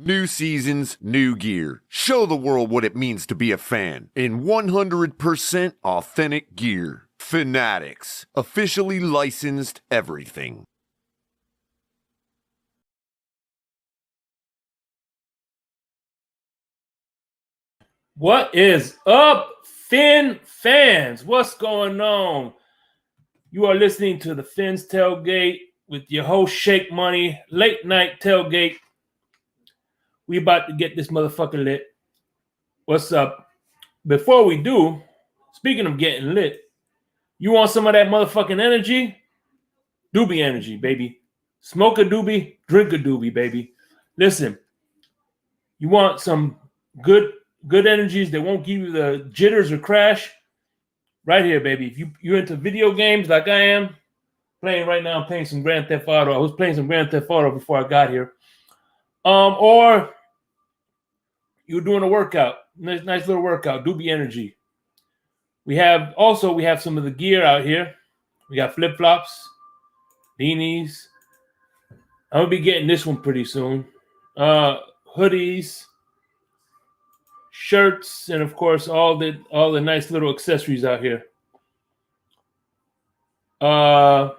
New seasons, new gear. Show the world what it means to be a fan in 100% authentic gear. Fanatics, officially licensed everything. What is up, Fin fans? What's going on? You are listening to the Fin's Tailgate with your host, Shake Money, late night tailgate. We about to get this motherfucker lit. What's up? Before we do, speaking of getting lit, you want some of that motherfucking energy? Doobie energy, baby. Smoke a doobie, drink a doobie, baby. Listen, you want some good energies that won't give you the jitters or crash? Right here, baby. If you're into video games like I am, playing right now, I'm playing some Grand Theft Auto. I was playing some Grand Theft Auto before I got here. Or you're doing a workout, nice little workout, Doobie Energy. We have some of the gear out here. We got flip-flops, beanies. I'm gonna be getting this one pretty soon. Hoodies, shirts, and of course all the nice little accessories out here. And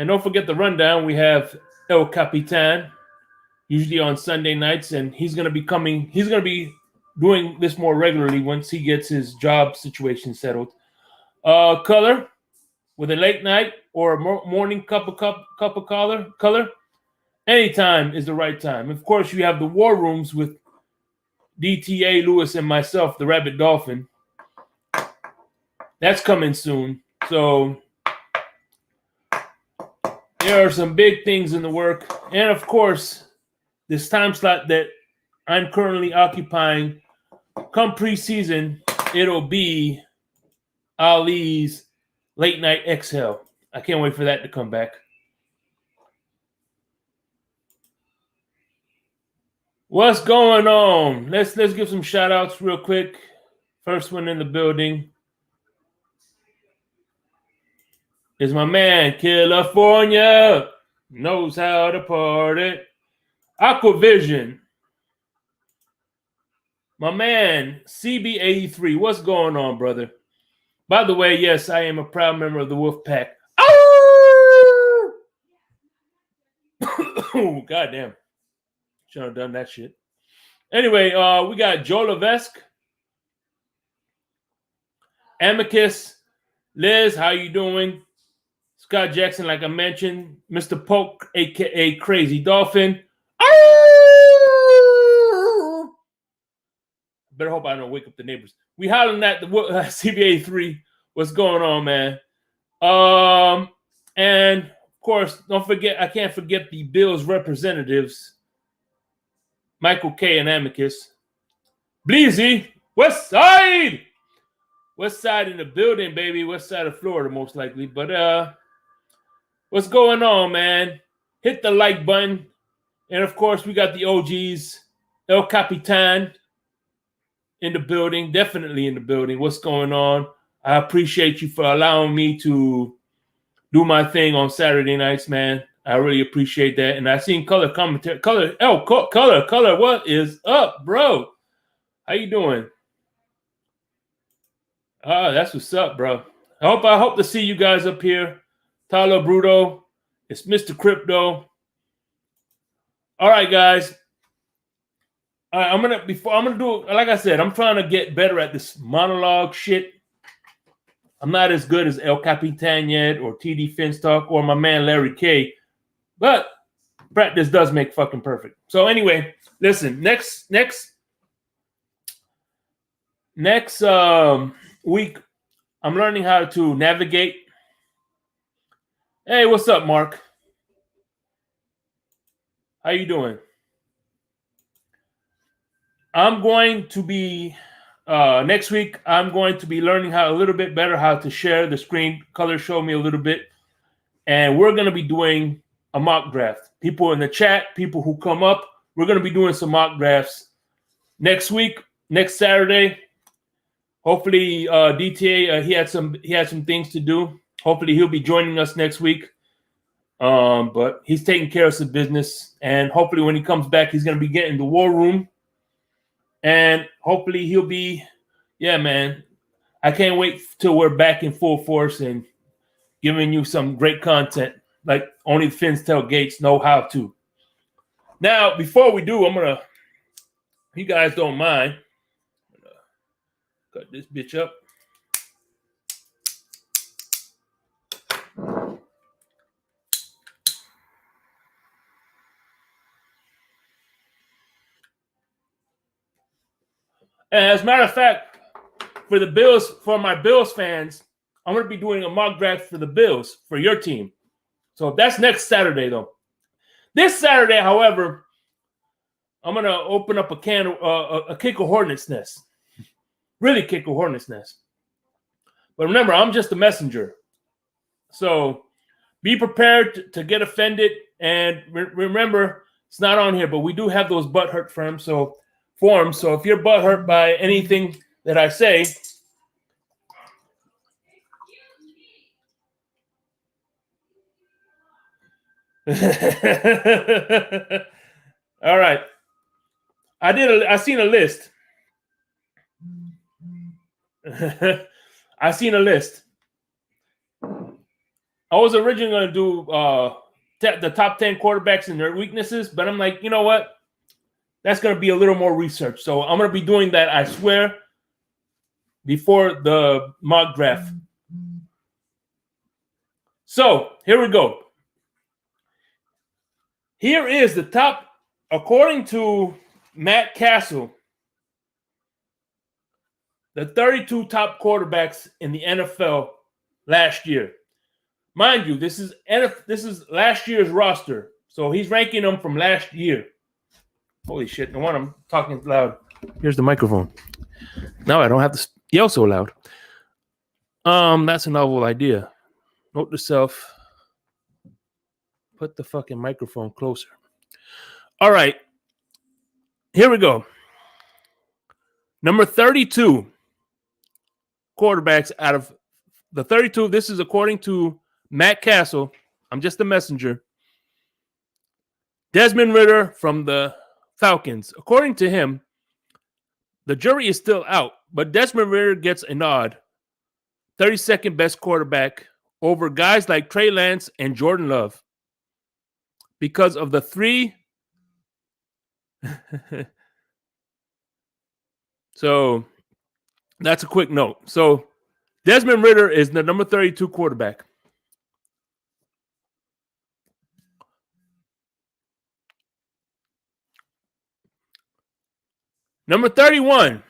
don't forget the rundown. We have El Capitan, usually on Sunday nights, and he's gonna be doing this more regularly once he gets his job situation settled. Color with a late night or a morning cup of color. Anytime is the right time. Of course, you have the war rooms with DTA Lewis and myself, the Rabbit Dolphin. That's coming soon. So there are some big things in the work. And of course, this time slot that I'm currently occupying, come preseason, it'll be Ali's Late Night Exhale. I can't wait for that to come back. What's going on? Let's give some shout outs real quick. First one in the building is my man, California. Knows how to party. Aquavision. My man, CB83. What's going on, brother? By the way, yes, I am a proud member of the Wolf Pack. Oh, goddamn. Should have done that shit. Anyway, we got Joe Levesque, Amicus, Liz, how you doing? Scott Jackson, like I mentioned, Mr. Polk, aka Crazy Dolphin. Better hope I don't wake up the neighbors. We hollering at the CBA3. What's going on, man? And of course, I can't forget the Bills representatives, Michael K. and Amicus. Bleezy, West Side in the building, baby. West side of Florida, most likely. But what's going on, man? Hit the like button. And of course, we got the OGs, El Capitan in the building, definitely in the building. What's going on? I appreciate you for allowing me to do my thing on Saturday nights, man. I really appreciate that. And I seen Color commentary. Color, what is up, bro? How you doing? That's what's up, bro. I hope to see you guys up here. Tyler Bruto. It's Mr. Crypto. All right, guys. All right, I'm gonna do, like I said, I'm trying to get better at this monologue shit. I'm not as good as El Capitan yet, or TD Finstock, or my man Larry K. But practice does make fucking perfect. So anyway, listen. Next week, I'm learning how to navigate. Hey, what's up, Mark? How you doing? I'm going to be next week. I'm going to be learning a little bit better how to share the screen. Color show me a little bit, and we're going to be doing a mock draft. People in the chat, people who come up, we're going to be doing some mock drafts next week, next Saturday. Hopefully, DTA he had some things to do. Hopefully, he'll be joining us next week. But he's taking care of some business, and hopefully when he comes back, he's going to be getting the war room, and hopefully he'll be, yeah, man. I can't wait till we're back in full force and giving you some great content like only the Fins Tailgates know how to. Now, before we do, I'm going to, if you guys don't mind, cut this bitch up. And as a matter of fact, for the Bills, for my Bills fans, I'm going to be doing a mock draft for the Bills for your team. So that's next Saturday, though. This Saturday, however, I'm going to open up a kick a hornet's nest. Really kick a hornet's nest. But remember, I'm just a messenger. So be prepared to get offended. And remember, it's not on here, but we do have those butthurt forms. So if you're butthurt by anything that I say, all right. I seen a list. I seen a list. I was originally going to do the top 10 quarterbacks and their weaknesses, but I'm like, you know what? That's going to be a little more research. So I'm going to be doing that, I swear, before the mock draft. So here we go. Here is the top, according to Matt Castle, the 32 top quarterbacks in the NFL last year. Mind you, this is last year's roster. So he's ranking them from last year. Holy shit, no wonder I'm talking loud. Here's the microphone. Now I don't have to yell so loud. That's a novel idea. Note to self. Put the fucking microphone closer. All right. Here we go. Number 32 quarterbacks out of the 32. This is according to Matt Castle. I'm just a messenger. Desmond Ridder from the Falcons. According to him, the jury is still out, but Desmond Ridder gets a nod. 32nd best quarterback over guys like Trey Lance and Jordan Love because of the three. So that's a quick note. So Desmond Ridder is the number 32 quarterback. Number 31,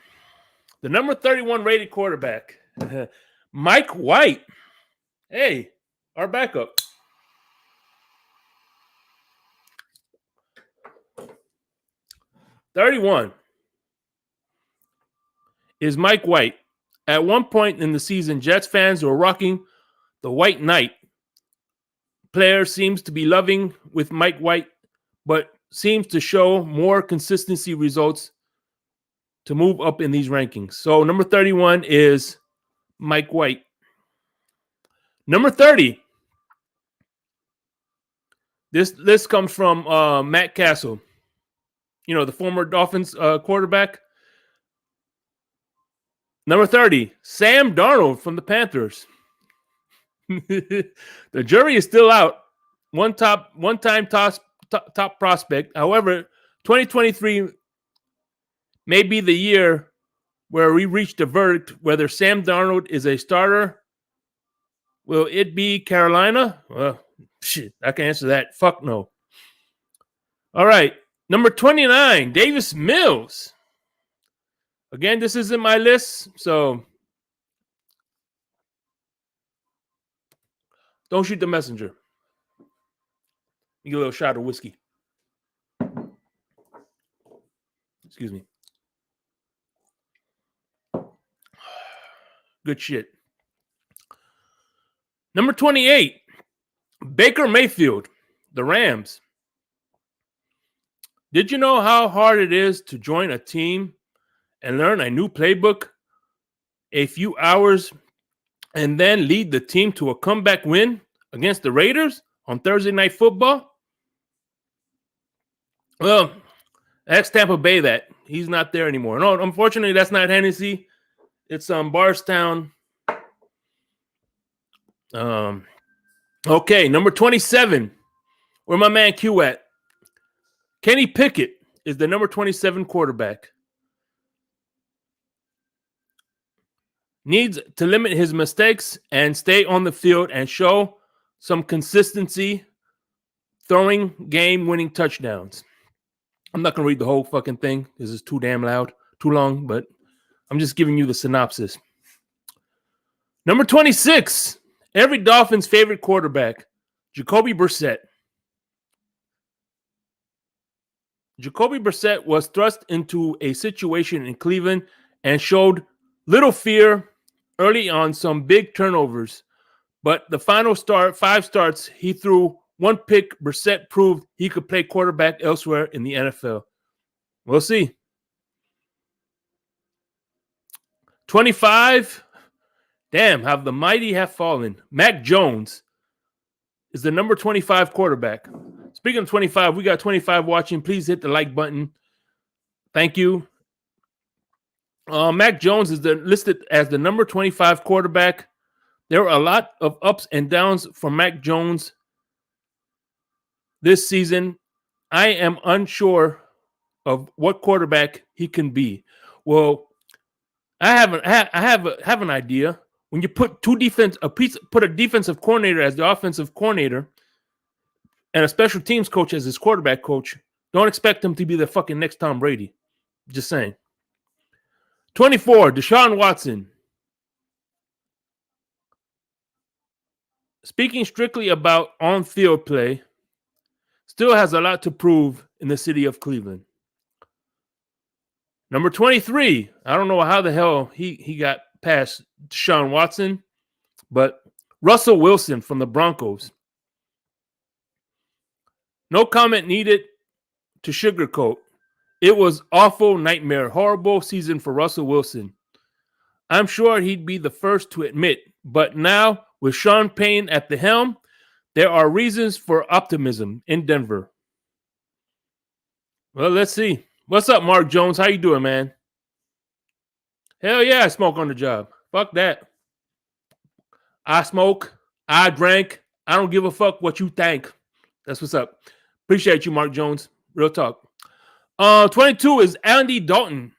the number 31 rated quarterback, Mike White. Hey, our backup. '31 is Mike White. At one point in the season, Jets fans were rocking the White Knight. Player seems to be loving with Mike White, but seems to show more consistency results to move up in these rankings. So number 31 is Mike White. Number 30. This list comes from Matt Castle. You know, the former Dolphins quarterback. Number 30, Sam Darnold from the Panthers. The jury is still out. One-time top prospect. However, 2023 may be the year where we reach the verdict whether Sam Darnold is a starter. Will it be Carolina? Well, shit, I can answer that. Fuck no. All right. Number 29, Davis Mills. Again, this isn't my list, so don't shoot the messenger. You get a little shot of whiskey. Excuse me. Good shit. Number 28, Baker Mayfield, the Rams. Did you know how hard it is to join a team and learn a new playbook a few hours and then lead the team to a comeback win against the Raiders? on Thursday Night Football. Well, ex Tampa Bay that. He's not there anymore. No, unfortunately, that's not Hennessy. It's Barstown. Okay, number 27. Where my man Q at? Kenny Pickett is the number 27 quarterback. Needs to limit his mistakes and stay on the field and show some consistency throwing game-winning touchdowns. I'm not going to read the whole fucking thing because it's too damn loud, too long, but I'm just giving you the synopsis. Number 26, every Dolphins' favorite quarterback, Jacoby Brissett. Jacoby Brissett was thrust into a situation in Cleveland and showed little fear early on, some big turnovers. But the final 5 starts, he threw 1 pick. Brissett proved he could play quarterback elsewhere in the NFL. We'll see. 25. Damn, how the mighty have fallen. Mac Jones is the number 25 quarterback. Speaking of 25, we got 25 watching. Please hit the like button. Thank you. Mac Jones is listed as the number 25 quarterback. There are a lot of ups and downs for Mac Jones this season. I am unsure of what quarterback he can be. Well, I have an idea. When you put put a defensive coordinator as the offensive coordinator and a special teams coach as his quarterback coach, don't expect him to be the fucking next Tom Brady. Just saying. 24, Deshaun Watson. Speaking strictly about on-field play, still has a lot to prove in the city of Cleveland. Number 23, I don't know how the hell he got past Deshaun Watson, but Russell Wilson from the Broncos. No comment needed to sugarcoat. It was awful, nightmare, horrible season for Russell Wilson. I'm sure he'd be the first to admit, but now with Sean Payne at the helm, there are reasons for optimism in Denver. Well, let's see. What's up, Mark Jones? How you doing, man? Hell yeah, I smoke on the job. Fuck that. I smoke. I drank. I don't give a fuck what you think. That's what's up. Appreciate you, Mark Jones. Real talk. 22 is Andy Dalton.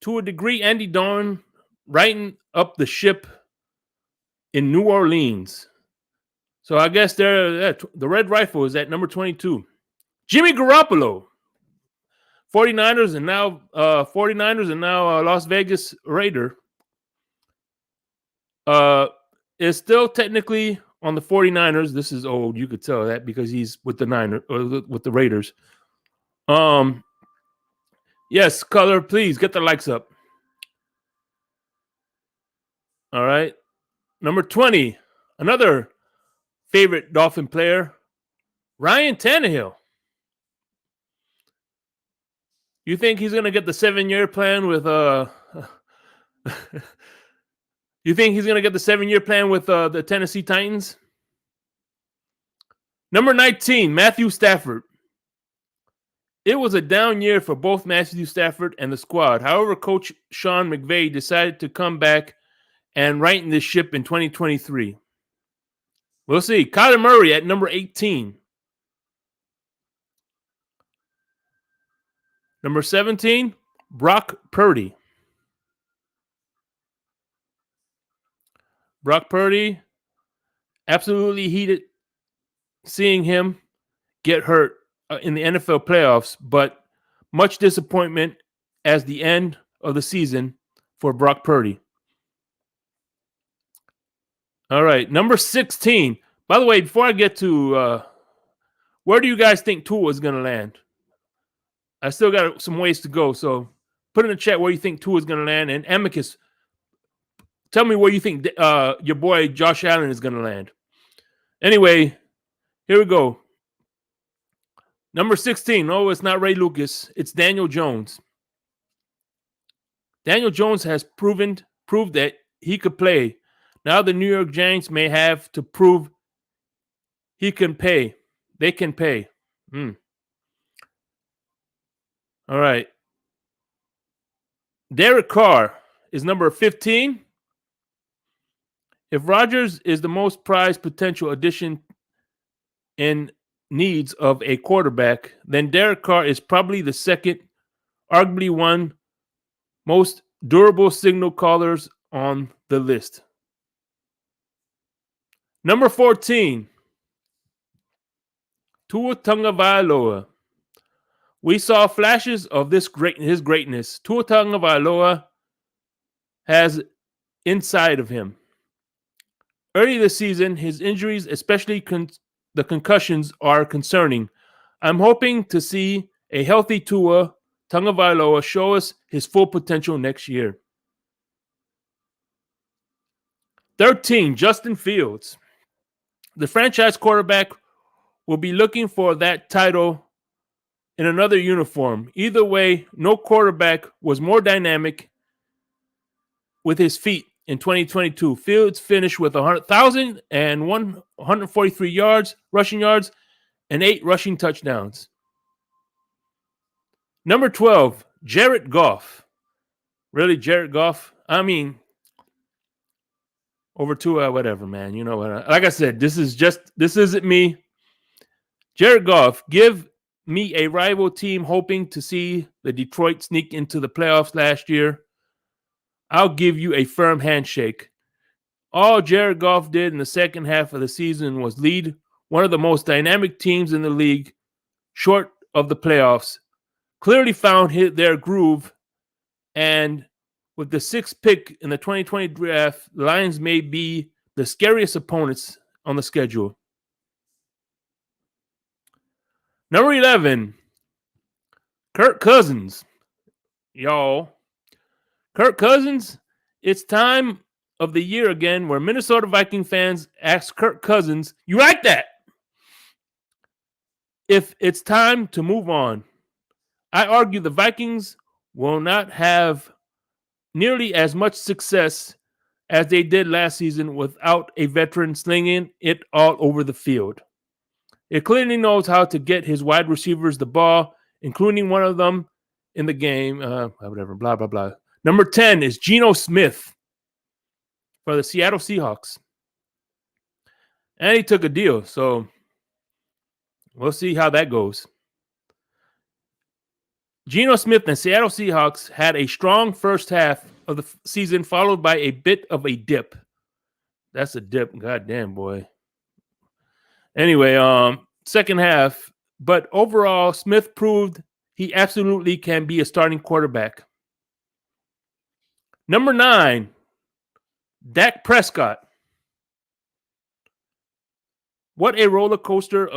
To a degree, Andy Dalton righting up the ship in New Orleans. So I guess the Red Rifle is at number 22. Jimmy Garoppolo. 49ers and now Las Vegas Raider. Is still technically on the 49ers. This is old. You could tell that because he's with the Raiders. Yes, color, please get the likes up. All right. Number 20, another favorite Dolphin player, Ryan Tannehill. You think he's going to get the 7-year plan with You think he's going to get the 7-year plan with the Tennessee Titans? Number 19, Matthew Stafford. It was a down year for both Matthew Stafford and the squad. However, Coach Sean McVay decided to come back and righten this ship in 2023. We'll see. Kyler Murray at number 18. Number 17, Brock Purdy. Brock Purdy, absolutely heated seeing him get hurt in the NFL playoffs, but much disappointment as the end of the season for Brock Purdy. All right, number 16. By the way, before I get to where do you guys think Tua is going to land? I still got some ways to go, so put in the chat where you think Tua is going to land. And Amicus, tell me where you think your boy Josh Allen is going to land. Anyway, here we go. Number 16. No, it's not Ray Lucas. It's Daniel Jones. Daniel Jones has proved that he could play. Now the New York Giants may have to prove he can pay. They can pay. All right. Derek Carr is number 15. If Rodgers is the most prized potential addition in needs of a quarterback, then Derek Carr is probably the second, arguably one most durable signal callers on the list. Number 14, Tua Tagovailoa. We saw flashes of his greatness. Tua Tagovailoa has inside of him. Early this season, his injuries, especially the concussions, are concerning. I'm hoping to see a healthy Tua Tagovailoa show us his full potential next year. 13, Justin Fields. The franchise quarterback will be looking for that title in another uniform. Either way, no quarterback was more dynamic with his feet in 2022. Fields finished with 1,143 yards, rushing yards, and 8 rushing touchdowns. Number 12, Jared Goff. Really, Jared Goff? I mean, over Tua, whatever, man. You know what? Like I said, this isn't me. Jared Goff, give me a rival team hoping to see the Detroit sneak into the playoffs last year. I'll give you a firm handshake. All Jared Goff did in the second half of the season was lead one of the most dynamic teams in the league short of the playoffs. Clearly found their groove, and with the 6th pick in the 2020 draft, the Lions may be the scariest opponents on the schedule. Number 11, Kirk Cousins. Y'all, Kirk Cousins, it's time of the year again where Minnesota Viking fans ask Kirk Cousins, you like that? If it's time to move on. I argue the Vikings will not have nearly as much success as they did last season without a veteran slinging it all over the field. It clearly knows how to get his wide receivers the ball, including one of them in the game. Whatever, blah, blah, blah. Number 10 is Geno Smith for the Seattle Seahawks. And he took a deal, so we'll see how that goes. Geno Smith and Seattle Seahawks had a strong first half of the season, followed by a bit of a dip. That's a dip. Goddamn, boy. Anyway, second half. But overall, Smith proved he absolutely can be a starting quarterback. Number 9, Dak Prescott. What a roller coaster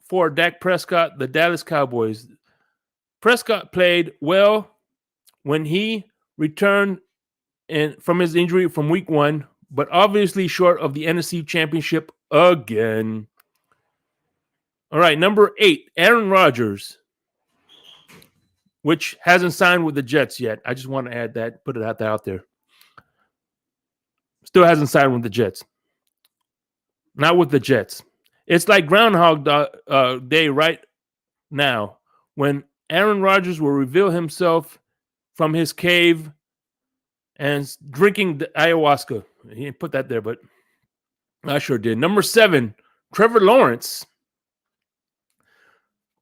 for Dak Prescott, the Dallas Cowboys. Prescott played well when he returned from his injury from week 1, but obviously short of the NFC Championship again. All right, number 8, Aaron Rodgers, which hasn't signed with the Jets yet. I just want to add that, put it out there. Still hasn't signed with the Jets. Not with the Jets. It's like Groundhog Day right now when Aaron Rodgers will reveal himself from his cave and drinking the ayahuasca. He didn't put that there, but I sure did. Number 7, Trevor Lawrence.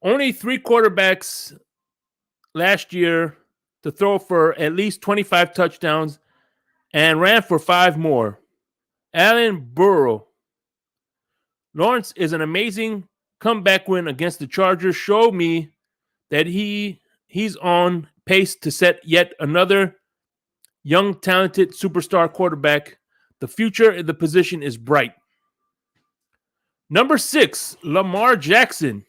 Only 3 quarterbacks last year to throw for at least 25 touchdowns and ran for 5 more. Allen Burrow. Lawrence is an amazing comeback win against the Chargers. Showed me that he's on pace to set yet another young, talented superstar quarterback. The future of the position is bright. Number 6, Lamar Jackson.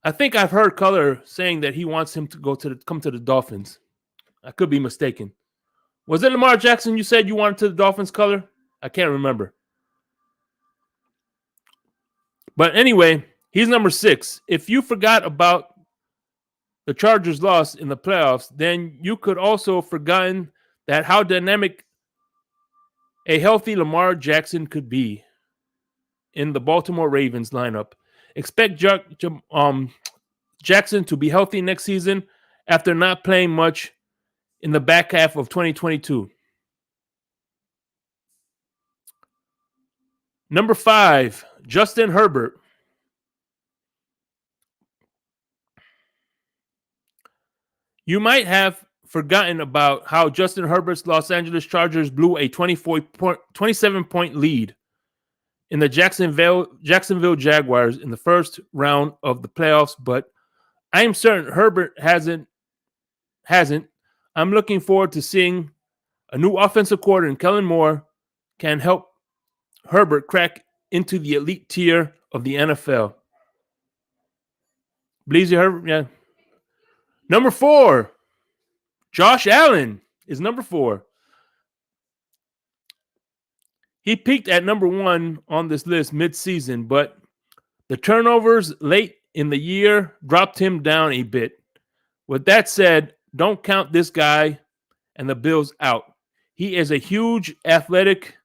I think I've heard Color saying that he wants him to come to the Dolphins. I could be mistaken. Was it Lamar Jackson you said you wanted to the Dolphins, Color? I can't remember. But anyway, he's number 6. If you forgot about the Chargers' loss in the playoffs, then you could also have forgotten that how dynamic a healthy Lamar Jackson could be. in the Baltimore Ravens lineup. Expect Jackson to be healthy next season after not playing much in the back half of 2022. Number 5, Justin Herbert. You might have forgotten about how Justin Herbert's Los Angeles Chargers blew a 27-point lead in the Jacksonville Jaguars in the first round of the playoffs, but I am certain Herbert hasn't. I'm looking forward to seeing a new offensive coordinator, and Kellen Moore can help Herbert crack into the elite tier of the NFL. Bleezy Herbert, yeah. Number 4, Josh Allen is number 4. He peaked at number 1 on this list mid-season, but the turnovers late in the year dropped him down a bit. With that said, don't count this guy and the Bills out. He is a huge athletic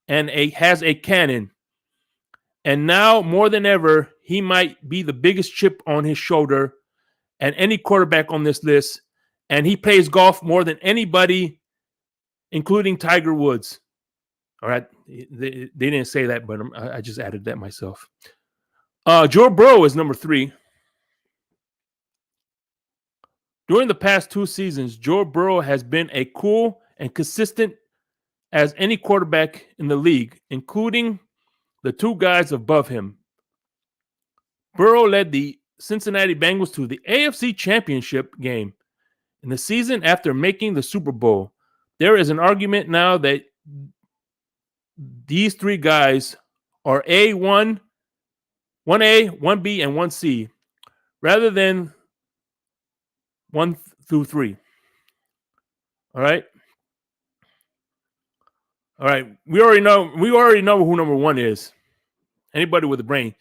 and has a cannon. And now, more than ever, he might be the biggest chip on his shoulder and any quarterback on this list. And he plays golf more than anybody, including Tiger Woods. All right. They didn't say that, but I just added that myself. Joe Burrow is number 3. During the past 2 seasons, Joe Burrow has been as cool and consistent as any quarterback in the league, including the 2 guys above him. Burrow led the Cincinnati Bengals to the AFC Championship game in the season after making the Super Bowl. There is an argument now that these 3 guys are A1, 1A, 1B, and 1C, rather than 1 through 3. All right. We already know who number 1 is. Anybody with a brain.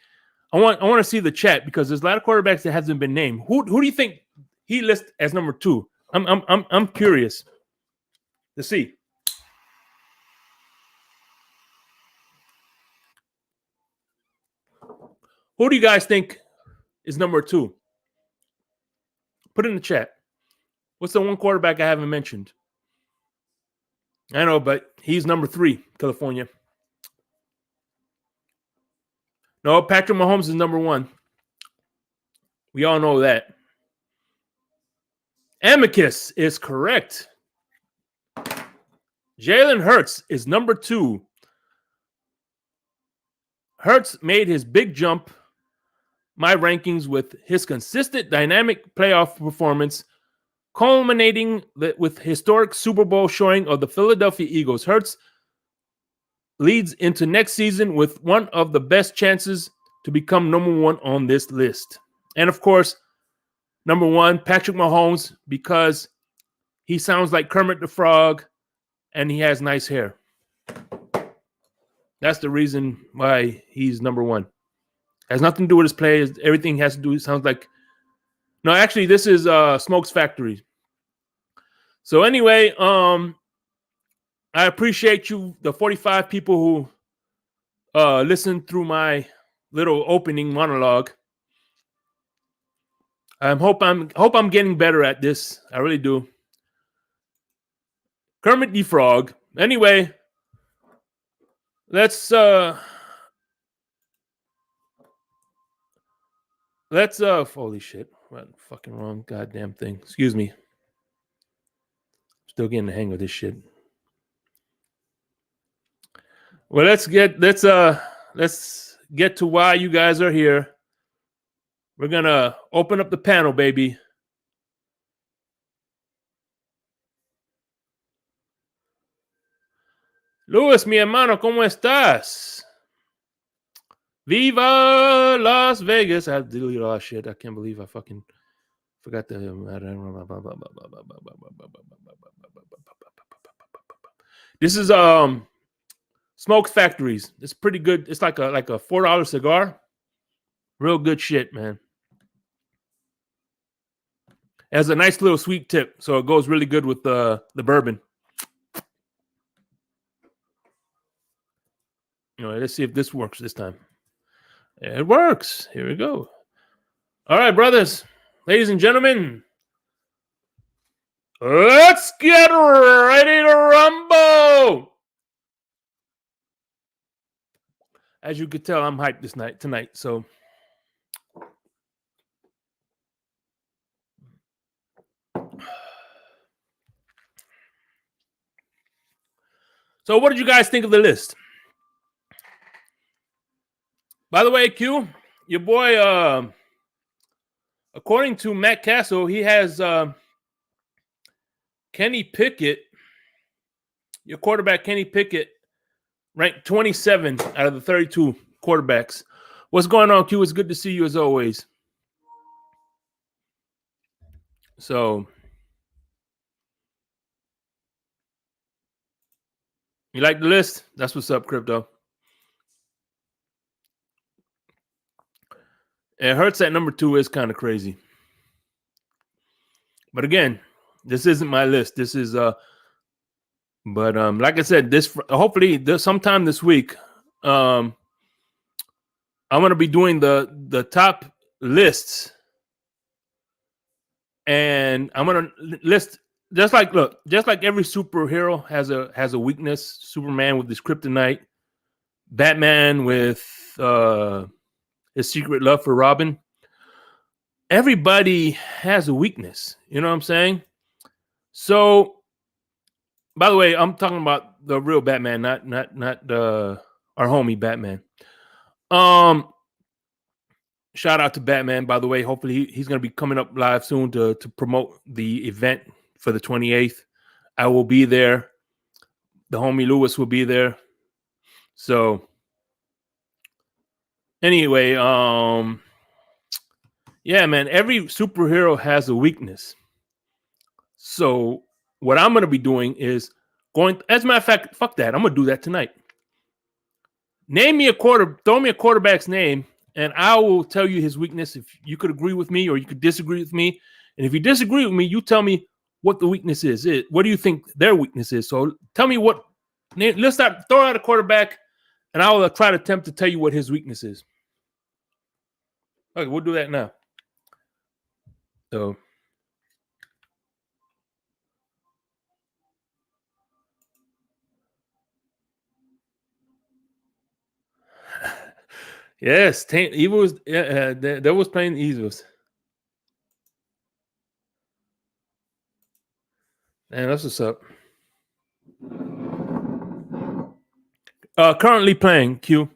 I want to see the chat because there's a lot of quarterbacks that hasn't been named. Who do you think he lists as number 2? I'm curious to see. Who do you guys think is number 2? Put it in the chat. What's the one quarterback I haven't mentioned? I know, but he's number 3, California. No, Patrick Mahomes is number 1. We all know that. Amicus is correct. Jalen Hurts is number 2. Hurts made his big jump, my rankings, with his consistent dynamic playoff performance, culminating with historic Super Bowl showing of the Philadelphia Eagles. Hurts leads into next season with one of the best chances to become number 1 on this list. And of course, number 1, Patrick Mahomes, because he sounds like Kermit the Frog and he has nice hair. That's the reason why he's number 1. Has nothing to do with his play. Everything has to do. Sounds like. No, actually, this is Smokes Factory. So anyway, I appreciate you, the 45 people who listened through my little opening monologue. I hope I'm getting better at this. I really do. Kermit the Frog. Anyway, let's holy shit. What fucking wrong goddamn thing. Excuse me. Still getting the hang of this shit. Well, let's get to why you guys are here. We're gonna open up the panel, baby. Luis, mi hermano, ¿cómo estás? Viva Las Vegas. I deleted all that shit. I can't believe I fucking forgot the. This is Smoke Factories. It's pretty good. It's like a $4 cigar. Real good shit, man. It has a nice little sweet tip, so it goes really good with the bourbon. You know, let's see if this works this time. It works. Here we go. All right, brothers, ladies and gentlemen, let's get ready to rumble. As you could tell, I'm hyped tonight. So what did you guys think of the list? By the way, Q, your boy, according to Matt Castle, he has Kenny Pickett, your quarterback Kenny Pickett, ranked 27 out of the 32 quarterbacks. What's going on, Q? It's good to see you as always. So, you like the list? That's what's up, Crypto. It hurts that number 2 is kind of crazy. But again, this isn't my list. This is but like I said, hopefully sometime this week, I'm gonna be doing the top lists, and I'm gonna list just like every superhero has a weakness. Superman with his kryptonite, Batman with his secret love for Robin. Everybody has a weakness. You know what I'm saying? So, by the way, I'm talking about the real Batman, not our homie Batman. Shout out to Batman, by the way. Hopefully he's going to be coming up live soon to promote the event for the 28th. I will be there. The homie Lewis will be there. So anyway, yeah, man, every superhero has a weakness. So what I'm going to be doing is as a matter of fact, fuck that. I'm going to do that tonight. Throw me a quarterback's name, and I will tell you his weakness if you could agree with me or you could disagree with me. And if you disagree with me, you tell me what the weakness is. What do you think their weakness is? So tell me throw out a quarterback, and I will try to attempt to tell you what his weakness is. Okay, we'll do that now. So yes, Eagles. There was playing the Eagles. Man, that's what's up. Currently playing, Q.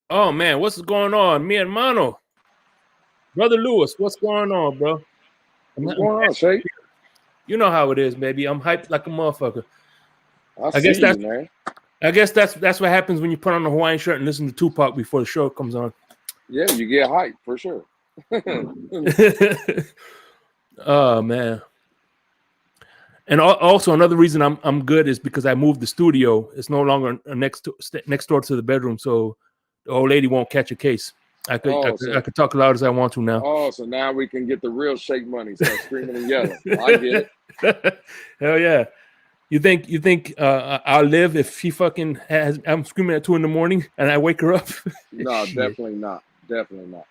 Oh man, what's going on? Mi hermano. Brother Lewis, what's going on, bro? What's going on, Shay? You know how it is, baby. I'm hyped like a motherfucker. I guess that's man. I guess that's what happens when you put on a Hawaiian shirt and listen to Tupac before the show comes on. Yeah, you get hyped for sure. Oh man. And also another reason I'm good is because I moved the studio. It's no longer next door to the bedroom, so the old lady won't catch a case. I could talk loud as I want to now. Oh, so now we can get the real shake money. Start screaming and yelling. I get it. Hell yeah. You think I'll live if she fucking I'm screaming at 2 a.m. and I wake her up? No, definitely not. Definitely not.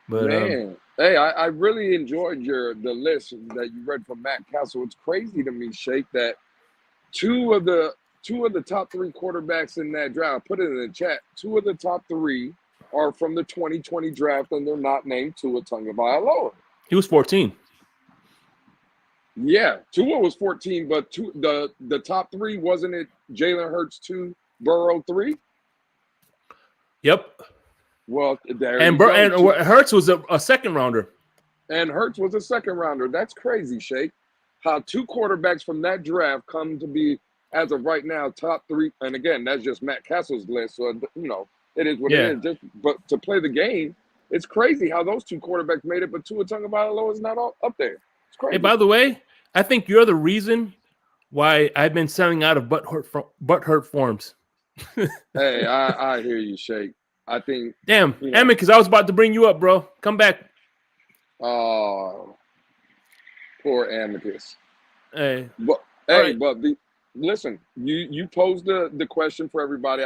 But man, hey, I really enjoyed the list that you read from Matt Castle. It's crazy to me, Shake, that two of the top 3 quarterbacks in that draft, put it in the chat, 2 of the top 3 are from the 2020 draft, and they're not named Tua Tagovailoa. He was 14. Yeah, Tua was 14, but the top 3, wasn't it Jalen Hurts 2, Burrow 3? Yep. Well, there and Hurts was a second rounder. And Hurts was a second rounder. That's crazy, Shake. How 2 quarterbacks from that draft come to be, as of right now, top 3. And again, that's just Matt Castle's list. So, it is what it is. But to play the game, it's crazy how those 2 quarterbacks made it, but Tua Tagovailoa is not up there. It's crazy. Hey, by the way, I think you're the reason why I've been selling out of butt hurt forms. Hey, I hear you, Shake. I think. Damn, You know, Amicus, I was about to bring you up, bro. Come back. poor Amicus. Hey, But All hey, right. but listen, you posed the question for everybody.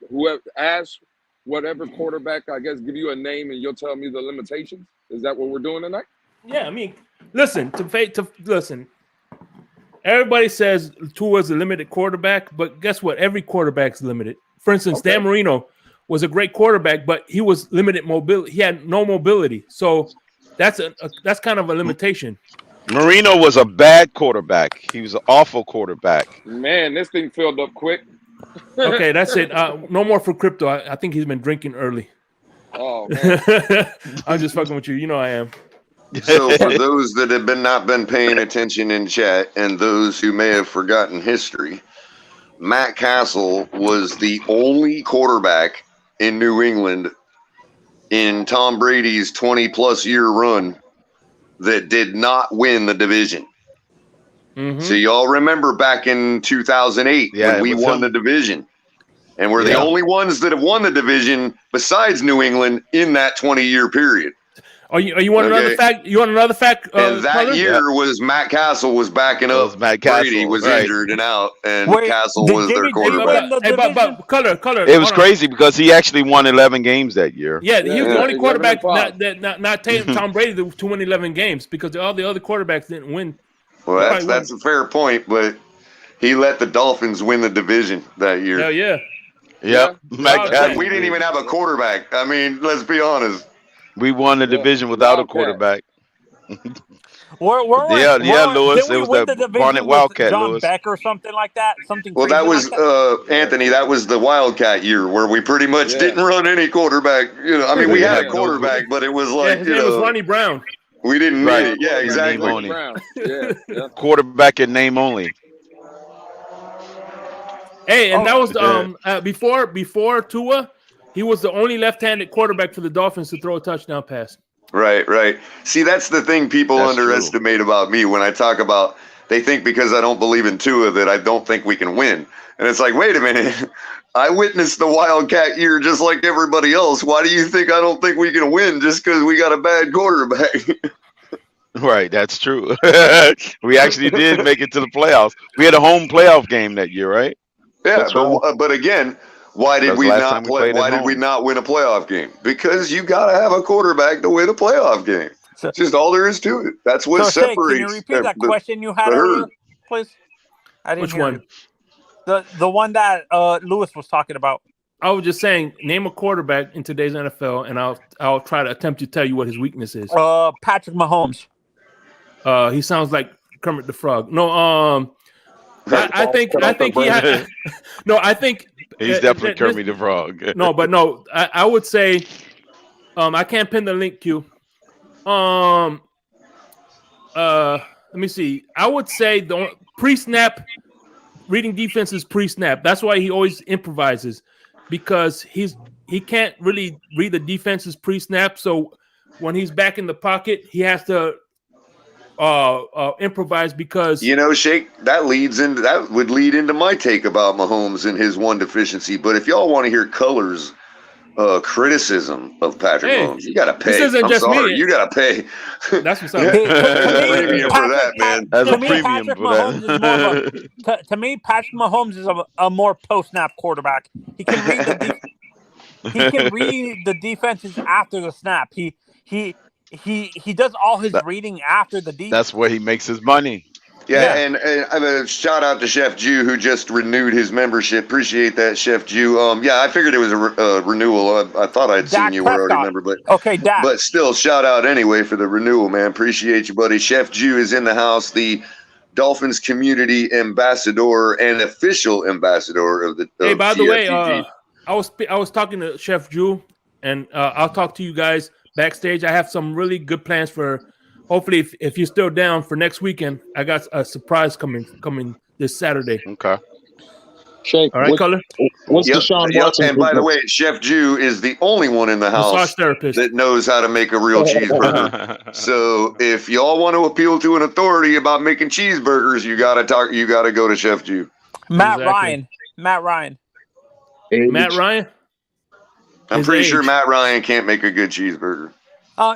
Whoever asked whatever quarterback, I guess, give you a name and you'll tell me the limitations. Is that what we're doing tonight? yeah, I mean, listen. Listen. Everybody says Tua's a limited quarterback, but guess what? Every quarterback's limited. For instance, Okay. Dan Marino was a great quarterback, but he was limited mobility. He had no mobility, so that's that's kind of a limitation. Marino was a bad quarterback. He was an awful quarterback. Man, this thing filled up quick. Okay, that's it. No more for crypto. I think he's been drinking early. Oh man. I'm just fucking with you. You know I am. So for those that have not been paying attention in chat and those who may have forgotten history, Matt Castle was the only quarterback in New England in Tom Brady's 20-plus year run that did not win the division. Mhm. So y'all remember back in 2008 Yeah, when we it was won him. the division. And we're the Yeah. only ones that have won the division besides New England in that 20-year period. You want another Okay. fact? You want another fact? And that Color? year was Matt Castle was backing It up. was Matt Brady Castle, was right. injured and out, and Wait, Castle did was their Jimmy G quarterback. win the Hey, division? color. It was hold on. crazy because he actually won 11 games that year. Yeah, he was the Yeah, only 11 quarterback and not taking Tom Brady to win 11 games because all the other quarterbacks didn't win. Well, He probably that's a fair point, but he let the Dolphins win the division that year. Hell yeah. Yep. Yeah. Matt Oh, Castle. We didn't even have a quarterback. I mean, let's be honest. We won the Yeah. division without a Wildcat. quarterback. Yeah, Lewis. Didn't It we was win the the Barnett division with Wildcat, John Lewis. Beck or something like that? Something Well, crazy that was like that? Anthony. That was the Wildcat year where we pretty much Yeah. didn't run any quarterback. I mean, we had a quarterback, but it was Yeah, like his name was Ronnie Brown. we didn't Right. need it. Yeah, Quarterback was exactly. Ronnie Only. Brown. Yeah. Quarterback in name only. Hey, and that was Yeah. before Tua, he was the only left-handed quarterback for the Dolphins to throw a touchdown pass. Right. See, that's the thing people That's underestimate about me when I talk about. They think because I don't believe in Tua that I don't think we can win, and it's like, wait a minute. I witnessed the Wildcat year just like everybody else. Why do you think I don't think we can win just because we got a bad quarterback? Right, that's true. We actually did make it to the playoffs. We had a home playoff game that year, right? Yeah, That's but again, why That did was we the last not time we play? played at Why did we home. not win a playoff game? Because you got to have a quarterback to win a playoff game. So- It's just all there is to it. That's what So, Shay, separates. can you repeat that question you had the herd. earlier, please? I didn't Which hear one? you. The one that Lewis was talking about. I was just saying, name a quarterback in today's NFL, and I'll try to attempt to tell you what his weakness is. Patrick Mahomes. He sounds like Kermit the Frog. No, I think he had. No, I think He's definitely Kermit the Frog. No, but no, I would say, I can't pin the link, Q. Let me see. I would say the pre-snap reading defenses pre-snap. That's why he always improvises, because he can't really read the defenses pre-snap. So when he's back in the pocket, he has to improvise because Shake, that would lead into my take about Mahomes and his one deficiency. But if y'all want to hear colors criticism of Patrick Mahomes, you gotta pay. This isn't I'm just sorry, me. you gotta pay. That's what's up. Premium for that, man. That's To a me, premium Patrick for Mahomes is more of that. to me, Patrick Mahomes is a more post-snap quarterback. He can read the defenses after the snap. He does all his reading after the defense. That's where he makes his money. Yeah, and a shout out to Chef Jew who just renewed his membership. Appreciate that, Chef Jew. Yeah, I figured it was a renewal. I thought I'd seen Dak you were already a Prescott. member, but Okay, Dak. But still, shout out anyway for the renewal, man. Appreciate you, buddy. Chef Jew is in the house, the Dolphins community ambassador and official ambassador of the. Hey, by the way, TFTG. I was talking to Chef Drew, and I'll talk to you guys backstage. I have some really good plans for. Hopefully, if you're still down for next weekend, I got a surprise coming this Saturday. Okay. Shake. All right, Color. What's Deshaun Watson? And by the way, Chef Jew is the only one in the Massage house therapist that knows how to make a real cheeseburger. So if y'all want to appeal to an authority about making cheeseburgers, you gotta go to Chef Jew. Matt Exactly. Ryan. Matt Ryan. I'm His pretty sure age. Matt Ryan can't make a good cheeseburger.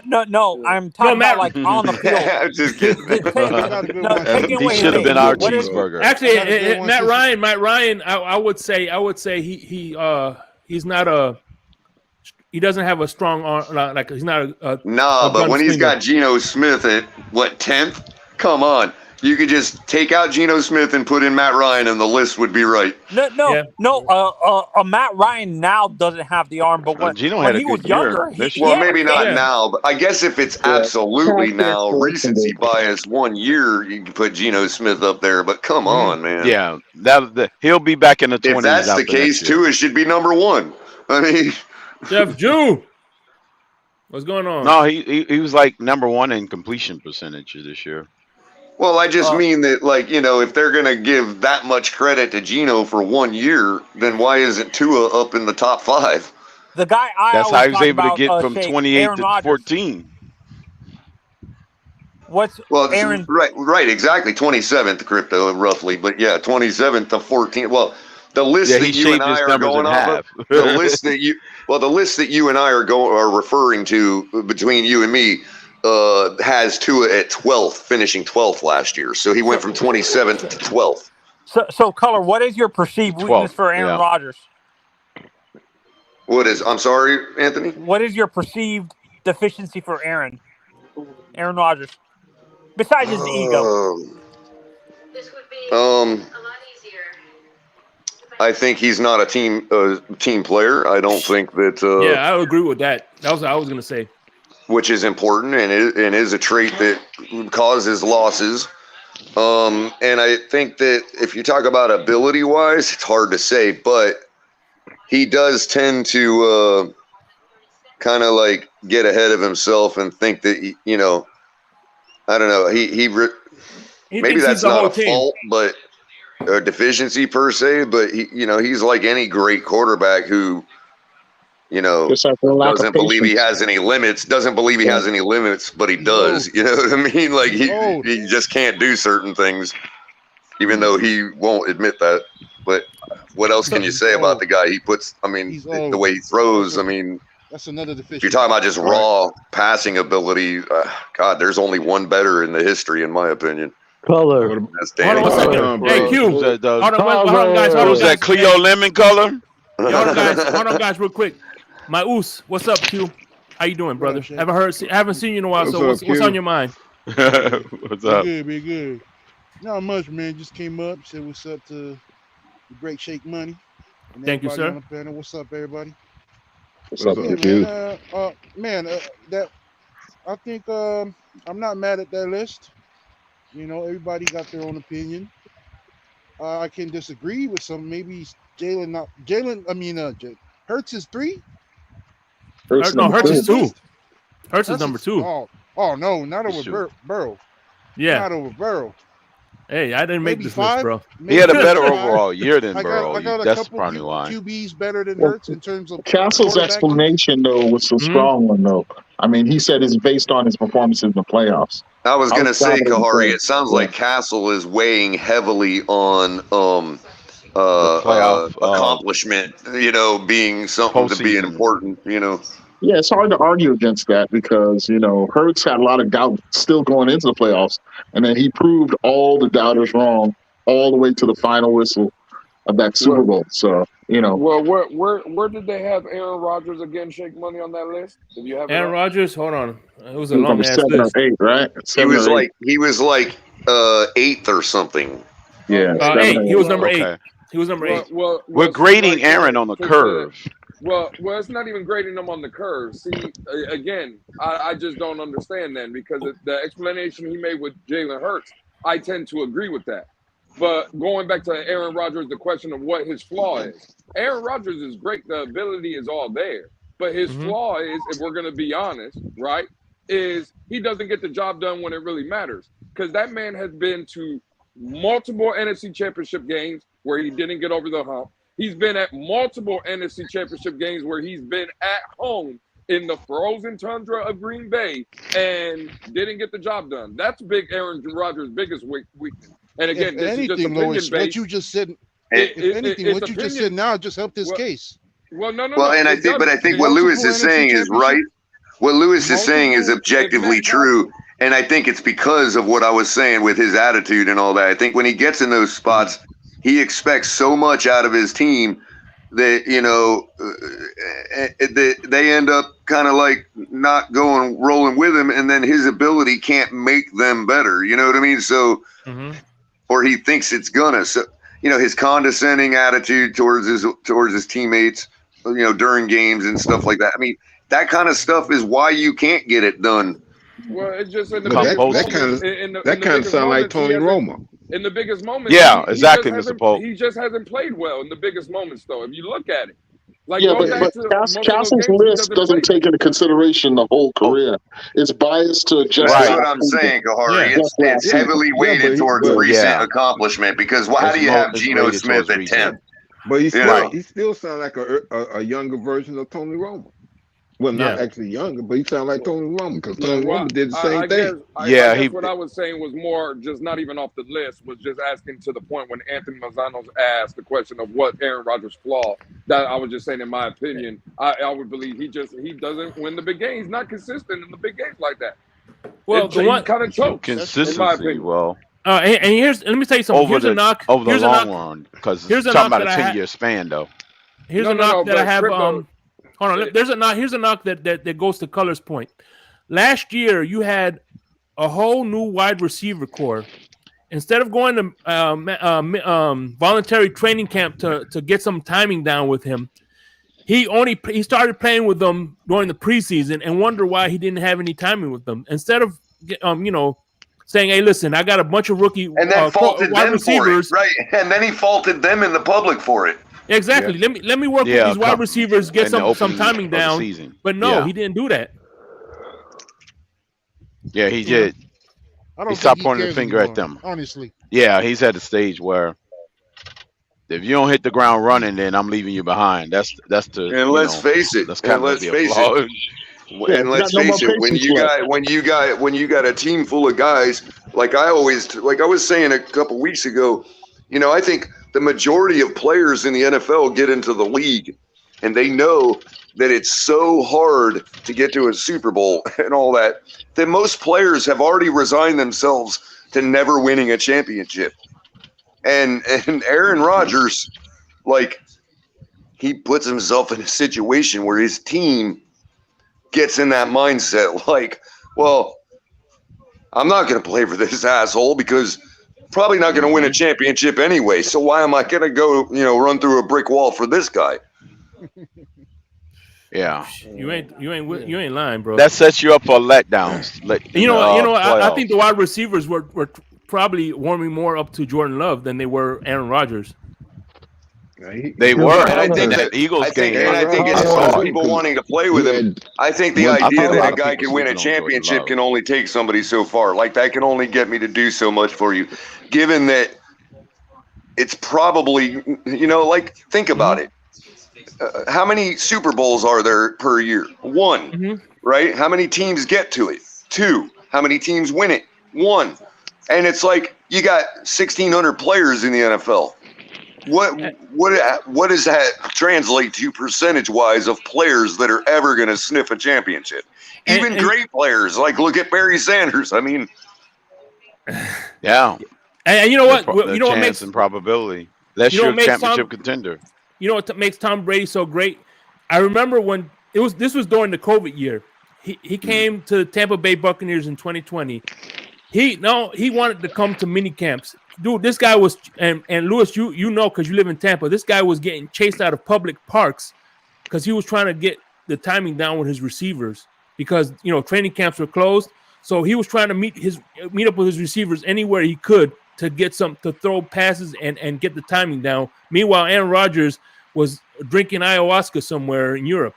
No, I'm talking Matt- about like on the field. I'm just kidding. Taking He away should have his been age. our What is- cheeseburger. Actually, I got a good one Matt Ryan. I would say he's not he doesn't have a strong arm. Like he's not a Nah, but when he's gunslinger. got Geno Smith at what 10th? Come on, you could just take out Geno Smith and put in Matt Ryan, and the list would be right. No. Matt Ryan now doesn't have the arm, but when Geno had a he was good year younger, this Well, year. maybe not Yeah. now, but I guess if it's absolutely now recency bias 1 year, you can put Geno Smith up there. But come on, man. Yeah, he'll be back in the 20s. If that's the after case, next year. too, it should be number 1. I mean, Jeff Jew. What's going on? No, he was like number 1 in completion percentage this year. well, I just mean that, like, if they're going to give that much credit to Geno for 1 year, then why isn't Tua up in the top 5? The guy That's how he was able to about, get from Shake, 28 Aaron to Rodgers. 14. What's Well, Aaron? right, exactly, 27th crypto, roughly. But, yeah, 27th to 14th. Well, the list Yeah, that he you and shaved his I are numbers going in off half. of, the list that you and I are referring to between you and me has Tua at 12th, finishing 12th last year. So he went from 27th to 12th. So, Color, what is your perceived weakness for Aaron Rodgers? I'm sorry, Anthony? What is your perceived deficiency for Aaron Rodgers? Besides his ego. I think he's not a team player. I don't think that. Yeah, I agree with that. That was what I was gonna say. Which is important and is a trait that causes losses. And I think that if you talk about ability-wise, it's hard to say, but he does tend to kind of like get ahead of himself and think that I don't know. He maybe that's not a fault, but a deficiency per se. But he's like any great quarterback who doesn't believe he has any limits. Doesn't believe he has any limits, but he does. You know what I mean? Like he just can't do certain things, even though he won't admit that. But what else can you say about the guy? He puts. I mean, the way he throws. I mean. That's another deficiency. If you're talking about just raw passing ability, God, there's only one better in the history, in my opinion. Color. That's Danny. Hold on a second. Hey, Q. Hold on, guys. Was that Cleo Lemon color? Hold on, guys, real quick. My Oos, what's up, Q? How you doing, brother? Haven't seen you in a while. So what's on your mind? What's up? Be good. Not much, man. Just came up, said what's up to the great Shake Money. And thank you, sir. On the panel. What's up, everybody? What's up, man? That I think I'm not mad at that list. Everybody got their own opinion. I can disagree with some. Maybe Hurts is 3. Hurts is 2. Hurts is number 2. Oh no, not over Burrow. Yeah, not over Burrow. Hey, I didn't make this 5? list, bro. He had a better overall year than I Burrow. got a That's couple probably why. QBs better than Hurts in terms of Castle's explanation, though, was a strong one, though. I mean, he said it's based on his performances in the playoffs. I was going to say, Kahari, it sounds like Castle is weighing heavily on accomplishment, being something to be important, Yeah, it's hard to argue against that because, Hurts had a lot of doubt still going into the playoffs. And then he proved all the doubters wrong all the way to the final whistle of that Super Bowl. So, Well, where did they have Aaron Rodgers again, Shake Money on that list? Did you have Aaron Rodgers? Hold on. It was a long ass 7 list. or 8, right? He was like 8th or something. Yeah. 8. He was number 8. Okay. He was number 8. We're grading Aaron on the curve. Well, it's not even grading them on the curve. See, again, I just don't understand then because the explanation he made with Jalen Hurts, I tend to agree with that. But going back to Aaron Rodgers, the question of what his flaw is. Aaron Rodgers is great. The ability is all there. But his flaw is, if we're going to be honest, right, is he doesn't get the job done when it really matters. Because that man has been to multiple NFC championship games where he didn't get over the hump. He's been at multiple NFC championship games where he's been at home in the frozen tundra of Green Bay and didn't get the job done. That's big Aaron Rodgers' biggest weakness. And again, this is just opinion based. What you just said, if anything, what you just said now just helped his case. Well, no. and I It think, but I doesn't. think what Lewis is saying is right. What Lewis is saying is Multiple- objectively Matt true, and I think it's because of what I was saying with his attitude and all that. I think when he gets in those spots, he expects so much out of his team that they end up kind of like not rolling with him, and then his ability can't make them better. You know what I mean? So, or he thinks it's gonna. So, his condescending attitude towards his teammates, during games and stuff like that. I mean, that kind of stuff is why you can't get it done. Well, it's just in the But biggest that kind of sound like Tony Romo. In the biggest moments, Yeah, exactly, Mr. Polk. He just hasn't played well in the biggest moments, though. If you look at it, like Yeah, go but back to most of those Castle's games, he list doesn't play. take into consideration the whole career. It's biased to just That's Right. what I'm saying, Kahari. Yeah. It's heavily weighted towards but- recent accomplishment because how do you have It's Geno weighted Smith towards at recent. 10? But he still Right. he still sounds like a younger version of Tony Romo. Well, not Yeah. actually younger, but he sounds like Tony Romo because Yeah, Tony well, Romo did the same I thing. guess what I was saying was more just not even off the list, was just asking to the point when Anthony Manzano's asked the question of what Aaron Rodgers' flaw. That I was just saying, in my opinion, I would believe he doesn't win the big game. He's not consistent in the big games like that. Well, the one kind of chokes. in my Consistency, opinion. well, and let me tell you something. over Here's a knock. the Here's a long knock. run, because Here's a talking knock about a that I 10-year span, though. Here's No, a knock that I but have. Crypto- Hold on. There's a knock that goes to Color's point. Last year, you had a whole new wide receiver core. Instead of going to voluntary training camp to get some timing down with him, he started playing with them during the preseason and wonder why he didn't have any timing with them. Instead of saying, "Hey, listen, I got a bunch of rookie And then faulted wide them receivers." for it, right? And then he faulted them in the public for it. Exactly. Yeah. Let me work with these wide receivers, get in the some opening timing of the down. season. But no, Yeah. he didn't do that. Yeah, he did. I don't He stopped think pointing the cares finger at anymore, them. honestly. Yeah, he's at the stage where if you don't hit the ground running, then I'm leaving you behind. That's the. And let's face it. That's kind And of let's the face flaw. it. And let's got no more face it, when patience you left. got a team full of guys, like I was saying a couple weeks ago, I think the majority of players in the NFL get into the league and they know that it's so hard to get to a Super Bowl and all that most players have already resigned themselves to never winning a championship. And Aaron Rodgers, like, he puts himself in a situation where his team gets in that mindset, like, well, I'm not going to play for this asshole because probably not going to win a championship anyway. So why am I going to go, run through a brick wall for this guy? Yeah, You ain't lying, bro. that sets you up for letdowns. I think the wide receivers were probably warming more up to Jordan Love than they were Aaron Rodgers. They were. And I think that Eagles game. I think as far as people wanting to play with him, I think the I idea think a that lot a of guy people can win a sleeping on Jordan championship Love. can only take somebody so far. Like, that can only get me to do so much for you. Given that it's probably, like, think about it. How many Super Bowls are there per year? One, right? How many teams get to it? Two. How many teams win it? One. And it's like you got 1,600 players in the NFL. What does that translate to percentage-wise of players that are ever going to sniff a championship? Even great players, like look at Barry Sanders. I mean, yeah. And you know what? The chance makes and probability. That's your championship contender. You know what makes Tom Brady so great? I remember when this was during the COVID year. He came to the Tampa Bay Buccaneers in 2020. He wanted to come to mini camps. Dude, this guy was and Lewis, you know, because you live in Tampa, this guy was getting chased out of public parks because he was trying to get the timing down with his receivers because training camps were closed. So he was trying to meet up with his receivers anywhere he could to get to throw passes and get the timing down. Meanwhile, Aaron Rodgers was drinking ayahuasca somewhere in Europe.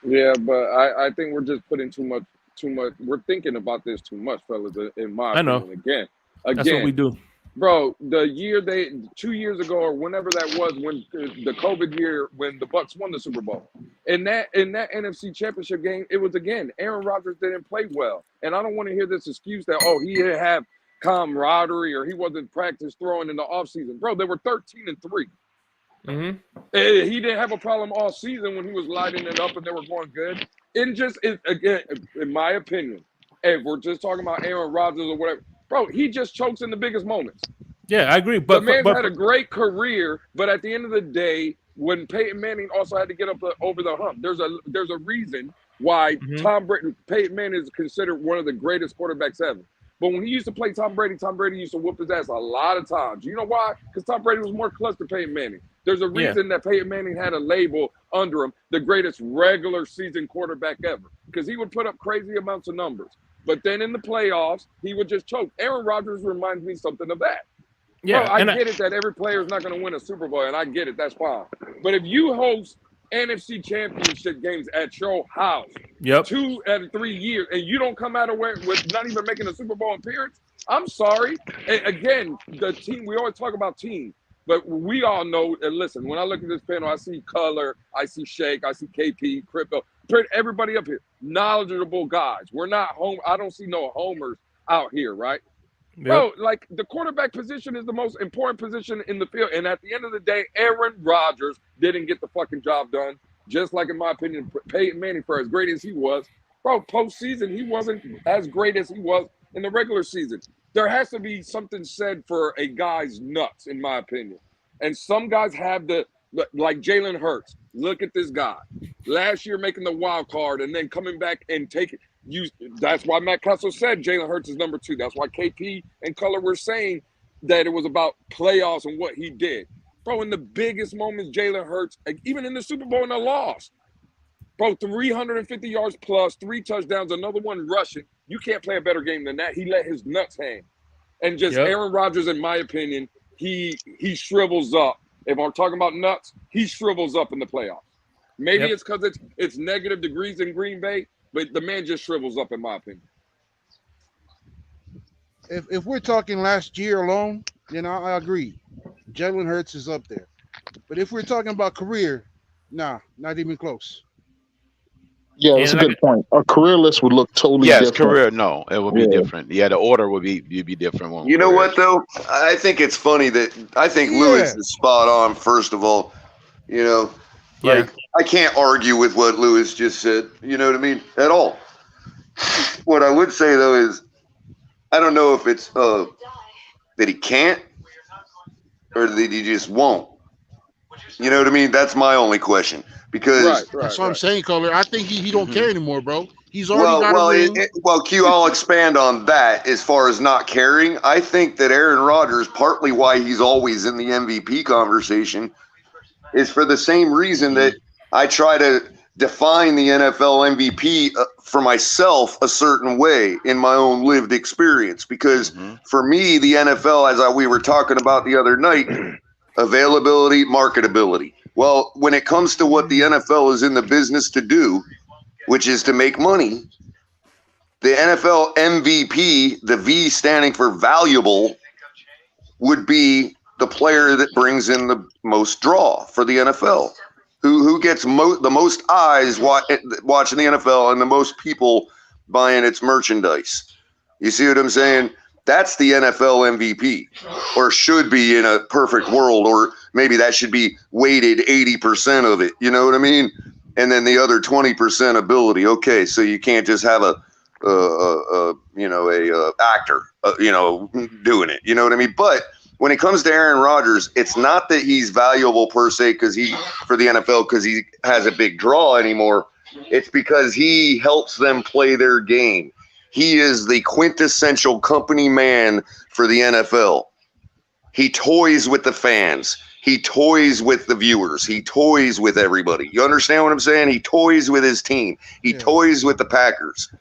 Yeah, but I think we're just putting too much. We're thinking about this too much, fellas. In my opinion, again, that's what we do, bro. 2 years ago or whenever that was, when the COVID year, when the Bucs won the Super Bowl, in that NFC Championship game, it was again Aaron Rodgers didn't play well, and I don't want to hear this excuse that he didn't have camaraderie or he wasn't practice throwing in the offseason. Bro, they were 13-3. Mm-hmm. He didn't have a problem all season when he was lighting it up and they were going good. Again, in my opinion, if we're just talking about Aaron Rodgers or whatever, bro, he just chokes in the biggest moments. Yeah, I agree. The man's had a great career, but at the end of the day, when Peyton Manning also had to get up over the hump, there's a reason why Peyton Manning is considered one of the greatest quarterbacks ever. But when he used to play Tom Brady used to whoop his ass a lot of times. You know why? Because Tom Brady was more clutch than Peyton Manning. There's a reason that Peyton Manning had a label under him, the greatest regular season quarterback ever, because he would put up crazy amounts of numbers. But then in the playoffs, he would just choke. Aaron Rodgers reminds me something of that. Yeah, Bro, I get it that every player is not going to win a Super Bowl, and I get it. That's fine. But if you host NFC Championship games at your house 2 out of 3 years, and you don't come out of where with not even making a Super Bowl appearance, I'm sorry. And again, the team, we always talk about team, but we all know, and listen, when I look at this panel, I see Color, I see Shake, I see KP, Crypto, everybody up here, knowledgeable guys. We're not home. I don't see no homers out here, right? Yep. Bro, like the quarterback position is the most important position in the field. And at the end of the day, Aaron Rodgers didn't get the fucking job done. Just like, in my opinion, Peyton Manning, for as great as he was, bro, postseason, he wasn't as great as he was in the regular season. There has to be something said for a guy's nuts, in my opinion. And some guys have like Jalen Hurts. Look at this guy. Last year making the wild card and then coming back and taking – that's why Matt Castle said Jalen Hurts is number 2. That's why KP and Color were saying that it was about playoffs and what he did. Bro, in the biggest moments, Jalen Hurts, even in the Super Bowl and a loss, bro, 350 yards plus, 3 touchdowns, another one rushing. You can't play a better game than that. He let his nuts hang. And just Aaron Rodgers, in my opinion, he shrivels up. If I'm talking about nuts, he shrivels up in the playoffs. Maybe it's because it's negative degrees in Green Bay, but the man just shrivels up, in my opinion. If we're talking last year alone, then I agree. Jalen Hurts is up there. But if we're talking about career, nah, not even close. Yeah, that's a good point. A career list would look totally different. Yes, career, no, it would be different. Yeah, the order would be different. You know what, though? I think it's funny that I think Lewis is spot on, first of all. You know, like, I can't argue with what Lewis just said, you know what I mean, at all. What I would say, though, is I don't know if it's that he can't or that he just won't. You know what I mean? That's my only question. Because that's what I'm saying, Color. I think he don't care anymore, bro. He's already got a ring. Q, I'll expand on that as far as not caring. I think that Aaron Rodgers, partly why he's always in the MVP conversation, is for the same reason that I try to define the NFL MVP for myself a certain way in my own lived experience. Because for me, the NFL, as we were talking about the other night, availability, marketability. Well, when it comes to what the NFL is in the business to do, which is to make money, the NFL MVP, the V standing for valuable, would be the player that brings in the most draw for the NFL. Who gets the most eyes watching the NFL and the most people buying its merchandise. You see what I'm saying? That's the NFL MVP, or should be in a perfect world, or maybe that should be weighted 80% of it. You know what I mean? And then the other 20% ability. Okay, so you can't just have a actor, doing it. You know what I mean? But when it comes to Aaron Rodgers, it's not that he's valuable per se for the NFL because he has a big draw anymore. It's because he helps them play their game. He is the quintessential company man for the NFL. He toys with the fans. He toys with the viewers. He toys with everybody. You understand what I'm saying? He toys with his team. He toys with the Packers.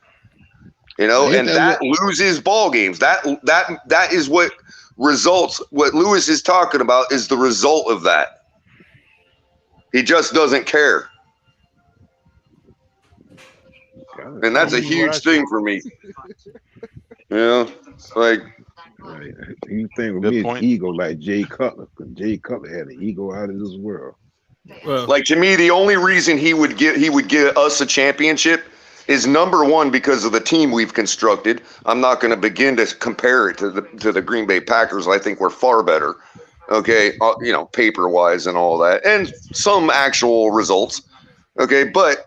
You know, and that loses ball games. That is what results. What Lewis is talking about is the result of that. He just doesn't care. And that's a huge thing for me. Like, you think with me, it's ego like Jay Cutler, because Jay Cutler had an ego out of this world. Like, to me, the only reason he would give us a championship is, number one, because of the team we've constructed. I'm not going to begin to compare it to the Green Bay Packers. I think we're far better. Okay, paper wise and all that, and some actual results. Okay, but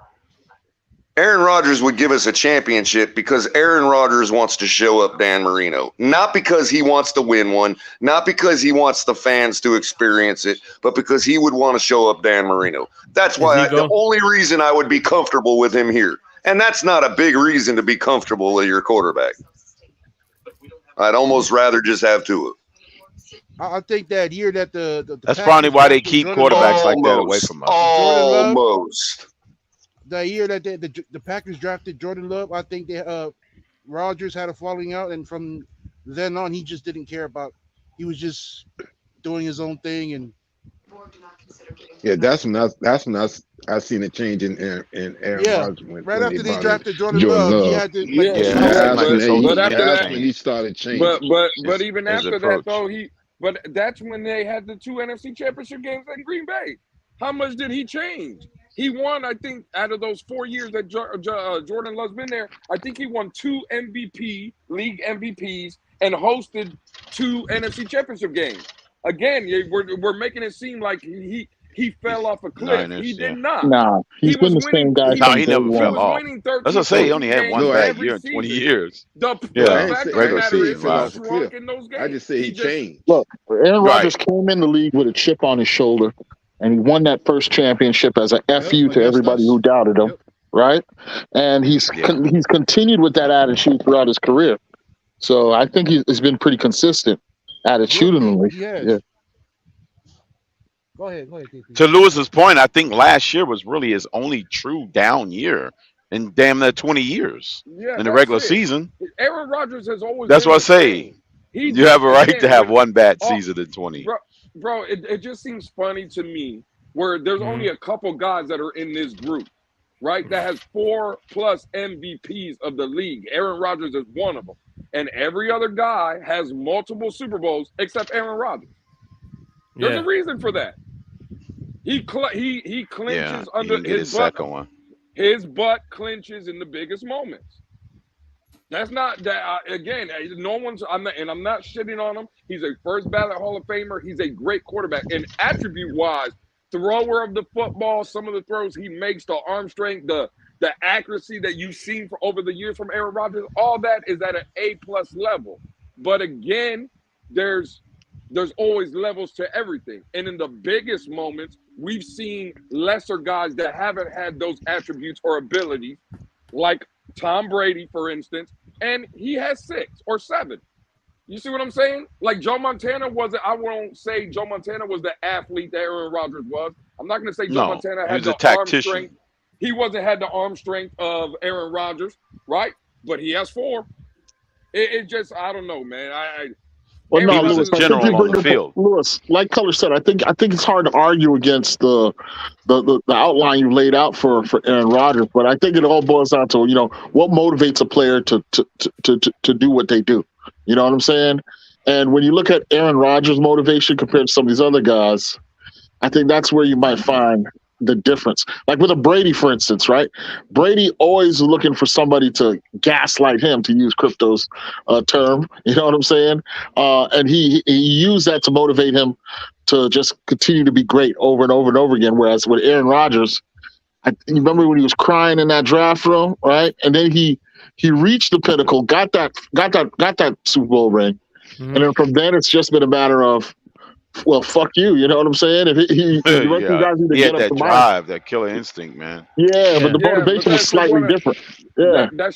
Aaron Rodgers would give us a championship because Aaron Rodgers wants to show up Dan Marino, not because he wants to win one, not because he wants the fans to experience it, but because he would want to show up Dan Marino. That's why the only reason I would be comfortable with him here. And that's not a big reason to be comfortable with your quarterback. I'd almost rather just have Tua. I think that year that the that's probably why they keep quarterbacks like that away from us. Almost. The year that the Packers drafted Jordan Love, I think Rodgers had a falling out, and from then on, he just didn't care about. He was just doing his own thing, and yeah, that's when I seen a change in Aaron Rodgers. Right after they drafted Jordan Love, he had to but after that's when he started changing. But even after that though, that's when they had the 2 NFC Championship games in Green Bay. How much did he change? He won, I think, out of those 4 years that Jordan Love's been there, I think he won 2 league MVPs, and hosted 2 NFC Championship games. Again, we're making it seem like he fell off a cliff. He did not. Nah, he's been the same guy. No, he never fell off. As I say, he only had one bad year in 20 years. I just say he changed. Look, Aaron Rodgers came in the league with a chip on his shoulder, and he won that first championship as a FU to everybody who doubted him, right? And he's continued with that attitude throughout his career. So I think he's been pretty consistent attitudinally. Yeah. Go ahead, KP. To Lewis's point, I think last year was really his only true down year in damn near 20 years in the regular season. Aaron Rodgers has always. That's what I say. You have a right to have one bad season in 20. Bro, it just seems funny to me where there's only a couple guys that are in this group, right? That has 4+ MVPs of the league. Aaron Rodgers is one of them. And every other guy has multiple Super Bowls except Aaron Rodgers. There's a reason for that. He clinches under his butt. Second one. His butt clinches in the biggest moments. That's not that. Again, no one's. I'm not shitting on him. He's a first ballot Hall of Famer. He's a great quarterback, and attribute-wise, thrower of the football, some of the throws he makes, the arm strength, the accuracy that you've seen over the years from Aaron Rodgers, all that is at an A+ level. But again, there's always levels to everything. And in the biggest moments, we've seen lesser guys that haven't had those attributes or abilities, like Tom Brady, for instance, and he has 6 or 7. You see what I'm saying? Like Joe Montana I won't say Joe Montana was the athlete that Aaron Rodgers was. I'm not going to say Joe Montana had the arm strength. He had the arm strength of Aaron Rodgers, right? But he has 4. It just, I don't know, man. Well, no, Lewis, general on the field. Lewis, like Color said, I think it's hard to argue against the outline you laid out for Aaron Rodgers, but I think it all boils down to what motivates a player to do what they do. You know what I'm saying? And when you look at Aaron Rodgers' motivation compared to some of these other guys, I think that's where you might find the difference. Like with a Brady, for instance, right? Brady always looking for somebody to gaslight him, to use Crypto's term. You know what I'm saying? And he used that to motivate him to just continue to be great over and over and over again. Whereas with Aaron Rodgers, you remember when he was crying in that draft room, right? And then he reached the pinnacle, got that Super Bowl ring, and then from then it's just been a matter of, well, fuck you. You know what I'm saying? If he had that drive, that killer instinct, man. Yeah, but the motivation was slightly different. Yeah, that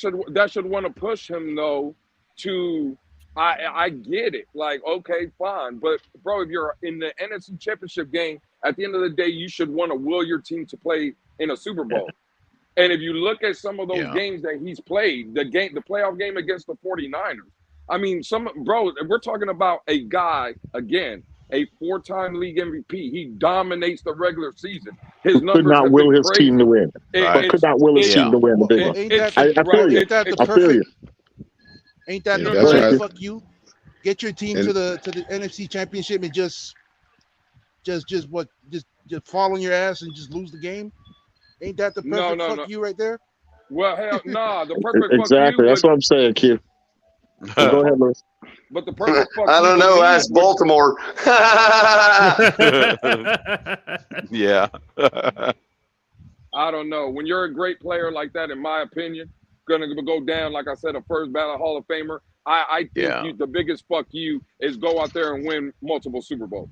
should want to push him though. To I get it. Like, okay, fine, but bro, if you're in the NFC Championship game, at the end of the day, you should want to will your team to play in a Super Bowl. And if you look at some of those games that he's played, the playoff game against the 49ers, I mean, we're talking about a guy again. A 4-time league MVP. He dominates the regular season. His numbers could not will his team to win. Could not will his team to win. I feel you. Ain't that the perfect fuck you? Get your team to the NFC Championship and just fall on your ass and just lose the game. Ain't that the perfect fuck you right there? Well, hell, nah. The perfect exactly. Fuck you that's what I'm saying, kid. Go ahead, Lewis. But the perfect fuck I you don't to know. me Ask would- Baltimore. Yeah. I don't know. When you're a great player like that, in my opinion, gonna go down, like I said, a first ballot Hall of Famer. I think the biggest fuck you is go out there and win multiple Super Bowls.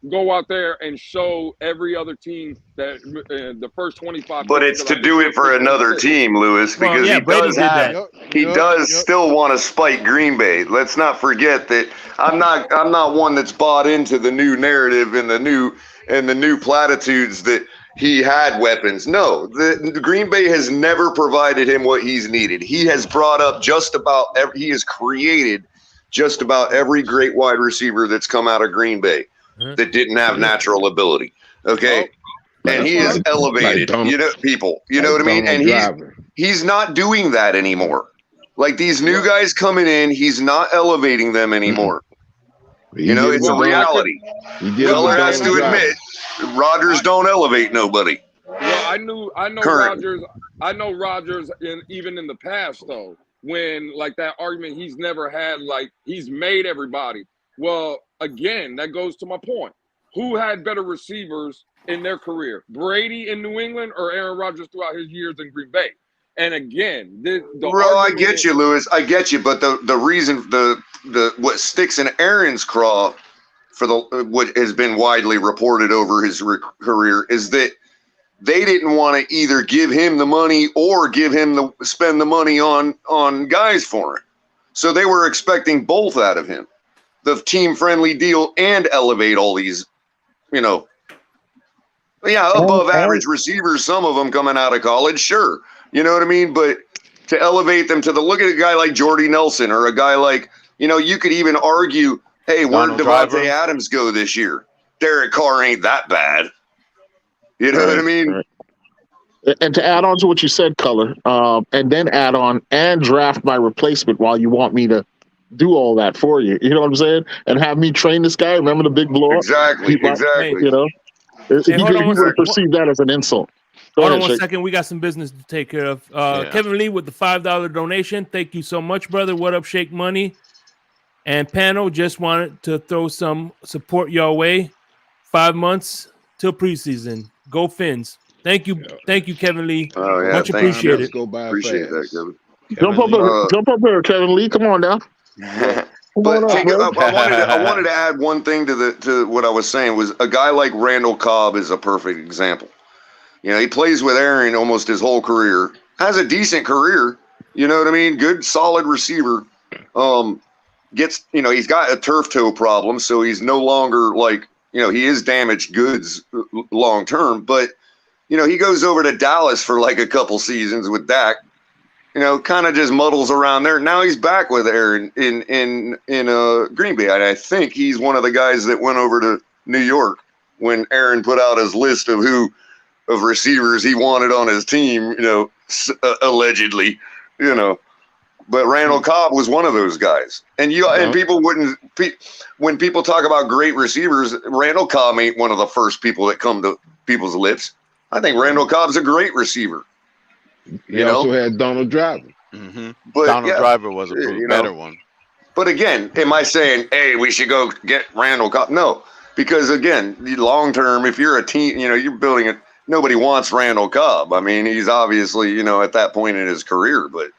Go out there and show every other team that the first 25 But picks, it's 'cause to I think do he it for picked another 26. team, Lewis, Well, because yeah, he Brady does did have that. he does still want to spike Green Bay. Let's not forget that I'm not one that's bought into the new narrative and the new platitudes that he had weapons. No, the Green Bay has never provided him what he's needed. He has brought up he has created just about every great wide receiver that's come out of Green Bay that didn't have natural ability. Okay. And he is elevated, people. You know what I mean? And he's not doing that anymore. Like these new guys coming in, he's not elevating them anymore. It's a reality. Weller has to admit, Rodgers don't elevate nobody. Well, I know Rodgers. I know Rodgers, even in the past though, when like that argument he's never had, like he's made everybody. Well, again, that goes to my point. Who had better receivers in their career, Brady in New England or Aaron Rodgers throughout his years in Green Bay? And again, I get you, Lewis. I get you, but the reason what sticks in Aaron's craw for what has been widely reported over his career is that they didn't want to either give him the money or spend the money on guys for him. So they were expecting both out of him, the team friendly deal and elevate all these, above average receivers, some of them coming out of college, sure. You know what I mean? But to elevate them look at a guy like Jordy Nelson or a guy like, you could even argue, hey, where'd Devontae Adams go this year? Derek Carr ain't that bad. You know what I mean? Right. And to add on to what you said, Color, and then add on and draft my replacement while you want me to do all that for you. You know what I'm saying? And have me train this guy. Remember the big blow up? Exactly. He would have perceived that as an insult. Hold on one second. We got some business to take care of. Kevin Lee with the $5 donation. Thank you so much, brother. What up, Shake Money? And panel, just wanted to throw some support your way. 5 months till preseason. Go Fins. Thank you, Kevin Lee. Oh, yeah, much appreciated. Appreciate that, Kevin. Jump up here, Kevin Lee. Come on down. I wanted to add one thing to what I was saying. Was a guy like Randall Cobb is a perfect example. He plays with Aaron almost his whole career. Has a decent career. You know what I mean? Good, solid receiver. He's got a turf toe problem, so he's no longer he is damaged goods long term. But he goes over to Dallas for like a couple seasons with Dak. Kind of just muddles around there. Now he's back with Aaron in Green Bay. And I think he's one of the guys that went over to New York when Aaron put out his list of receivers he wanted on his team, allegedly, But Randall Cobb was one of those guys. And people when people talk about great receivers, Randall Cobb ain't one of the first people that come to people's lips. I think Randall Cobb's a great receiver. He also had Donald Driver. Mm-hmm. But Donald Driver was a better one. But again, am I saying, hey, we should go get Randall Cobb? No, because again, long term, if you're a team, you're building it. Nobody wants Randall Cobb. I mean, he's obviously, at that point in his career. But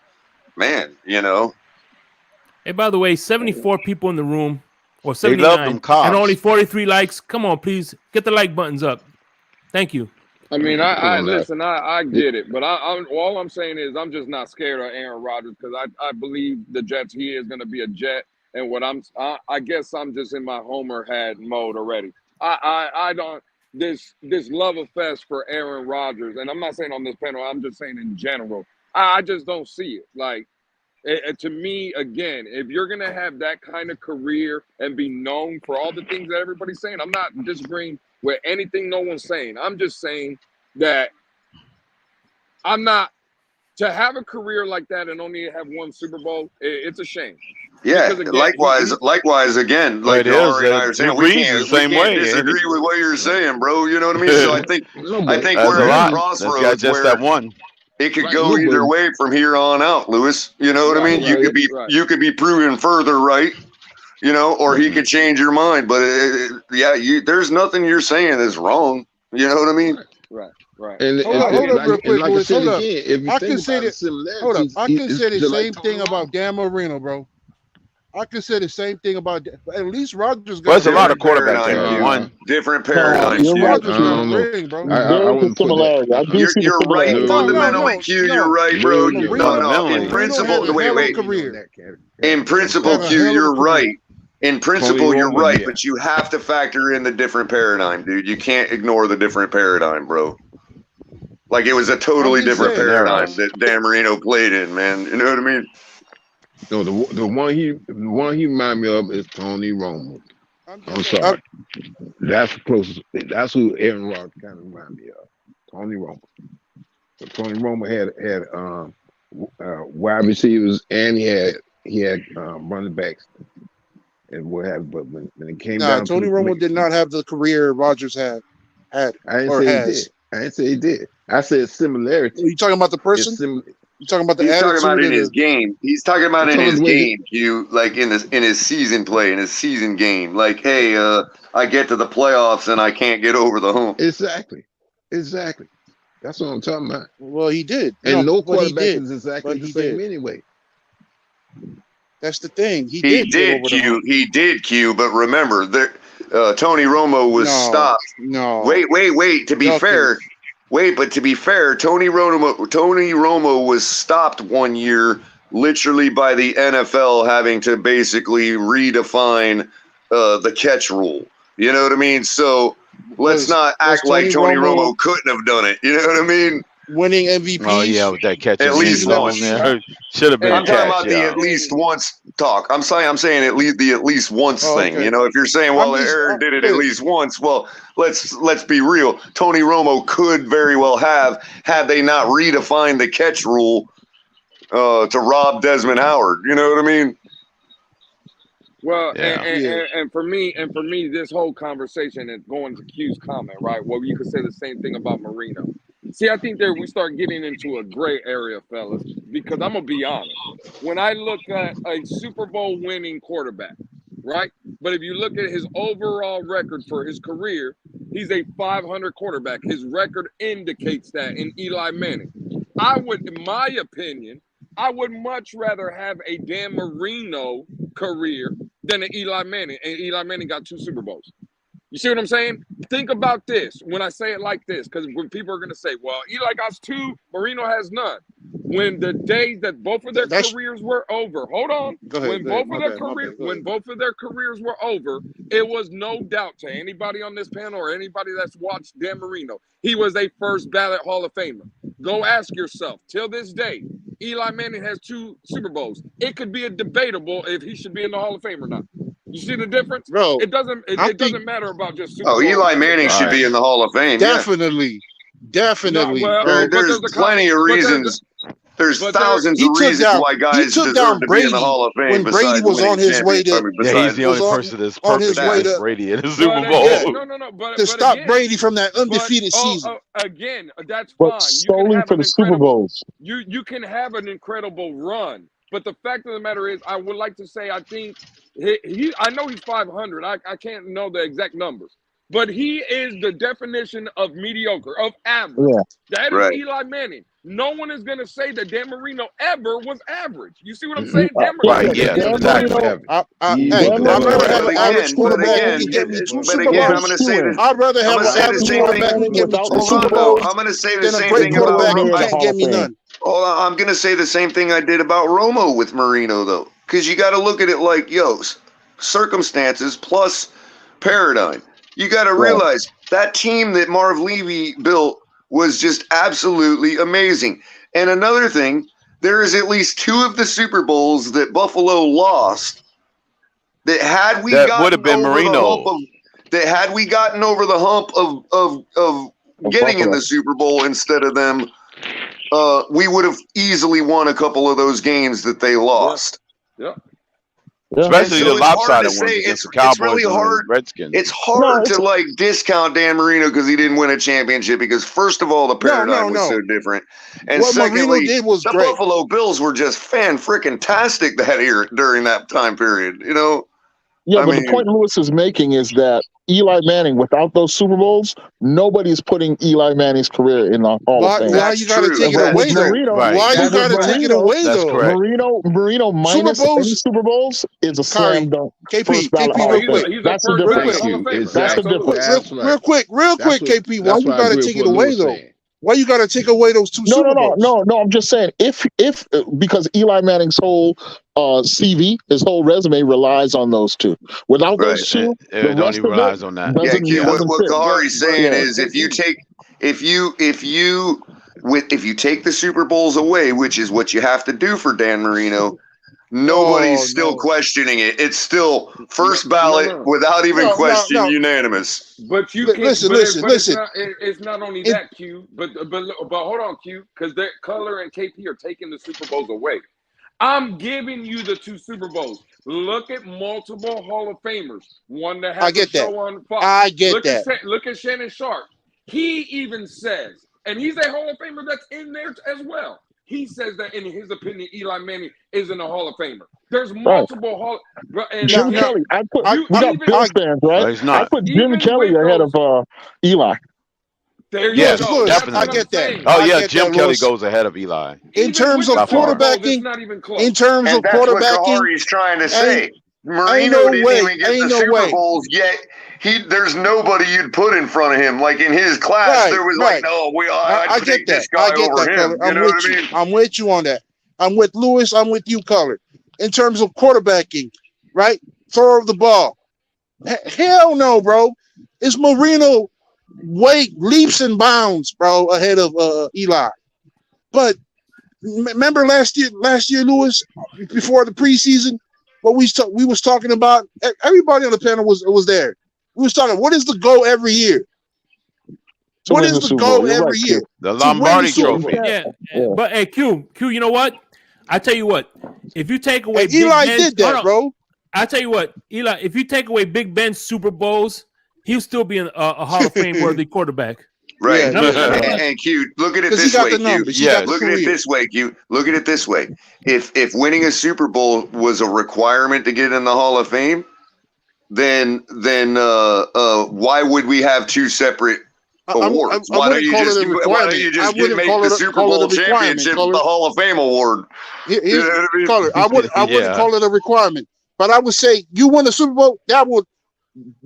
man, Hey, by the way, 74 people in the room, or 79, they love them Cobbs. And only 43 likes. Come on, please get the like buttons up. Thank you. I mean, I get it, but all I'm saying is I'm just not scared of Aaron Rodgers because I believe the Jets. He is going to be a Jet, and I guess I'm just in my Homer hat mode already. I don't this love fest for Aaron Rodgers, and I'm not saying on this panel. I'm just saying in general. I just don't see it. Like to me, again, if you're going to have that kind of career and be known for all the things that everybody's saying, I'm not disagreeing with anything no one's saying. I'm just saying that to have a career like that and only have one Super Bowl, it's a shame. Yeah, again, likewise, again, like you and I are saying, we can't disagree with what you're saying, bro. You know what I mean? So I think we're at a crossroads just that one. It could go either way from here on out, Lewis. You know what I mean? You could be proven further right, you know, or he could change your mind. But there's nothing you're saying is wrong. You know what I mean? Right. And Hold up, real quick, like I Louis. said Hold up. again, if you I think can say about the that. Hold up. similarities, I can say the just same like thing Tony about Romo. Dan Marino, bro. I can say the same thing about. At least Rogers got. Well, there's a lot of Different quarterbacks that paradigm, have Q. won. Different No, paradigm, you're Q. right, Rogers I got a don't know. ring, bro. There is a wouldn't put that. similarity. I do see the You're right. similarity. Fundamentally, Q, you're right, bro. No. No. In Marino principle, had a hell of a wait. career. In principle, Had a Q, hell of a you're career. right. In Tony principle, you're Romo, right, yeah. but you have to factor in the different paradigm, dude. You can't ignore the different paradigm, bro. Like it was a totally I'm just different saying. paradigm that Dan Marino played in, man. You know what I mean? No, the one he remind me of is Tony Romo. I'm sorry. That's the closest. That's who Aaron Rodgers kind of remind me of. Tony Romo. So Tony Romo had wide receivers and he had running backs and what have you. But when it came down Tony to Romo did not have the career Rodgers had I didn't or say has. he did. I didn't say he did. I said similarity. Are you talking about the person? You talking about the He's attitude? talking about in his game. He's talking about in his game, Q, like in his season play, in his season game. Like, hey, I get to the playoffs and I can't get over the hump. Exactly. That's what I'm talking about. Well, he did. And no quarterback is exactly the same did. anyway. That's the thing. He did, Q. But remember, Tony Romo was stopped. No. Wait. To be fair, Tony Romo was stopped one year, literally by the NFL having to basically redefine the catch rule. You know what I mean? So let's not act like Tony Romo couldn't have done it. You know what I mean? Winning MVP. Oh yeah, with that catch at least once. Should have been. I'm talking about the at least once talk. I'm saying at least once thing. Okay. You know, if you're saying, well, Aaron did it at least once, well, let's be real. Tony Romo could very well have, had they not redefined the catch rule to rob Desmond Howard. You know what I mean? Well, and for me, this whole conversation is going to Q's comment, right? Well, you could say the same thing about Marino. See, I think that we start getting into a gray area, fellas, because I'm going to be honest. When I look at a Super Bowl winning quarterback, right? But if you look at his overall record for his career, he's a 500 quarterback. His record indicates that in Eli Manning. In my opinion, I would much rather have a Dan Marino career than an Eli Manning. And Eli Manning got 2 Super Bowls. You see what I'm saying? Think about this when I say it like this, because when people are going to say, well, Eli got 2, Marino has none. When the days that both of their careers were over, hold on. When both of their careers were over, it was no doubt to anybody on this panel or anybody that's watched Dan Marino, he was a first ballot Hall of Famer. Go ask yourself, till this day, Eli Manning has 2 Super Bowls. It could be a debatable if he should be in the Hall of Fame or not. You see the difference? Bro, it doesn't matter about just Super Bowl. Eli Manning should be in the Hall of Fame. Definitely. No, well, there's plenty of reasons. There's thousands of reasons why guys deserve to be in the Hall of Fame. When Brady was on his way to, he's the only person that's perfect as Brady in the Super Bowl. To stop Brady from that undefeated season. Again, that's fine. But solely for the Super Bowls. You can have an incredible run, but the fact of the matter is, I would like to say, I think I know he's 500. I can't know the exact numbers. But he is the definition of mediocre, of average. Yeah. That is Eli Manning. No one is going to say that Dan Marino ever was average. You see what I'm saying? Dan Marino, I'd rather have an average quarterback who can get me 2 Super Bowls. I'm going to say this. I'd rather have an average quarterback who can get me 2 Super Bowls. I'm going to say the than a same great thing quarterback about who can't get me none. I'm going to say the same thing I did about Romo with Marino, though, because you got to look at it like, circumstances plus paradigm. You got to realize that team that Marv Levy built was just absolutely amazing. And another thing, there is at least 2 of the Super Bowls that Buffalo lost that had we gotten over the hump of getting in the Super Bowl instead of them, we would have easily won a couple of those games that they lost. Yeah. Especially the lopsided ones against the Cowboys and Redskins. It's hard to discount Dan Marino because he didn't win a championship because first of all the paradigm was so different, and what secondly, Marino did was the great. Buffalo Bills were just fan-freaking-tastic that year during that time period. Yeah, I but the mean, point Lewis is making is that Eli Manning, without those Super Bowls, nobody's putting Eli Manning's career in the Hall of Why Fame. you gotta true. take it With away though? Marino, Right. Why you with gotta take it Marino, away That's though? correct. Marino Super minus any Bowls, Super Bowls is a Kyrie, slam dunk. KP, First ballot KP, Hall Oh, of real quick, Fame. he's a That's the first real ballot quick, difference. Hall of you. Famer. That's the Exactly. difference. That's right. real That's quick, KP. Why that's you why I gotta agree with take it what away Lewis though? saying. Why you gotta take away those 2 Super Bowls? No. I'm just saying if because Eli Manning's whole CV, his whole resume relies on those two. Without Right. those two, the It only rest of it relies on that. Yeah, Q. What doesn't fit. Kahari's But saying Yeah. is, if you KP, take the Super Bowls away, which is what you have to do for Dan Marino, nobody's Oh still no, questioning it. It's still first no, ballot without even no. question, unanimous. But you can, Listen. it's not only It, that, Q. But hold on, Q, because Color and KP are taking the Super Bowls away. I'm giving you the 2 Super Bowls. Look at multiple Hall of Famers. One that I has a get that. show on Fox. I get that. Look at Shannon Sharp. He even says, and he's a Hall of Famer that's in there as well. He says that in his opinion, Eli Manning isn't a Hall of Famer. There's multiple Hall. And Jim again, Kelly, we you got even Bills fans, No, right? he's I not. put Jim even Kelly with ahead those, of Eli. there you Yes, go. That's definitely. what I get I'm that. saying. Oh I yeah, get Jim that, Kelly Lewis. goes ahead of Eli In Even terms with of the Super Bowls, quarterbacking, it's not even close. in terms And of that's what quarterbacking, Kahari's trying to ain't say. ain't Marino no didn't way, even get ain't the no Super way. Bowls yet. There's nobody you'd put in front of him. Like in his class, there was like, no, I I'd get take that. this guy I get over that, him. Color. You I'm know with what I you. mean? I'm with you on that. I'm with Lewis. I'm with you, Color. In terms of quarterbacking, right? Throw of the ball. Hell no, bro. It's Marino leaps and bounds, bro, ahead of Eli. But remember last year, Lewis, before the preseason, what we was talking about. Everybody on the panel was there. We was talking. What is the goal every year? To What win is the the Super Bowl. goal You're every right, year? Q. The To win the Lombardi Super Trophy. Bowl. Yeah, Yeah. but hey, Q, you know what? I tell you what. If you take away And Big Eli Ben's, did that, bro. I tell you what, Eli. If you take away Big Ben's Super Bowls, he'll still be a Hall of Fame worthy quarterback. Right. Yeah, And Q, look at it because he this got way, the Q. numbers. He got the Look at it career. this way, Q. Look at it this way. If winning a Super Bowl was a requirement to get in the Hall of Fame, then why would we have 2 separate awards? I wouldn't call it a requirement. I wouldn't make call the it Super call Bowl it a requirement. championship Color. the Hall of Fame award? Here's You know what I mean? Color. I wouldn't Yeah. call it a requirement, but I would say you win the Super Bowl, that would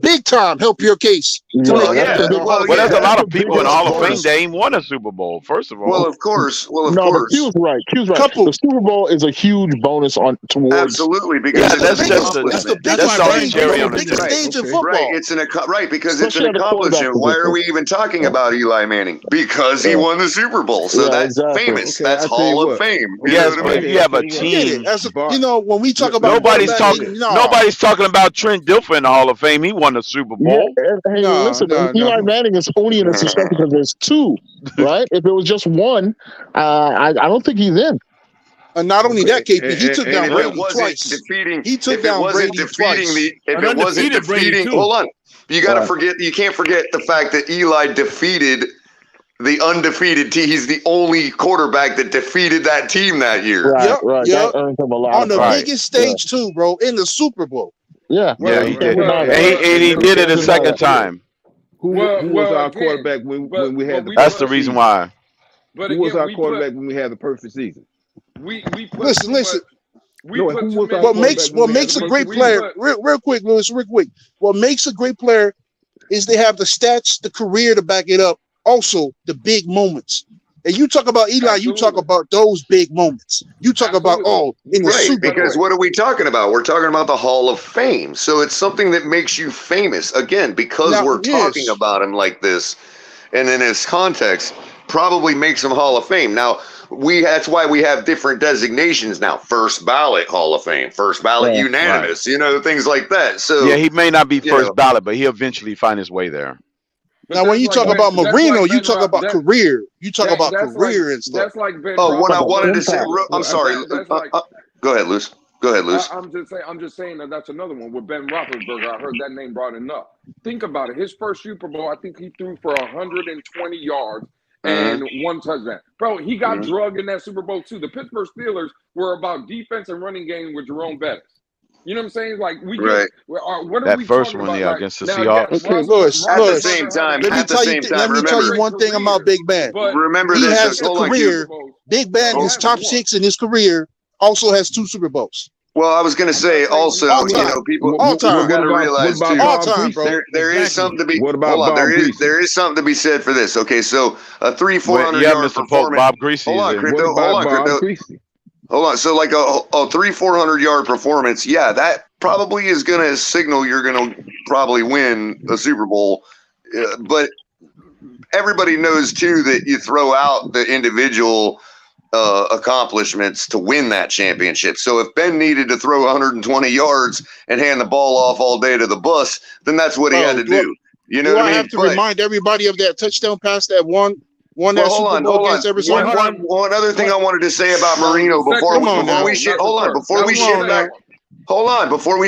big time help your case to Well, make yeah. it. Well, Well, there's a yeah. lot That's of the people in the biggest Hall of Fame bonus. that ain't won a Super Bowl. First of all, Well, of course. Well, of No, but course. Q's right. Q's right. Couple. The Super Bowl is a huge bonus towards. Absolutely, because yeah, it's the an that's biggest. just That's the accomplishment. biggest That's why stage. Bernie cherry The on the biggest cake. stage in Okay. football. Right, it's because it's Especially an at the quarterback accomplishment. Why are position. we even talking about Eli Manning? Because he Yeah. won the Super Bowl. So Yeah, that's exactly. famous. Okay, That's I tell you Hall of what. Fame. You yes, know what I but mean? if you have a I tell you what. Get it. team, As a, Bar- when we talk about nobody's quarterbacking, talking. Nobody's talking about Trent Dilfer in the Hall of Fame. He won the Super Yeah, Bowl. and hey, No, listen, no, and Eli no. Manning is only in a discussion because there's 2, right? If it was just 1, I don't think he's in. And not only that, KP, he took And down if Brady it wasn't twice. defeating, He took if it down wasn't Brady defeating twice. if An it wasn't undefeated Brady, defeating, too. hold on, you got to Right. forget. You can't forget the fact that Eli defeated the undefeated team. He's the only quarterback that defeated that team that year. Right, right. Yep. That earned him a lot On of the pride. Right. biggest stage too, bro, in the Super Bowl. Yeah, Yeah, he you can't did, deny and that. he did it a Deny second that. time. Who was our quarterback when we had the That's the reason why. But Who was again, our quarterback when we had the perfect season? we put Listen, too listen. much. We put who too was our many. What makes a great player, real quick, Lewis, real quick. What makes a great player is they have the stats, the career to back it up. Also, the big moments. And you talk about Eli, you talk about those big moments. You talk about in the Right, Super Bowl. because what are we talking about? We're talking about the Hall of Fame. So it's something that makes you famous. Again, because Now, we're talking about him like this, and in his context, probably makes him Hall of Fame. Now, that's why we have different designations now. First ballot Hall of Fame, first ballot unanimous, things like that. So yeah, he may not be first ballot, but he'll eventually find his way there. Now, when you talk about Marino, you talk about career. You talk about career and stuff. That's like Ben. what I wanted to say, I'm sorry. That's like, go ahead, Luce. Go ahead, Luce. I'm just saying that's another one with Ben Roethlisberger. I heard that name brought enough. Think about it. His first Super Bowl, I think he threw for 120 yards and 1 touchdown. Bro, he got drugged in that Super Bowl too. The Pittsburgh Steelers were about defense and running game with Jerome Bettis. You know what I'm saying? Like we Right. get what are That we first talking one, about? yeah, Like, against the now Seahawks. again, Okay, Lewis, At the Lewis. same time, Let me at the tell same you. time, Let me tell you remember, one thing about Big Ben. remember He this. has a Hold on, career. Big Ben He is has top one. 6 in his career. Also has 2 Super Bowls. Well, I was going to say also, All you time. know, people All time. got to realize what too. about All Bob time, Greasy? bro. There is Exactly. something to be. What about hold on, Bob Greasy? there is something to be said for this. Okay, so a 300-400 Yeah, yard Mr. Polk, performance. Bob Greasy. Hold on, What Crypto. about Hold on, Bob Crypto. Greasy? Hold on. So like a 300-400 yard performance, yeah, that probably is going to signal you're going to probably win a Super Bowl. But everybody knows too that you throw out the individual accomplishments to win that championship. So if Ben needed to throw 120 yards and hand the ball off all day to the bus, then that's what he had to do. You know Do what I I mean? have to remind everybody of that touchdown pass that won that Super Bowl against Arizona? One other thing I wanted to say about Marino before we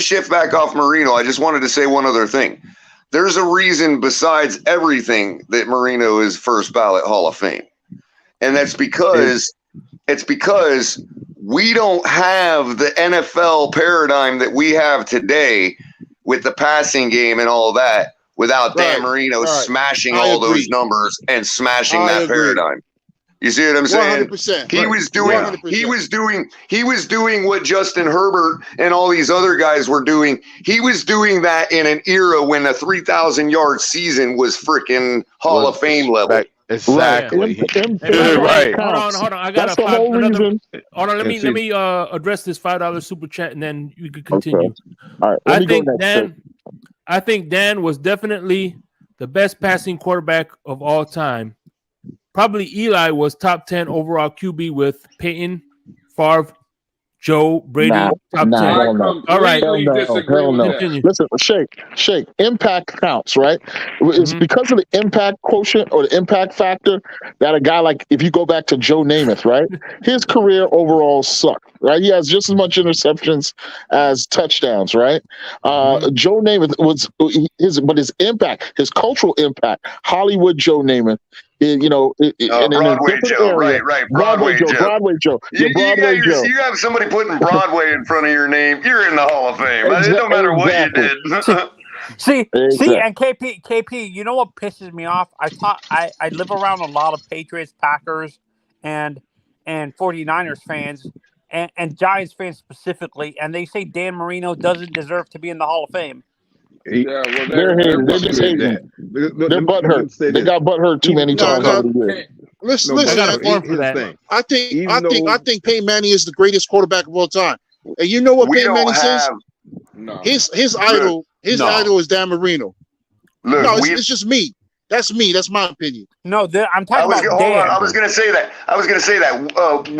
shift back off Marino, I just wanted to say one other thing. There's a reason besides everything that Marino is first ballot Hall of Fame. And that's because we don't have the NFL paradigm that we have today with the passing game and all that without Dan Marino smashing all those numbers and smashing that paradigm. You see what I'm saying? 100%. He was doing what Justin Herbert and all these other guys were doing. He was doing that in an era when a 3,000 yard season was freaking Hall of Fame level. Exactly. Right. Hold on. I got That's the whole reason. Hold on. Let me address this $5 super chat and then you can continue. Okay. All right. Let me go next. I think Dan was definitely the best passing quarterback of all time. Probably Eli was top 10 overall QB with Peyton, Favre, Joe, Brady, top 10. All right. Hell no. Listen, Shake. Impact counts, right? It's because of the impact quotient or the impact factor that a guy like, if you go back to Joe Namath, right? His career overall sucked, right? He has just as much interceptions as touchdowns, right? Joe Namath but his impact, his cultural impact, Hollywood Joe Namath, in a different area. Broadway Joe. Joe. You have somebody putting Broadway in front of your name, you're in the Hall of Fame. It don't matter what you did. See, and KP, you know what pisses me off? I live around a lot of Patriots, Packers, and 49ers fans, and Giants fans specifically, and they say Dan Marino doesn't deserve to be in the Hall of Fame. They're just hating. They're butthurt. They got butthurt too many times over the years. Listen. I think Peyton Manning is the greatest quarterback of all time. And you know what Peyton Manning says? His idol is Dan Marino. It's just me. That's me. That's my opinion. No, I'm talking about Dan. I was going to say that.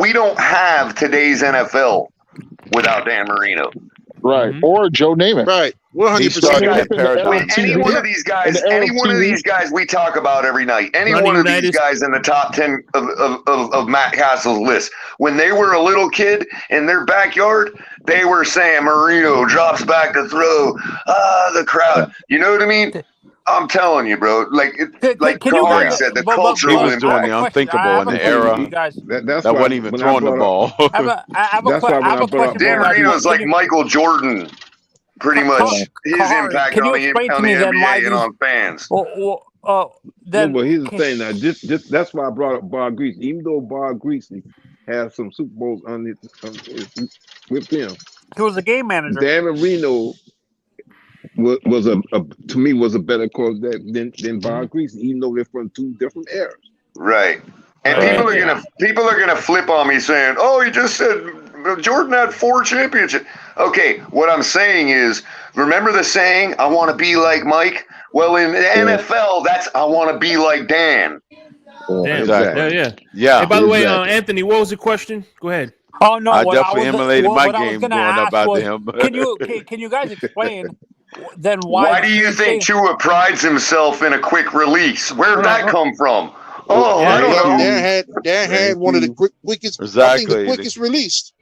We don't have today's NFL without Dan Marino. Right. Or Joe Namath. Right. 100%. Any one of these guys we talk about every night, one of these guys in the top 10 of Matt Castle's list, when they were a little kid in their backyard, they were saying Marino drops back to throw. The crowd. You know what I mean? I'm telling you, bro. Like Corey said, the culture was doing the unthinkable in the era that wasn't even throwing the ball. I have a question. Dan Marino is like Michael Jordan, pretty much. His impact on the NBA and on fans. But here's the thing. Now, that's why I brought up Bob Greasy. Even though Bob Greasy has some Super Bowls with him, he was a game manager. Dan Marino was a better coach than Bob Greasy, even though they're from two different eras. Right. And people are gonna flip on me saying, "Oh, you just said Jordan had 4 championships." Okay, what I'm saying is, remember the saying, "I want to be like Mike." Well, in the NFL, that's "I want to be like Dan." Exactly. Yeah. Hey, by the way, Anthony, what was the question? Go ahead. Oh no, I definitely emulated my game growing up out to him. Can you guys explain then why do you think Chua prides himself in a quick release? Where'd that come from? Oh, I don't know. Dan had one of the quickest. Exactly. I think the quickest released.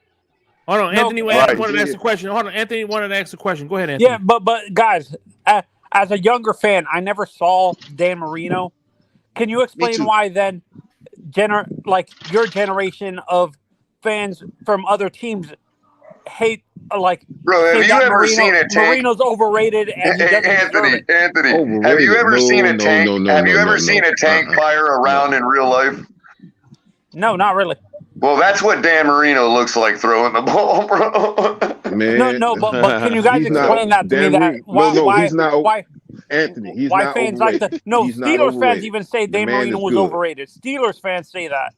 Hold on, Anthony wanted to ask a question. Anthony wanted to ask a question. Go ahead, Anthony. Yeah, but guys, as a younger fan, I never saw Dan Marino. Can you explain why then, your generation of fans from other teams hate like Bro, have say you that ever seen a tank? Marino's overrated and he Hey, doesn't deserve it. Anthony, have Overrated. you ever seen a No, tank? no, no, Have no, you no, ever no. seen a tank fire around in real life? No, not really. Well, that's what Dan Marino looks like throwing the ball, bro. Man, No, but can you guys he's not explain that to me? Dan That Marino. No, he's not. why Anthony, he's why not fans like overrated. to? No, He's not Steelers fans overrated. even say The Dan man Marino is was good. overrated. Steelers fans say that.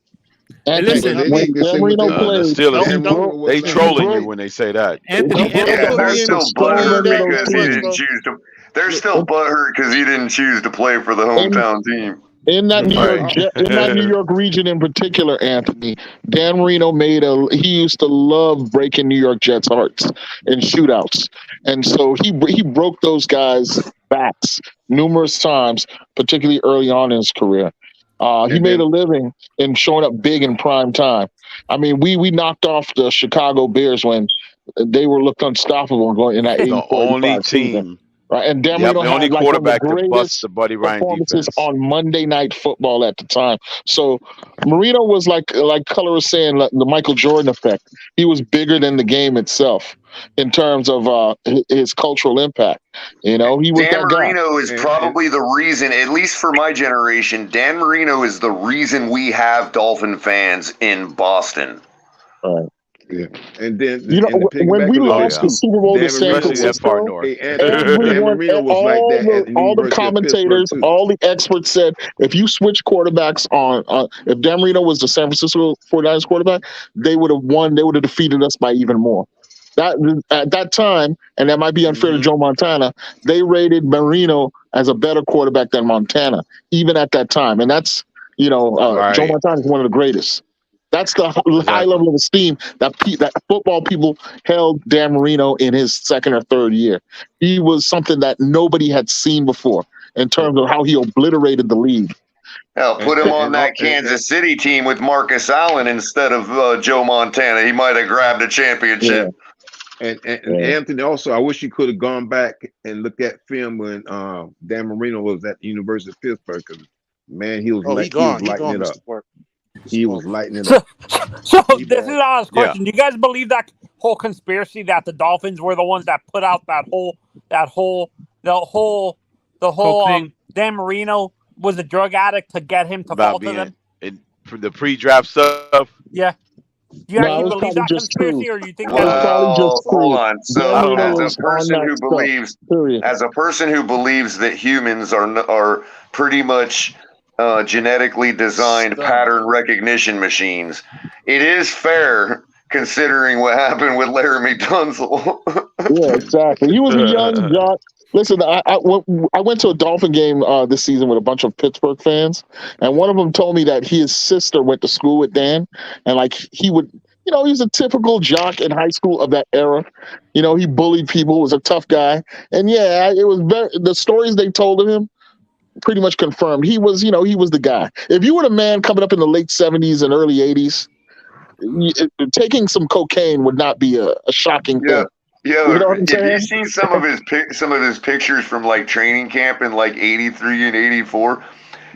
Hey, But listen, they when can say Dan what Marino they want. The played, Steelers, Dan Marino was they not trolling you overrated. when they say that. Anthony, he broke Yeah, the they're hearts still of so butthurt many of those because he teams. didn't choose to. They're still butthurt because he didn't choose to play for the hometown team. In that New York Right. in that New York region in particular, Anthony, Dan Marino he used to love breaking New York Jets' hearts in shootouts, and so he broke those guys' backs numerous times, particularly early on in his career. He And made then a living in showing up big in prime time. I mean, we knocked off the Chicago Bears when they were looked unstoppable going in that The only 80-45 season. team, Right, and Dan yep, Marino the only had like one of the quarterback to bust greatest the Buddy Ryan performances defense. on Monday Night Football at the time. So Marino was like Color was saying, like the Michael Jordan effect. He was bigger than the game itself in terms of his cultural impact. You know, he was Dan that guy. Marino is probably the reason, at least for my generation, Dan Marino is the reason we have Dolphin fans in Boston. Right. yeah. And then You know, and to when piggyback we a little lost bit the too, Super Bowl to Dan San Especially Marino. that far Francisco, north. Hey, Anthony, Dan everyone, Marino was like that at the all the University of Pittsburgh commentators, too. all the experts said if you switch quarterbacks on if Dan Marino was the San Francisco 49ers quarterback, they would have won. They would have defeated us by even more. That at that time, and that might be unfair to Joe Montana, they rated Marino as a better quarterback than Montana, even at that time. And that's Joe Right. Montana is one of the greatest. That's the high Exactly. level of esteem that football people held Dan Marino in his second or third year. He was something that nobody had seen before in terms of how he obliterated the league. Hell, put him on And that Kansas City team with Marcus Allen instead of Joe Montana. He might have grabbed a championship. And Anthony, also, I wish you could have gone back and looked at film when Dan Marino was at the University of Pittsburgh. Because man, he was he gone, lighting it up. Mr. Park. He was lighting it So, up. so this is an honest question. Do you guys believe that whole conspiracy that the Dolphins were the ones that put out the whole Dan Marino was a drug addict to get him to fall to them? For the pre-draft stuff. Yeah. Do you actually believe that conspiracy, or do you think Well, hold on. So, as a person who believes that humans are pretty much genetically designed pattern recognition machines, it is fair considering what happened with Laramie Tunsil. Yeah, exactly. He was a young jock. Listen, I went to a Dolphin game this season with a bunch of Pittsburgh fans, and one of them told me that his sister went to school with Dan, and like he would, he was a typical jock in high school of that era. He bullied people, was a tough guy, and yeah, it was the stories they told of him pretty much confirmed he was, he was the guy. If you were a man coming up in the late 70s and early 80s, taking some cocaine would not be a shocking thing. Yeah, you know what I'm saying? Have you seen some of his pictures from like training camp in like 83 and 84?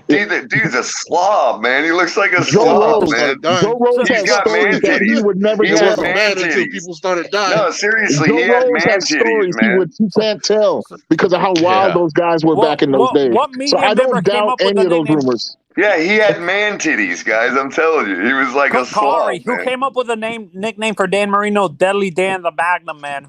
Dude, that dude's a slob, man. He looks like a slob, man. Joe Rose He's got man titties. He would never tell. Until people started dying. No, seriously, Joe he had Rose man has stories titties, man. he can't tell because of how wild those guys were back in those days. So I don't doubt any of those rumors. Yeah, he had man titties, guys. I'm telling you, he was like a slob. Who came up with a nickname for Dan Marino? Deadly Dan, the Magnum Man.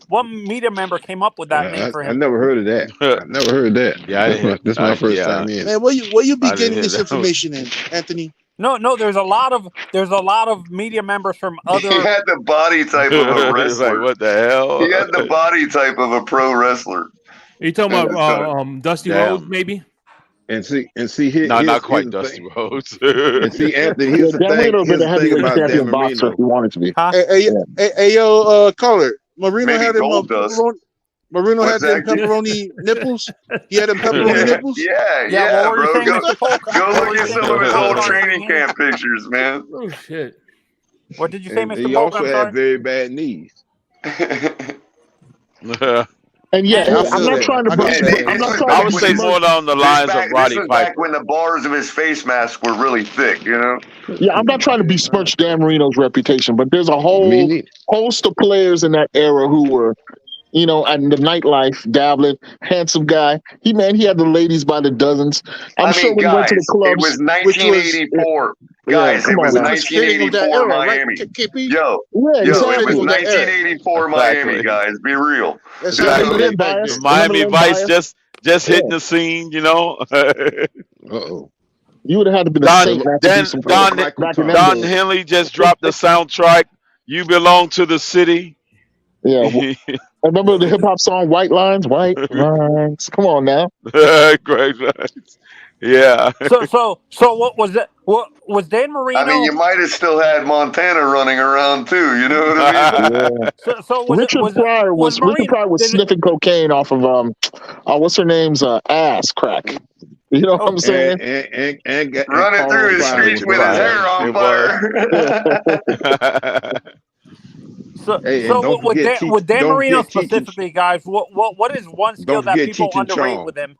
What media member came up with that name for him? I never heard of that. I never heard that. Yeah, this is my first time in. Man, where you be getting this information in, Anthony? No. There's a lot of media members from other. He had the body type of a wrestler. Like, what the hell? He had the body type of a pro wrestler. Are you talking about Dusty Rhodes, maybe? And see, here, not quite Dusty Rhodes. And see, Anthony, here's the thing about Dan Marino. He wanted to be. Hey, yo, Color. Marino had them Marino had them pepperoni nipples. He had them pepperoni nipples. Yeah, bro. Go look at some of his old training camp pictures, man. Oh shit! What did you say, Mr. He also had very bad knees. And yeah, And I I'm feel not that. trying to. I got you. I'm This not was trying I to back would when say his more along the this lines of Roddy was back Piper. when the bars of his face mask were really thick, you know. Yeah, I'm not trying to besmirch Dan Marino's reputation, but there's a Me whole neither. host of players in that era who were, and the nightlife, dabbling, handsome guy. He had the ladies by the dozens. I'm I sure mean, when he went to the guys, it clubs, was Which was 1984. yeah, Guys, come it on was now. fitting of that 1984 era, right? Miami. KP. Yo, Yeah, It was it exactly. was fitting of that era. 1984 Miami, Exactly. guys. Be real. That's how they Remember Exactly. Lynn lived back Bias? then. Remember Miami Lynn Vice Bias? just Yeah. hitting the scene, you know. Uh-oh. You would have had to been a Don saint not to do Dan some Hello, coke Don back Michael in them Thomas. Don days. Henley just dropped the soundtrack. You belong to the city. Yeah. Remember the hip hop song White Lines? White Lines. Come on now. Great. Yeah. so what was that? What was Dan I mean, you Marino? might have still had Montana running around too. You know what I mean? Yeah. So Richard Pryor was Marino? sniffing cocaine off of what's her name's ass crack. You know what I'm saying? And Running Carl through his Pryor streets was with his there. hair on It was. fire. Hey, and don't forget with Dan don't Marino forget Cheech and specifically, guys, what is one skill don't that forget people Cheech and underrate Chong. with him?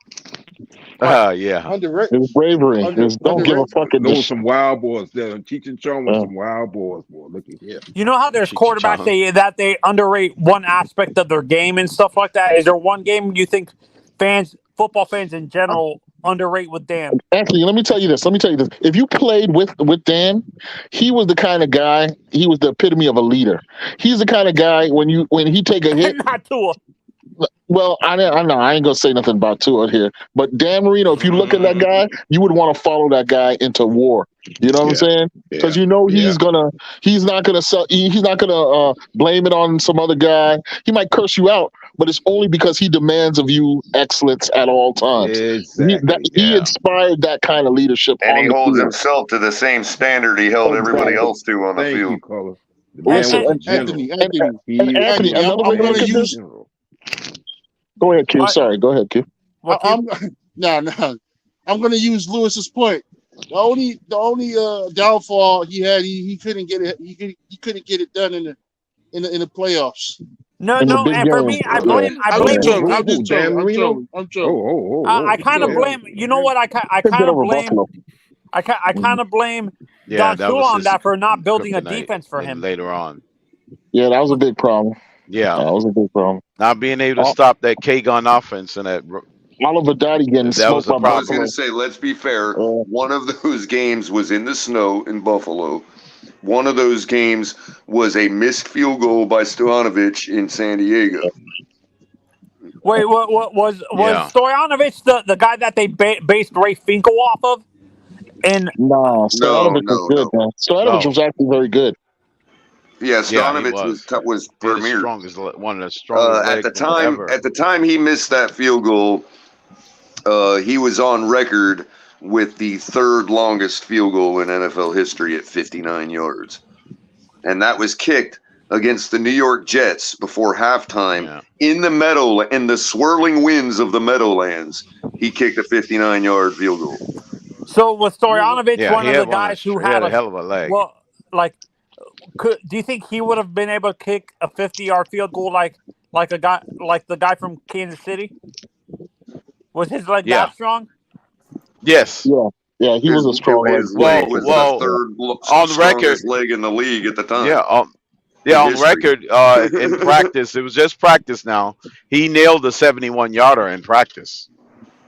Yeah. Underrated. It was bravery. It was don't give a fuck. Those were some wild boys there. Cheech and Chong was some wild boys, boy. Look at here. You know how there's Cheech and quarterbacks that they underrate one aspect of their game and stuff like that? Is there one game you think football fans in general, underrate with Dan? Anthony, let me tell you this. If you played with Dan, he was the kind of guy. He was the epitome of a leader. He's the kind of guy when he take a hit. Not Tua. Well, I know I ain't gonna say nothing about Tua here, but Dan Marino, if you look at that guy, you would want to follow that guy into war. You know what I'm saying? Because he's not gonna blame it on some other guy. He might curse you out, but it's only because he demands of you excellence at all times. Exactly. He inspired that kind of leadership, And he on the holds field. himself to the same standard he held everybody else to on the Thank field. you, caller. The man was a general. Anthony, another way to I'm look gonna at use. this. Go ahead, Q. Sorry, go ahead, Q. I'm gonna use Lewis's point. The only downfall he had, he couldn't get it. He couldn't get it done in the playoffs. No, and for me, I blame. I'm just trolling. I kind of blame. You know what? I kind of blame. I kind of blame Don Shula on that for not building a defense for him later on. Yeah, that was a big problem. Yeah, that was a big problem. Not being able to stop that K-gun offense and that. Oliver Dottie getting smoked by Buffalo. I was going to say, let's be fair. One of those games was in the snow in Buffalo. One of those games was a missed field goal by Stoyanovich in San Diego. Wait, what was Stoyanovich the guy that they based Ray Finkel off of? And no, Stoyanovich was good, man. Stoyanovich was actually very good. Yeah, Stoyanovich was premier. One of the strongest at the time. ever. At the time he missed that field goal, he was on record with the third longest field goal in NFL history at 59 yards, and that was kicked against the New York Jets before halftime in the swirling winds of the Meadowlands. He kicked a 59-yard field goal. So was Stoyanovich one of the guys who had a hell of a leg? Well, do you think he would have been able to kick a 50-yard field goal like the guy from Kansas City? Was his leg that strong? Yes. Yeah, he was a strong leg. His leg was the third on record leg in the league at the time. Yeah, on record in practice, it was just practice now. He nailed the 71-yarder in practice.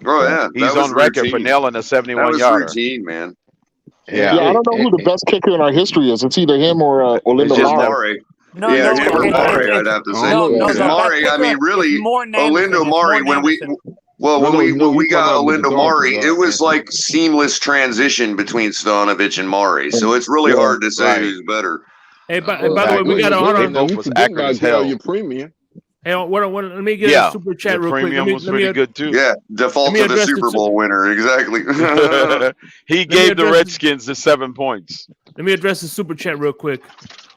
Oh yeah, he's on record for nailing a 71-yarder. That was routine, man. Yeah, I don't know who the best kicker in our history is. It's either him or Orlando Mari. No, him or Mari, I'd have to say. Because Mari, I mean, really, Orlando Mari, when we got Orlando Mari, it was like seamless transition between Stoyanovich and Mari. So it's really hard to say who's better. Hey, by the way, we got was accurate as hell. Your premium. Hey, let me get a super chat real quick. Premium was pretty good too. Yeah, default to the Super Bowl winner, exactly. He gave the Redskins the 7 points. Let me address the super chat real quick.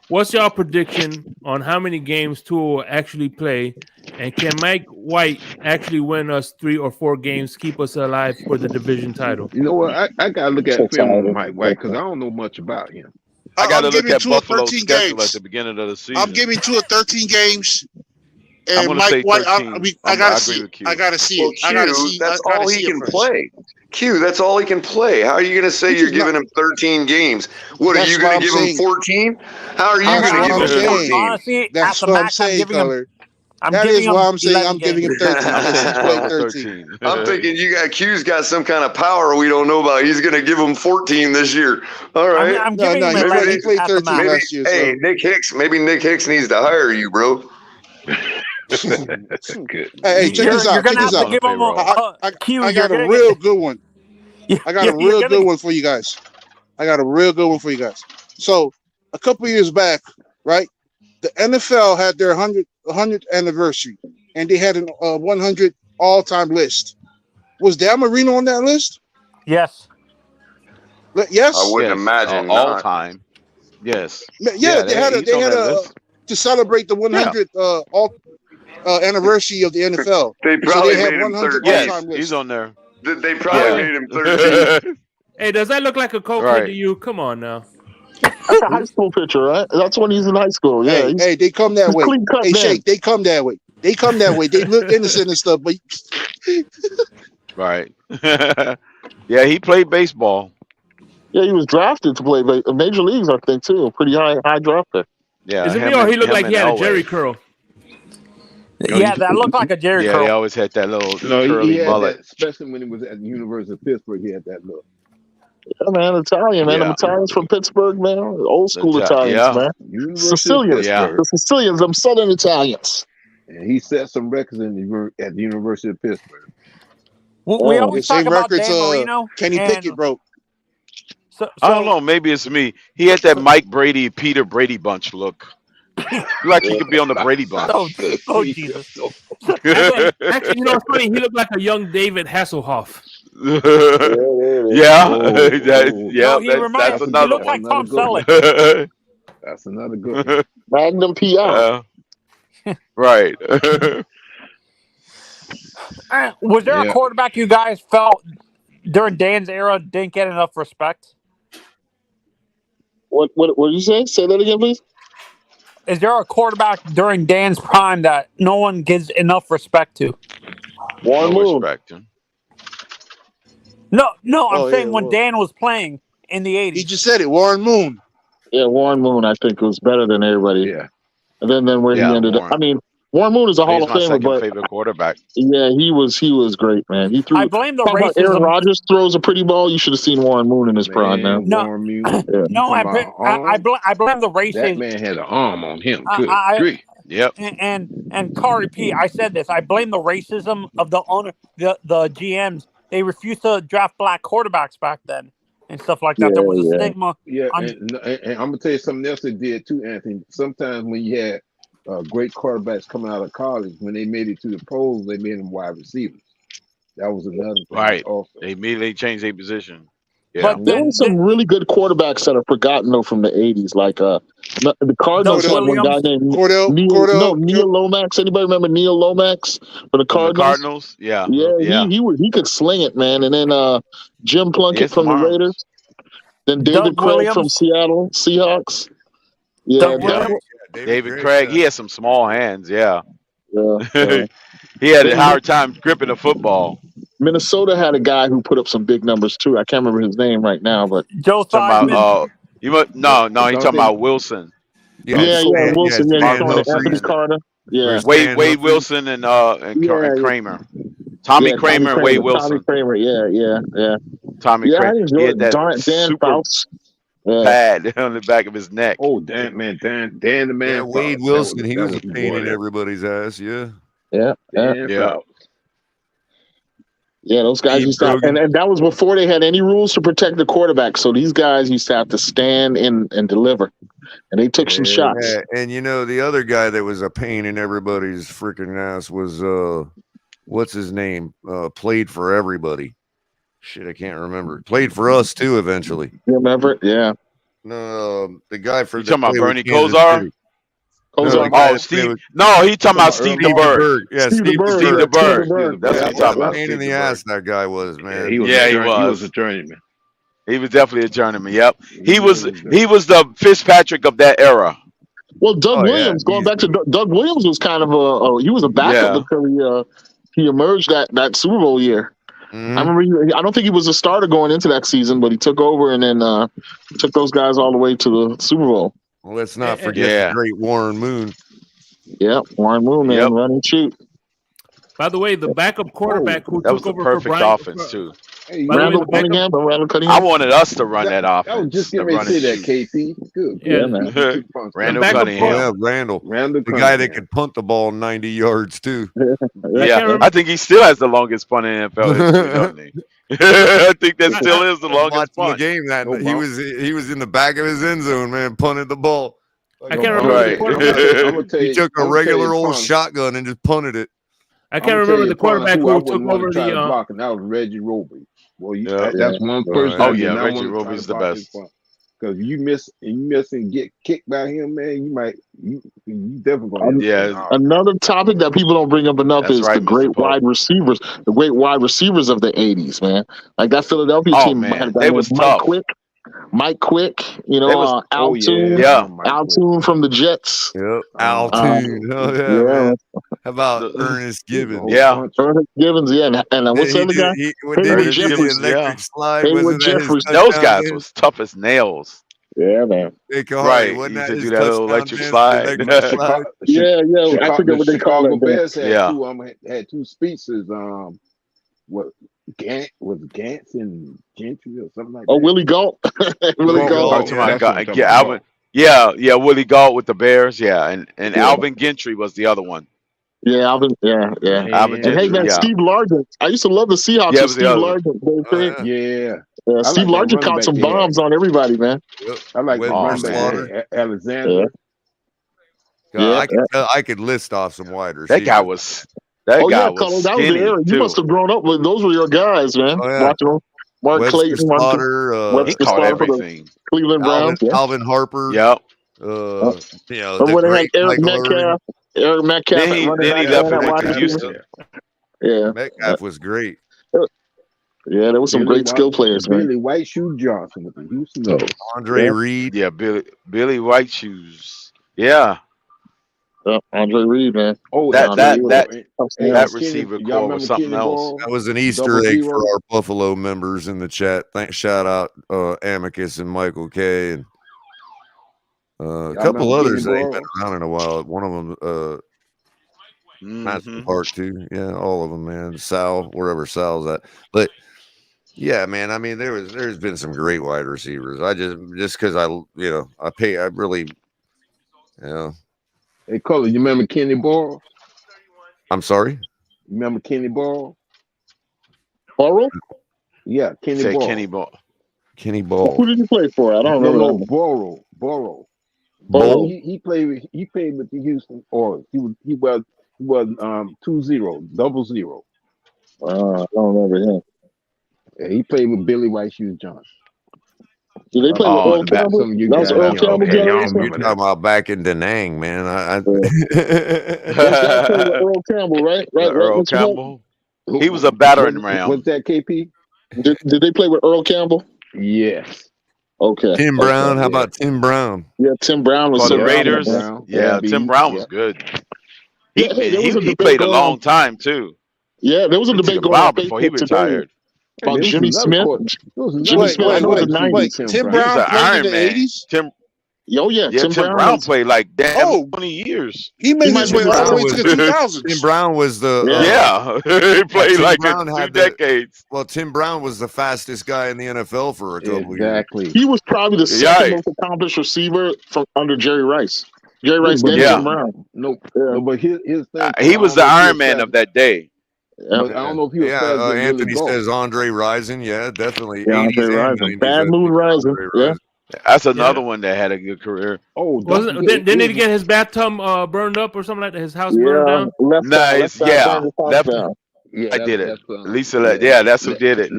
What's y'all prediction on how many games Tua will actually play, and can Mike White actually win us 3 or 4 games, keep us alive for the division title? You know what? I gotta look at film on Mike White because I don't know much about him. I got to look at Buffalo's schedule at the beginning of the season. I'm giving Tua 13 games. I'm And gonna Mike say White, 13. I I gotta agree see it. with Q. I gotta see Well, it. I gotta Q, see. I that's gotta all he see it can first. play. Q, that's all he can play. How are you going to say Which you're is not. giving him 13 games? What, are you That's why going I'm to give him saying. 14? How are you That's going to what give I'm him saying. 14? Honestly, That's after what I'm Mac, saying, Color. I'm That giving is why him I'm saying 11 I'm giving games. him 13 I'm because taking he's him played over 13. 13. I'm thinking Q's got some kind of power we don't know about. He's going to give him 14 this year. All right. I'm No, giving no, him he 11 played after 13 Mac. Maybe, last year. hey, So Maybe Nick Hicks needs to hire you, bro. Good. hey, check this You're out. Check gonna Put this have him to out. on the give him payroll. Q. I You're got a gonna real good one. get. I got a real good one for you guys. I got a real good one for you guys. So a couple years back, right? The NFL had their 100th anniversary, and they had an 100 all-time list. Was Dan Marino on that list? Yes. Yes. I wouldn't Yes, imagine all not. time. Yes. Yeah, they had he's on that a list. to celebrate the Yeah. 100th anniversary of the NFL. They So they probably had made him 100 13. all-time Yes, he's list. on there. They probably Yeah. made him 13. Hey, does that look like a cokehead Right. to you? Come on now. That's a high school picture, right? That's when he's in high school. Yeah, Hey, they come that he's way. clean cut Hey, then. Shake, they come that way. They come that way. They look innocent and stuff, but Right. Yeah, he played baseball. Yeah, he was drafted to play major leagues, I think, too. Pretty high draft pick. Yeah, Is it me him or he and looked like he had a Jerry Elway. curl? Yeah, that looked like a Jerry Yeah, they curl. always had that little No, he curly had mullet. that, especially when he was at the University of Pittsburgh. He had that look. Yeah, man, Italian, man. Them Yeah. Italians from Pittsburgh, man. Old school Italians, Yeah. man. University of Sicilians. Yeah. Pittsburgh. The Sicilians, them Southern Italians. And he set some records at the University of Pittsburgh. We Oh. the always talk same about records Dan Marino. Kenny and Pickett broke. I don't know. Maybe it's me. He had that Mike Brady, Peter Brady bunch look. Like he could be on the Brady bunch. Oh Jesus. Actually, you know what's funny? He looked like a young David Hasselhoff. Yeah. No, he That's he another looked one. like Tom Another Selleck. That's another good one. Magnum PI. Right. Was there a Yeah. quarterback you guys felt during Dan's era didn't get enough respect? What did you say? Say that again, please. Is there a quarterback during Dan's prime that no one gives enough respect to? Warren No Moon. respect. No, I'm Oh, saying yeah, when well. Dan was playing in the 80s. He just said it, Warren Moon. Yeah, Warren Moon, I think, was better than everybody. Yeah. And then where he ended up. I mean, Warren Moon is a Hall He's of my Famer, second but favorite quarterback. yeah, he was great, man. He threw. I blame the Talk about Aaron racism. Rodgers throws a pretty ball. You should have seen Warren Moon in his prime, man. No, Warren Moon. Yeah. No, I blame the That racism. man had an arm on him. Good grief. Yep. And Corey P, I said this. I blame the racism of the owner, the GMs. They refused to draft black quarterbacks back then and stuff like that. There was a stigma. Yeah, and I'm gonna tell you something else they did too, Anthony. Sometimes when you had great quarterbacks coming out of college, when they made it to the pros, they made them wide receivers. That was another thing. Right. Also, They immediately changed their position. Yeah. But there were some really good quarterbacks that are forgotten though from the '80s, like the Cardinals had one guy named Neil Lomax. Anybody remember Neil Lomax for the Cardinals? The Cardinals? Yeah. Yeah, he could sling it, man. And then Jim Plunkett from the Raiders. Then David Craig from Seattle Seahawks. Yeah, David Craig. He had some small hands. Yeah. Yeah. He had a hard time gripping the football. Minnesota had a guy who put up some big numbers too. I can't remember his name right now, but Joe Theismann. He's talking about Wilson. Yeah, Wilson. Yeah, Anthony Carter. Yeah, Wade Wilson and Kramer. Tommy Kramer and Wade Wilson. Tommy Kramer. Yeah. Tommy Kramer. He had that Dan super Fouts. pad on the back of his neck. Oh, Dan the man. Yeah, Wade Wilson. He was a pain in everybody's ass. Yeah. Yeah, those guys used to have, and that was before they had any rules to protect the quarterback. So these guys used to have to stand in and deliver. And they took some shots. Yeah. And the other guy that was a pain in everybody's freaking ass was what's his name? Played for everybody. Shit, I can't remember. Played for us too eventually. You remember? Yeah. No, the guy for you talking about Bernie Kosar? Steve. No, he talking about Steve DeBerg. Yeah, Steve DeBerg. That's what he's talking about. Pain in the ass that guy was, man. He was a journeyman. He was definitely a journeyman. Yep. He was the Fitzpatrick of that era. Well, Doug Oh, yeah, Williams, going back to Doug Williams, was kind of he was a backup until he emerged that Super Bowl year. Mhm. I remember. I don't think he was a starter going into that season, but he took over and then took those guys all the way to the Super Bowl. Well, let's not forget the great Warren Moon. Yeah, Warren Moon, man, run and shoot. By the way, the backup quarterback who took over for Brian offense too. Hey, Randall Cunningham. I wanted us to run that offense. I was just getting ready to say that, KP. Good. Yeah, man. Randall Cunningham. Yeah, Randall. The guy that could punt the ball 90 yards too. Yeah, I think he still has the longest punt in NFL history, doesn't he? I think that still is the longest punt. The game that he was in the back of his end zone, man, punted the ball. I can't remember. He took a regular old shotgun and just punted it. I can't remember the quarterback who took over the blocking. That was Reggie Roby. Well, that's one person. Oh yeah, Reggie Roby's the best. Because you miss and get kicked by him, man, you definitely gonna. Another topic that people don't bring up enough is the great wide receivers, the great wide receivers of the '80s, man. Like that Philadelphia team, they was tough. Mike Quick, Al Toon, Al Toon from the Jets. Yep, Al Toon. Man. How about Ernest Gibbons? Yeah, Ernest Gibbons. Yeah, and what's the other guy? Hayward Jeffries. Those guys was tough as nails. Yeah, man. Right, wasn't you that do that little electric slide. Yeah. I forget what they call it. Bears had two speeches. What Gantz and Gentry or something like that? Oh, Willie Gault. Willie Gault. Oh my God. Yeah, Alvin. Yeah, Willie Gault with the Bears. Yeah, and Alvin Gentry was the other one. Yeah, Alvin. Yeah. Alvin Gentry, hey man, Steve Largent. I used to love the Seahawks with Steve Largent. Steve Largent caught some bombs on everybody, man. I like Alexander. I could list off some wide receivers. That guy was. That guy was that was the era. You must have grown up with those. Were your guys, man? Watching them. Mark Clayton, he caught everything. Cleveland Browns. Alvin Harper. Yep. When they had Eric Metcalf. Then he left and went to Houston. Yeah, Metcalf was great. Yeah, there was some great skill players, man. Billy White Shoe Johnson with the Houston. Andre Reed. Yeah, Billy White Shoes. Yeah. Andre Reed, man. Oh, that receiver core was something else. That was an Easter egg for our Buffalo members in the chat. Shout out Amicus and Michael K. and a couple others that ain't been around in a while. One of them, Master Park too. Yeah, all of them, man. Sal, wherever Sal's at. But yeah, man. I mean, there's been some great wide receivers. I just because I really. Hey, Color, you remember Kenny Ball? I'm sorry? You remember Kenny Ball? Burrow? Yeah, Kenny Ball. Kenny Ball. Kenny Ball. Who did he play for? I don't remember. No, Burrow. He played with the Houston Oilers. He was 2-0, 00. I don't remember him. Yeah, he played with Billy White Shoes Johnson. Did they play with Earl Campbell? That was Earl Campbell. You're talking about back in Da Nang, man. Earl Campbell, right? Earl Campbell. He was a battering ram. What's that, KP? Did they play with Earl Campbell? Yes. Okay. Tim Brown. How about Tim Brown? Yeah, Tim Brown was for the Raiders. Yeah, Tim Brown was good. He played a long time too. Yeah, there was a debate going on before he retired. About Jimmy Smith. Jimmy Smith, I know the 90s. Tim Brown played in the 80s? Tim Brown played like 20 years. He made his way all the way to the 2000s. Tim Brown was he played like 2 decades. Well, Tim Brown was the fastest guy in the NFL for a couple years. He was probably the second most accomplished receiver from under Jerry Rice. Jerry Rice then Tim Brown. No, but his thing, he was the Iron Man of that day. But I don't know if he was Anthony says Andre Rison. Yeah, definitely. Andre Rison. Bad Moon Rison. Yeah. That's another one that had a good career. Oh, didn't he get his bathtub burned up or something like that? His house burned down? I did it. Lisa Left. Yeah, that's who did it.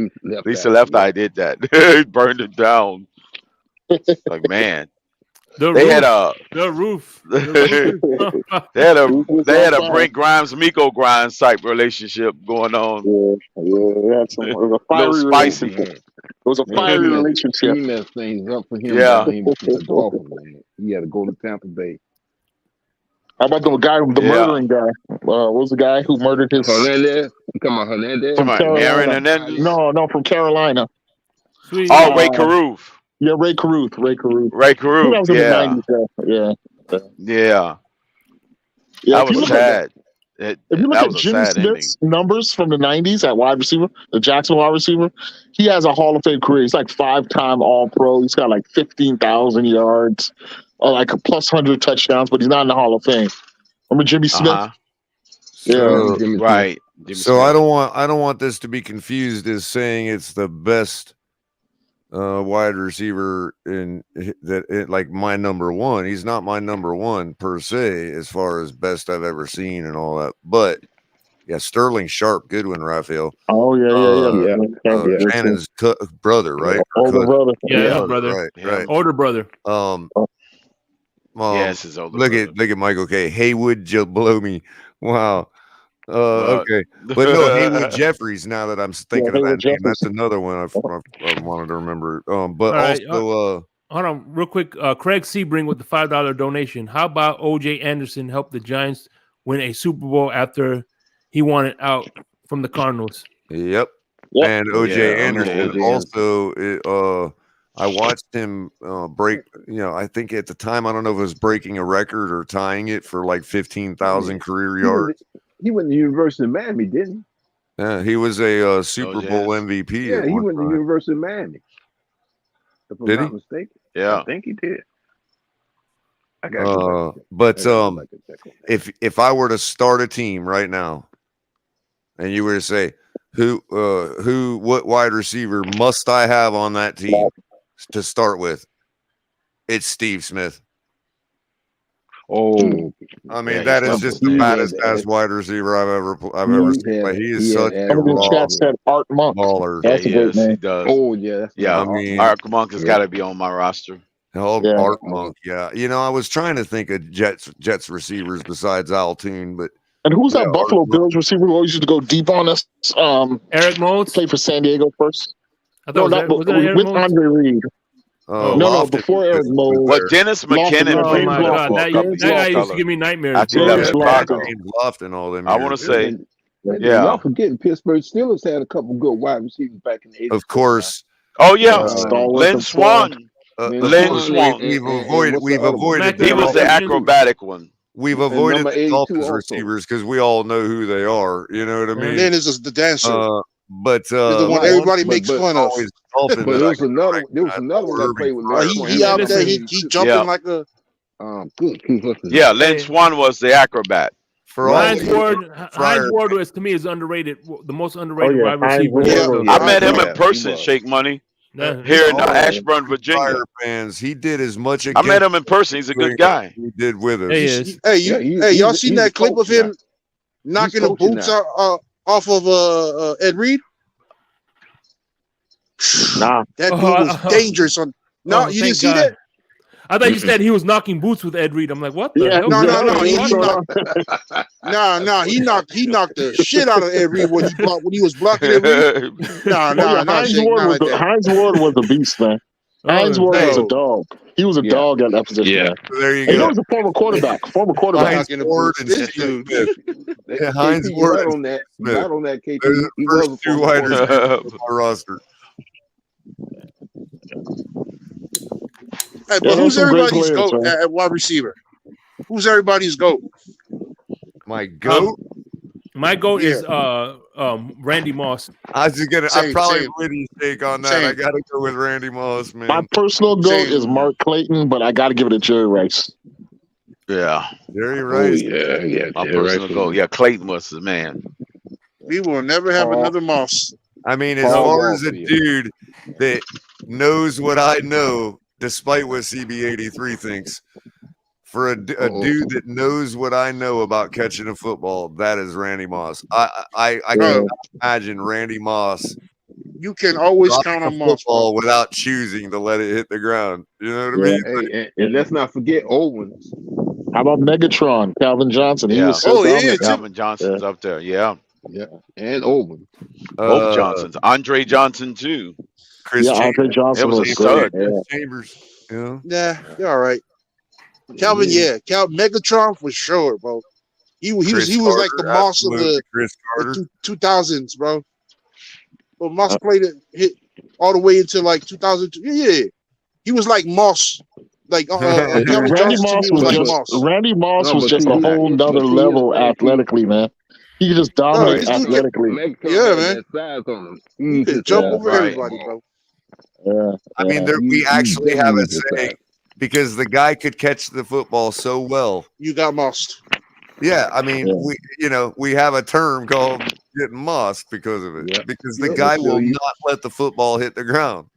Lisa Left Eye did that. He burned it down. Like, man. They had a Brent Grimes, Miko Grimes type relationship going on. Yeah, it was a fiery spicy. It was a fiery relationship. He messed things up for him. Yeah, he had to go to Tampa Bay. How about the guy, the murdering guy? What was the guy who murdered his? Hernandez. You talking about Hernandez? From Aaron Carolina. Hernandez? No, from Carolina. Sweet. Ray Caruth. Yeah, Ray Caruth. Ray I think Caruth. that was in the 90s. Yeah. That was sad. If you look at Jimmy Smith's numbers from the 90s at wide receiver, the Jackson wide receiver, he has a Hall of Fame career. He's like 5-time All-Pro. He's got like 15,000 yards, or like a plus 100 touchdowns, but he's not in the Hall of Fame. Remember Jimmy Smith? So, right. So I don't want this to be confused as saying it's the best wide receiver like my number one. He's not my number one per se as far as best I've ever seen and all that. But yeah, Sterling Sharp, good one, Raphael. Oh yeah. Shannon's brother, right? Older brother. Yeah, brother. Right. Older brother. Yes, his older look brother. at Michael K. Haywood Jablomi. Wow. Okay, but no, Haywood Jeffries. Now that I'm thinking of that name, that's another one I wanted to remember. But also, hold on, real quick. Craig Sebring with the $5 donation. How about O.J. Anderson helped the Giants win a Super Bowl after he wanted out from the Cardinals? Yep. And O.J. Anderson also. I watched him break. I think at the time, I don't know if it was breaking a record or tying it for like 15,000 career yards. He went to the University of Miami, didn't he? Yeah, he was a Super Bowl MVP. Yeah, he went to the University of Miami. If I'm not mistaken. Yeah, I think he did. I got but if I were to start a team right now, and you were to say what wide receiver must I have on that team to start with, it's Steve Smith. Oh, I mean, that is just the baddest ass wide receiver I've ever seen. Like, he is such a raw Art Monk baller. Yeah, he is. He does. Oh yeah, I mean, Art Monk has got to be on my roster. Art Monk, yeah. I was trying to think of Jets receivers besides Altoon, but who's that Buffalo Bills receiver who always used to go deep on us? Eric Moulds played for San Diego first. I thought with Andre Reed. No, before Eric Moulds. But Dennis McKinnon. Oh my God, that guy used to give me nightmares. Lofton, all them. I want to say, y'all forgetting Pittsburgh Steelers had a couple good wide receivers back in the 80s. Of course. Oh yeah, Lynn Swan. Lynn Swan. We've avoided. He was the acrobatic one. We've avoided the Dolphins receivers because we all know who they are. You know what I mean? Lynn is the dancer. But the one everybody makes fun of. But there was another one that played with he out there, he jumping like a Yeah, Lynn Swan was the acrobat. Hines Ward was, to me, is underrated, the most underrated wide receiver. I met him in person, Shake Money, here in Ashburn, Virginia. Fans, he did as much. I met him in person. He's a good guy. He did with us. Hey, y'all seen that clip of him knocking the boots off of Ed Reed? Nah, that dude was dangerous. You didn't see that? I thought you said he was knocking boots with Ed Reed. I'm like, what the hell? No. He knocked the shit out of Ed Reed when he was blocking Ed Reed. Hines Ward was a beast, man. Hines Ward was a dog. He was a dog at that position. Yeah, there you go. He was a former quarterback. Hines Ward and Steve Smith. Hines Ward on that. Not on that KP. They're the first two wide receivers on my roster. Hey, but who's everybody's GOAT at wide receiver? Who's everybody's GOAT? My GOAT? My GOAT is Randy Moss. I was just gonna. I probably wouldn't take on that. I gotta go with Randy Moss, man. My personal GOAT is Mark Clayton, but I gotta give it to Jerry Rice. Yeah, Jerry Rice. My personal GOAT. Yeah, Clayton was the man. We will never have another Moss. I mean, as far as a dude that knows what I know, despite what CB83 thinks, for a dude that knows what I know about catching a football, that is Randy Moss. I can imagine Randy Moss. You can always count on Moss without choosing to let it hit the ground. You know what I mean? And let's not forget Owens. How about Megatron, Calvin Johnson? He was Calvin Johnson's up there. Yeah, and Owens. Both Johnsons. Andre Johnson too. Andre Johnson was a stud. Chambers. Yeah, you're all right. Calvin, yeah, Megatron for sure, bro. He was like the Moss of the 2000s, bro. But Moss played it hit all the way into like 2002. Yeah, he was like Moss. Like Calvin Johnson to me was like Moss. Randy Moss was just a whole nother level athletically, man. He could just dominate athletically. Yeah, man. He could jump over everybody, bro. Yeah, I mean, we actually have a saying because the guy could catch the football so well. You got mossed. Yeah, I mean, we have a term called getting mossed because of it. Because the guy will not let the football hit the ground.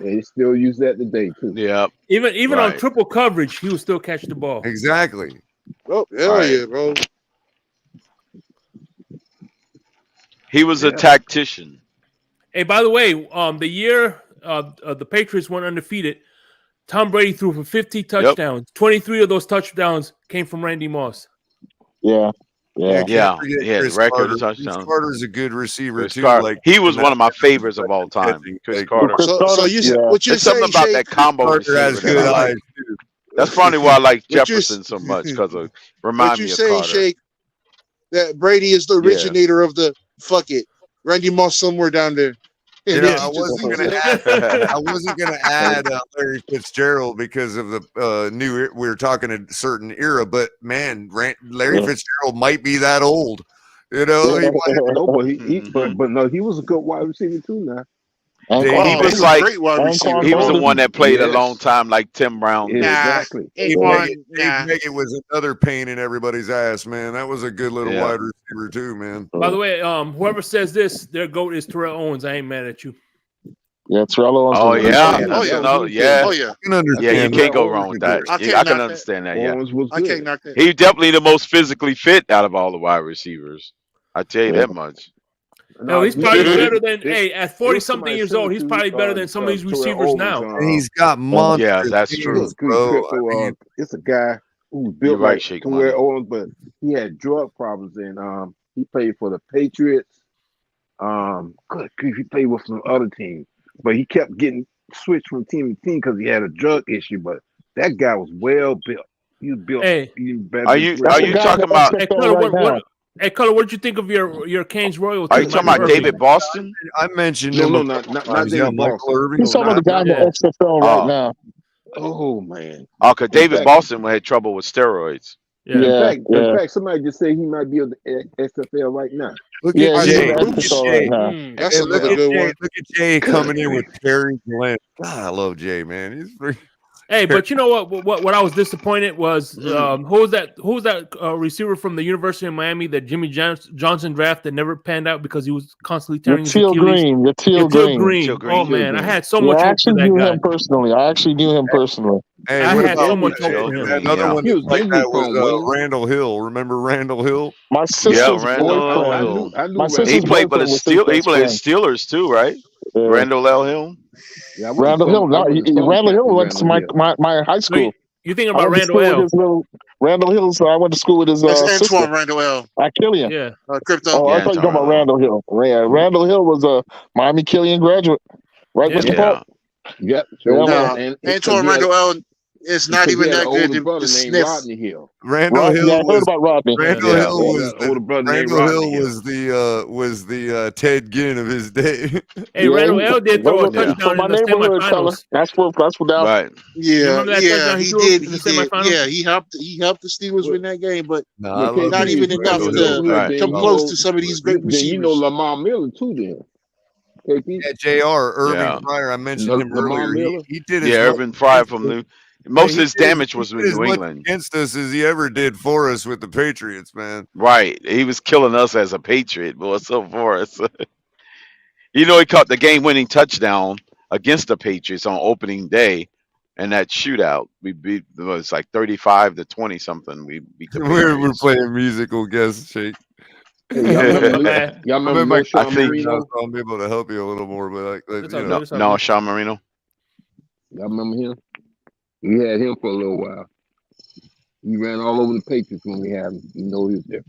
They still use that today too. Yeah. Even on triple coverage, he will still catch the ball. Exactly. Oh, hell yeah, bro. He was a tactician. Hey, by the way, the year the Patriots went undefeated, Tom Brady threw for 50 touchdowns. 23 of those touchdowns came from Randy Moss. The record of touchdowns. Chris Carter's a good receiver too. Like he was one of my favorites of all time. Chris Carter. So what you're saying, something about Shake, that combo has good eyes too. That's probably why I like Jefferson so much because of remind me of Carter. Shake, that Brady is the originator of the fuck it. Randy Moss somewhere down there. You know, I wasn't gonna add Larry Fitzgerald because of the new. We were talking a certain era, but man, Larry Fitzgerald might be that old. You know, he was a good wide receiver too. Now he was like he was the one that played a long time, like Tim Brown. Exactly. It was another pain in everybody's ass, man. That was a good little wide receiver too, man. By the way, whoever says this, their GOAT is Terrell Owens. I ain't mad at you. Yeah, Terrell Owens. Oh yeah. Yeah, you can't go wrong with that. I can understand that. Yeah, I can't knock that. He's definitely the most physically fit out of all the wide receivers. I tell you that much. No, he's probably better than at 40-something years old. He's probably better than some of these receivers now. And he's got monsters. Yeah, that's true. Bro. It's a guy who's built like Terrell Owens, but he had drug problems and he played for the Patriots. Good grief, he played with some other teams, but he kept getting switched from team to team because he had a drug issue. But that guy was well built. He was built even better. Are you talking about? Hey, Color, what did you think of your Canes Royalty? Are you talking about David Boston? I mentioned no, not David Boston. He's talking about the guy in the XFL right now. Oh man. Oh, because David Boston had trouble with steroids. In fact, somebody just said he might be on the XFL right now. Look at Jay. That's another good one. Look at Jay coming in with Terry Glenn. God, I love Jay, man. He's pretty. Hey, but you know what I was disappointed was who was that receiver from the University of Miami that Jimmy Johnson drafted never panned out because he was constantly tearing his Achilles. Teal Green. Oh man, I had so much hope for that guy. I actually knew him personally. Hey, I had so much hope for him. Another one like that was Randall Hill. Remember Randall Hill? My sister's Randall. My sister's he played for the Steelers too, right? Randall L. Hill. Yeah, Randall Hill. Randall Hill went to my high school. You thinking about Randall L? Randall Hill. So I went to school with his That's sister. Antoine Randall L. Killian. Yeah. Crypto. Oh, I thought you were talking about Randall Hill. Randall Hill was a Miami Killian graduate. Right, Mr. Paul? Yep. Antoine Randall L. It's not even that good to sniff. Rodney Hill. Randall Hill. I heard about Rodney. Randall Hill was the Ted Ginn of his day. Hey, Randall L. did throw a touchdown in the semifinals. That's what that. Right. Yeah, he did. Yeah, he helped the Steelers win that game, but not even enough to come close to some of these great receivers. You know Lamar Miller too, then. Yeah, J.R. Irving Pryor. I mentioned him earlier. He did his Irving Pryor from New. Most of his damage was with New England. Against us as he ever did for us with the Patriots, man. Right. He was killing us as a Patriot, but what's up for us? He caught the game-winning touchdown against the Patriots on opening day, and that shootout. We beat it was like 35-20 something. We beat the Patriots. We're playing musical guest shake. Y'all remember Sean Marino? I'll be able to help you a little more, but no, Sean Marino. Y'all remember him? We had him for a little while. He ran all over the Patriots when we had him. He was there.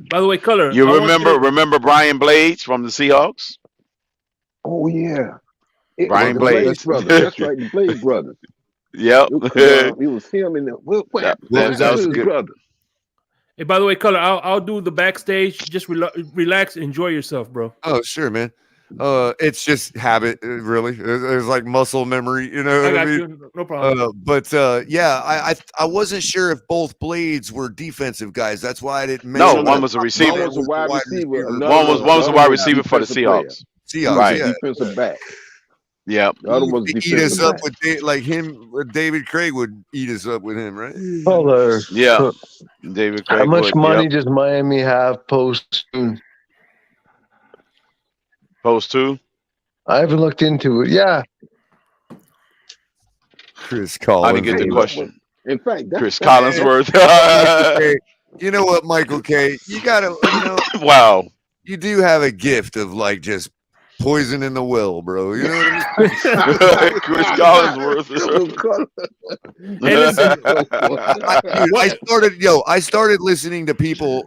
By the way, Color. You remember Brian Blades from the Seahawks? Oh yeah, Brian Blades. Brothers. That's right, the Blades brothers. Yep. It was him and what happened? That What happened was to his good. brother? Hey, by the way, Color, I'll do the backstage. Just relax, enjoy yourself, bro. Oh, sure, man. It's just habit, really. There's like muscle memory, you know I what I got mean? you. No problem. Yeah, I wasn't sure if both blades were defensive guys. That's why I didn't No, mention. one was a receiver. One was a wide receiver. One was a wide receiver for the Seahawks. Seahawks, yeah. Defensive back. Yep. The other was Eat us defensive up back. with like him. David Craig would eat us up with him, right? Color. Yeah. David Craig. How much would, money yep. does Miami have post June? Post 2? I haven't looked into it. Yeah. Chris Collins. I didn't get the question. In fact, Chris Collinsworth. You know what, Michael K? You gotta, Wow. You do have a gift of like just poison in the well, bro. You know what I mean? Chris Collinsworth. Hey, listen. I started listening to people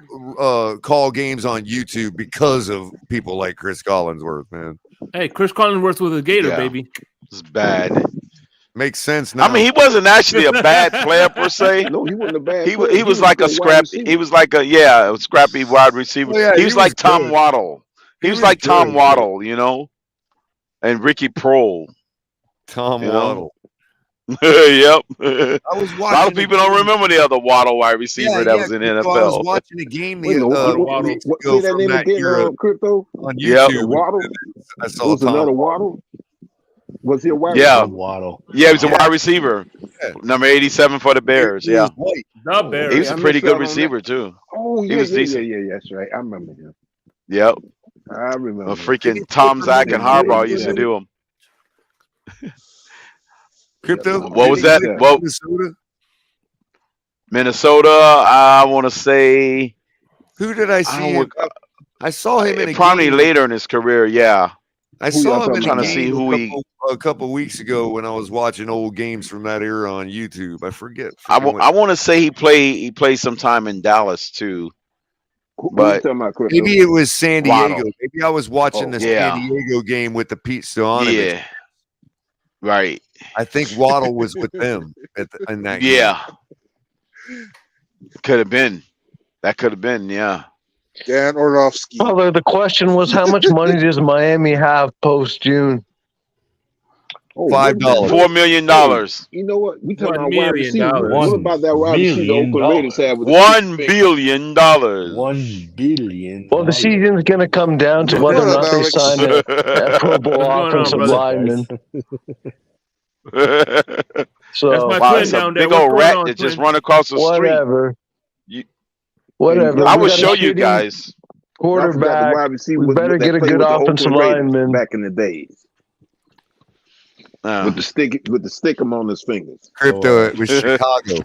call games on YouTube because of people like Chris Collinsworth, man. Hey, Chris Collinsworth was a Gator, Yeah. baby. It's bad. Makes sense now. I mean, he wasn't actually a bad player per se. No, he wasn't a bad He player. was like a scrappy. He was like a scrappy wide receiver. Oh, yeah, he was like Tom good. Waddle. He was like Tom Waddle, you know, and Ricky Prohl. Tom You know? Waddle. Yep. I was A watching. lot of people don't remember the other Waddle wide receiver that was in the I was NFL. watching a game Wait, the what, weeks what, ago say that from name that again, era Crypto? on Yep. YouTube. Waddle? I saw Was Tom. another Waddle? Was he a wide Yeah. receiver? Waddle. Yeah, he was a wide receiver. Yeah. Number 87 for the Bears. He Yeah. was white. The Bears. He was I a pretty missed good out on receiver, too. Oh, He was decent. Yeah, that's right. I remember him. Yep. I remember. A him. freaking Tom, Zach, and Harbaugh used to do him. Crypto. What was that? Yeah. Well, Minnesota. Minnesota, I want to say Who did I see? I saw him in a probably game. later in his career. Yeah. I Who saw y'all him in talking a about? Trying to see game who a couple weeks ago when I was watching old games from that era on YouTube. I forget. I freaking what- want to say he played sometime in Dallas too. Who you But talking about, Crypto? Maybe it was San Waddle. Diego. Maybe I was watching the yeah. San Diego game with the Pete Stoyanovich. Yeah. Right. I think Waddle was with them in that game. Yeah. Could have been. That could have been. Yeah. Dan Orlovsky. Color. The question was, how much money does Miami have post June? Oh, $5. $4 million. You know what? We talking $1 about wide million. receiver. What about that wide receiver the Oakland Raiders have with $1 billion. $1 billion. Well, the season's going to come down to whether or not they sign a Pro Bowl What's going on, offensive brother? lineman. That's So my Wow, twin it's a down there. big What's old going rat on, that just twin? run across the street. whatever. You- Whatever. I We will got a show you shitty guys. I forgot the quarterback. wide receiver We was- better that get a played good with the offensive Oakland Raiders lineman. back in the days with the stickum on his fingers. Crypto, it was Chicago.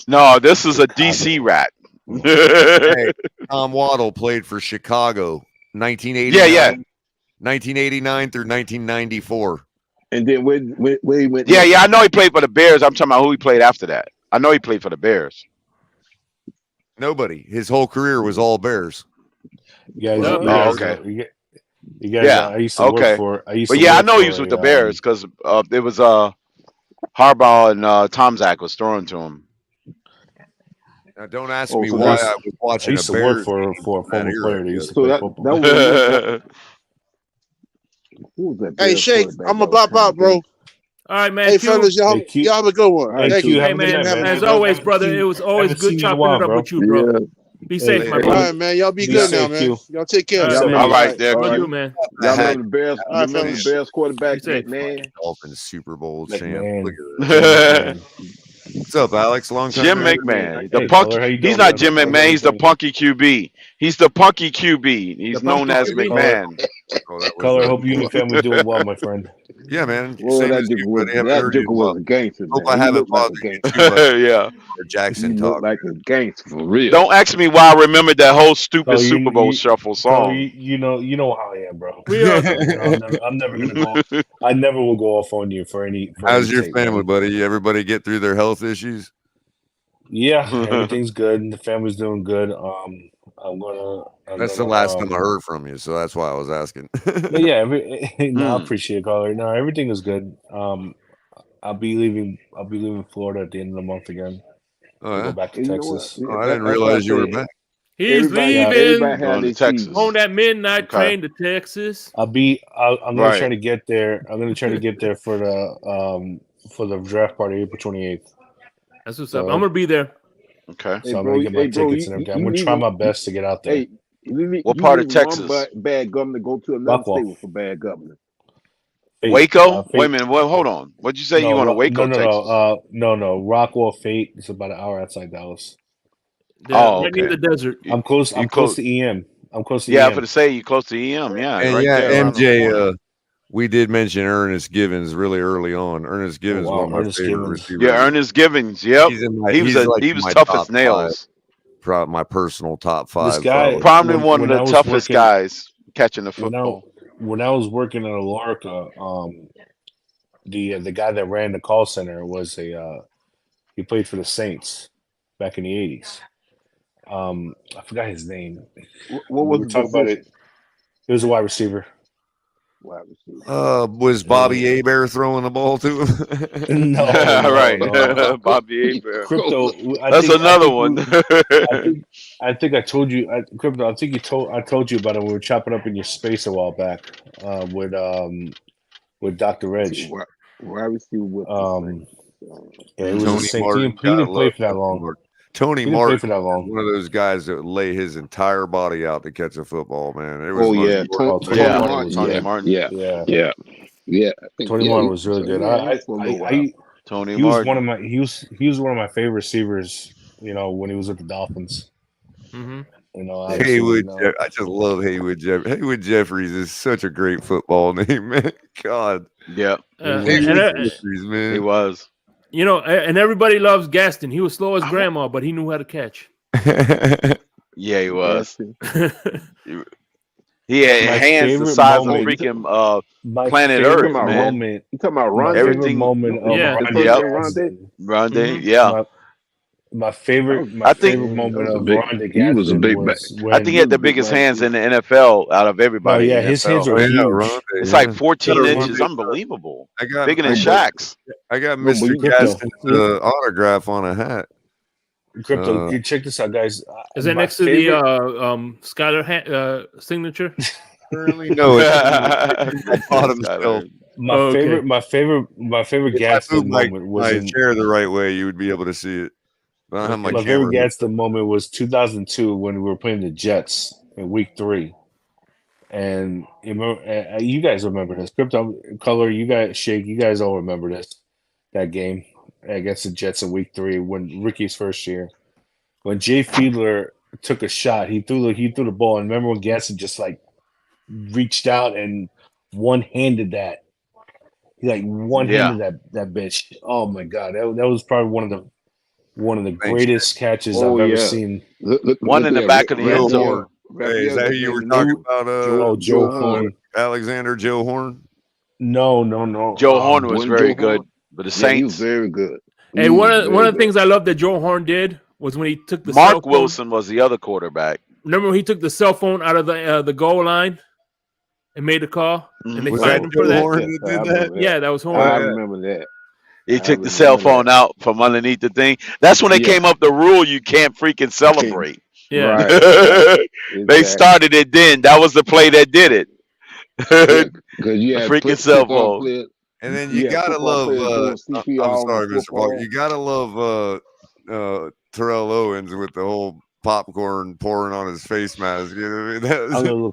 No, this is a DC rat. Hey, Tom Waddle played for Chicago, 1989. Yeah. 1989 through 1994. And then where he went? Yeah. I know he played for the Bears. I'm talking about who he played after that. I know he played for the Bears. Nobody. His whole career was all Bears. You guys, Oh, you guys, okay. You guys, Yeah, I used to okay. work for. I used But to yeah, I work know he for was with a, the Bears because it was Harbaugh and Tom Zach was throwing to him. Now, don't ask Oh, me so why that's- I was I watching used a to Bears work game for a that former era. player that used to So play that football. was who was that? Hey, Bears Shake, quarterback I'm that going to was bop out, bro. trying to All right, man. Hey, Q. fellas, y'all, Hey, Q. y'all have a good one. Hey, Thank Q, you. have Hey, a good man. night, man. As always, brother, Q, it was always haven't good seen you in a chopping while, it up bro. with you, bro. Yeah. Be safe, Hey, my All brother. right, man. Y'all be Be good safe, now, man. Q. Y'all take care. All Y'all right, remember, All right, there, What all you, right. man? Y'all I had remember the Bears? All right, Remember the fellas. Bears quarterback, Be safe. McMahon? Dolphins Super Bowl champ. McMahon. Look at this. Man. What's up, Alex? Long time. Jim no hear. McMahon, the Hey, punky. Color, how you He's doing, not man? Jim How's McMahon. He's the everything? punky QB. He's the punky QB. He's The known punky as QB? McMahon. Oh, that was Color, hope you and your family doing well, my friend. Yeah, man. Well, Same that as joker you, was buddy. Haven't heard you in a while. a gangster, Hope man. I He haven't looked like a bothered you gangster. too much. Yeah. The He Jackson looked talk. like a gangster for real. Don't ask me why I remembered that whole stupid Color, Super Bowl shuffle Color, song. you know how I am, bro. We are. You know, I'm never gonna go. I never will go off on you for any. How's your sake, family, man. buddy? Everybody get through their health issues? Yeah, everything's good. The family's doing good. That's the last time I heard from you, so that's why I was asking. But yeah, no, I appreciate it, Color. No, everything is good. I'll be leaving Florida at the end of the month again. Oh, I'll yeah? go back to You know what? Texas. Oh, I didn't That's why I realize you were say back. He's everybody leaving had Going to their Texas. season. on that midnight Okay. train to Texas. I'm gonna Right. try to get there. I'm gonna try to get there for the draft party April 28th. That's what's So- up. I'm gonna be there. Okay. So I'm gonna get my tickets and everything. I'm gonna try my best to get out there. Hey, What part of Texas? One bad governor go to another Rockwall. state with a bad governor. Fate. Waco? Fate. Wait a minute. Well, hold on. What'd you say? You want to Waco, Texas? No. Rockwall, Fate. It's about an hour outside Dallas. Right near the desert. I'm close. I'm close to EM. I'm close to EM. Yeah, I'm going to say you close to EM. Yeah, And right there around the MJ, corner. we did mention Ernest Givens really early on. Ernest Givens, wow, one of my Ernest favorite Givens. receivers. Yeah, Ernest Givens. Yep. He's in my, he was he's like he was my tough top as nails. My personal top 5. This guy, Probably one of when I the was toughest working- guys catching the football. When I was working at Alorica, the guy that ran the call center was he played for the Saints back in the 80s. I forgot his name. What we was were talking about it? He was a wide receiver. Was Bobby Hebert throwing the ball to him? No, right. no. Bobby Hebert. Crypto. That's another one. I think I told you, Crypto. I think I told you about it when we were chopping up in your space a while back with Dr. Reg. Why receiver with yeah, it was Tony the same Martin, team. He didn't play for that long. Tony He didn't Martin, play for that long. one of those guys that would lay his entire body out to catch a football. Man, it was Tony Martin. Yeah. I think, Tony Martin was really good. Tony he was Martin. one of my he was one of my favorite receivers. You know, when he was with the Dolphins. Mm-hmm. You know, Haywood. I just love Haywood. Haywood Jeffries is such a great football name, man. God. Yeah. Jeffries, man. He was. You know, and everybody loves Gaston. He was slow as grandma, but he knew how to catch. Yeah, he was. He had My hands the favorite size moment- of freaking My planet favorite Earth, man. moment. You talking about My Rondé? favorite Everything- moment of Yeah. Rondé. Yeah. My favorite moment of Rondé he was a big was back. when I think he had the biggest hands in the NFL out of everybody. No, yeah, in the his NFL. hands were huge. Rondé, It's yeah. like 14 Got a inches. Rondé- Unbelievable. I got Bigger than Shaq's. I got No, but Mr. you- Gaston's autograph on a hat. Crypto, check this out, guys. Is that My next to favorite- the Skyler signature? Currently, no, it's on the bottom shelf. My favorite If I Gaston moved moment was my in chair the right way, you would be able to see it. I don't have my my camera. favorite Gaston moment was 2002 when we were playing the Jets in Week 3, and you guys remember this. Crypto, Color, you guys, Shake, you guys all remember that game against the Jets in Week 3 when Ricky's first year, when Jay Fiedler took a shot, he threw the ball, and remember when Gaston just like reached out and one-handed that. He like one-handed that bitch. Oh my god, that was probably one of the greatest catches I've ever seen. One in the back of the end zone. Hey, is that who you were talking about? Joe Horn. Alexander Joe Horn? No. Joe Horn was very Joe Horn? good, but the Yeah, he was Saints. very good. Hey, one of the things I love that Joe Horn did was when he took the cell Mark phone. Wilson was the other quarterback. Remember when he took the cell phone out of the goal line and made the call, and they Was fired that him for Joe that? Horn that did that? Yeah, that was Horn. I remember that. He took the cell phone out from underneath the thing. That's when they came up the rule you can't freaking celebrate. Yeah. Right. They started it then. That was the play that did it. Because you had freaking cell phone. players, And then you gotta love. I'm sorry, Mr. Park. You gotta love Terrell Owens with the whole popcorn pouring on his face mask. You know what I mean?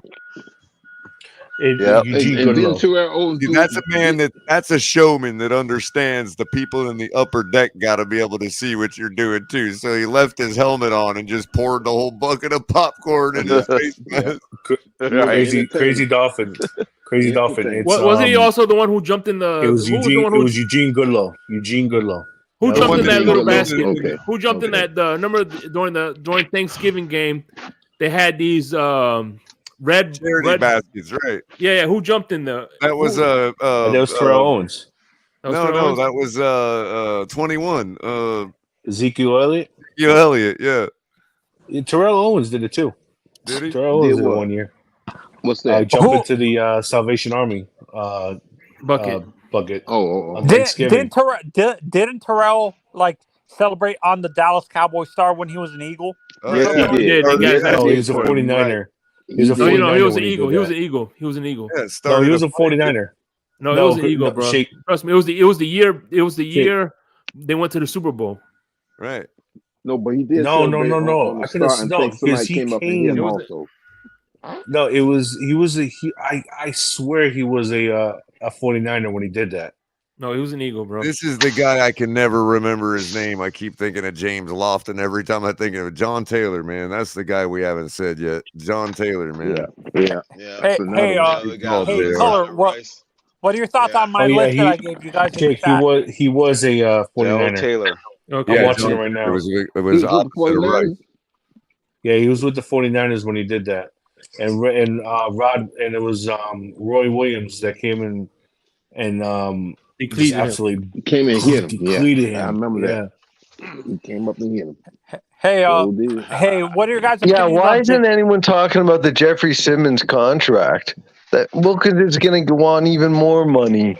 That's a man that's a showman that understands the people in the upper deck got to be able to see what you're doing too. So he left his helmet on and just poured the whole bucket of popcorn in his face mask. Crazy Dolphin. Crazy Dolphin. Wasn't he also the one who jumped in the? It was Eugene Goodlow. Who jumped in that little basket? Okay. Who jumped in that? Remember during Thanksgiving game, they had these red baskets, right? Yeah. Who jumped in the? That was that was Terrell Owens. No, that was 21. Ezekiel Elliott. Ezekiel Elliott, yeah. Terrell Owens did it too. Did he? Terrell Owens did it 1 year. What's that? Jumped into the Salvation Army bucket. bucket Oh, on Thanksgiving. Didn't Terrell like celebrate on the Dallas Cowboy star when he was an Eagle? Yes, he did. No, he was a 49er. He was a 49er. He was an Eagle. He was an Eagle. He was an Eagle. Yeah, No, he was a 49er. No, it was an Eagle, bro. Trust me, it was the year. It was the year they went to the Super Bowl. Right. No, but he did. No. I could have known because he came up and hit him also. No, I swear he was a 49er when he did that. No, he was an Eagle, bro. This is the guy I can never remember his name. I keep thinking of James Lofton every time I think of John Taylor, man. That's the guy we haven't said yet. John Taylor, man. Yeah. Hey, Color, what are your thoughts on my list that I gave you guys? He was a 49er. Taylor. Okay. I'm watching it right now. It was opposite of right. Yeah, he was with the 49ers when he did that. And Rod, and it was Roy Williams that came in and depleted absolutely came in and hit him. Depleted him. I remember that. He came up and hit him. Hey, what are your guys' Yeah, opinions why on isn't anyone talking about the Jeffrey Simmons contract? That Wilkins is going to go on even more money.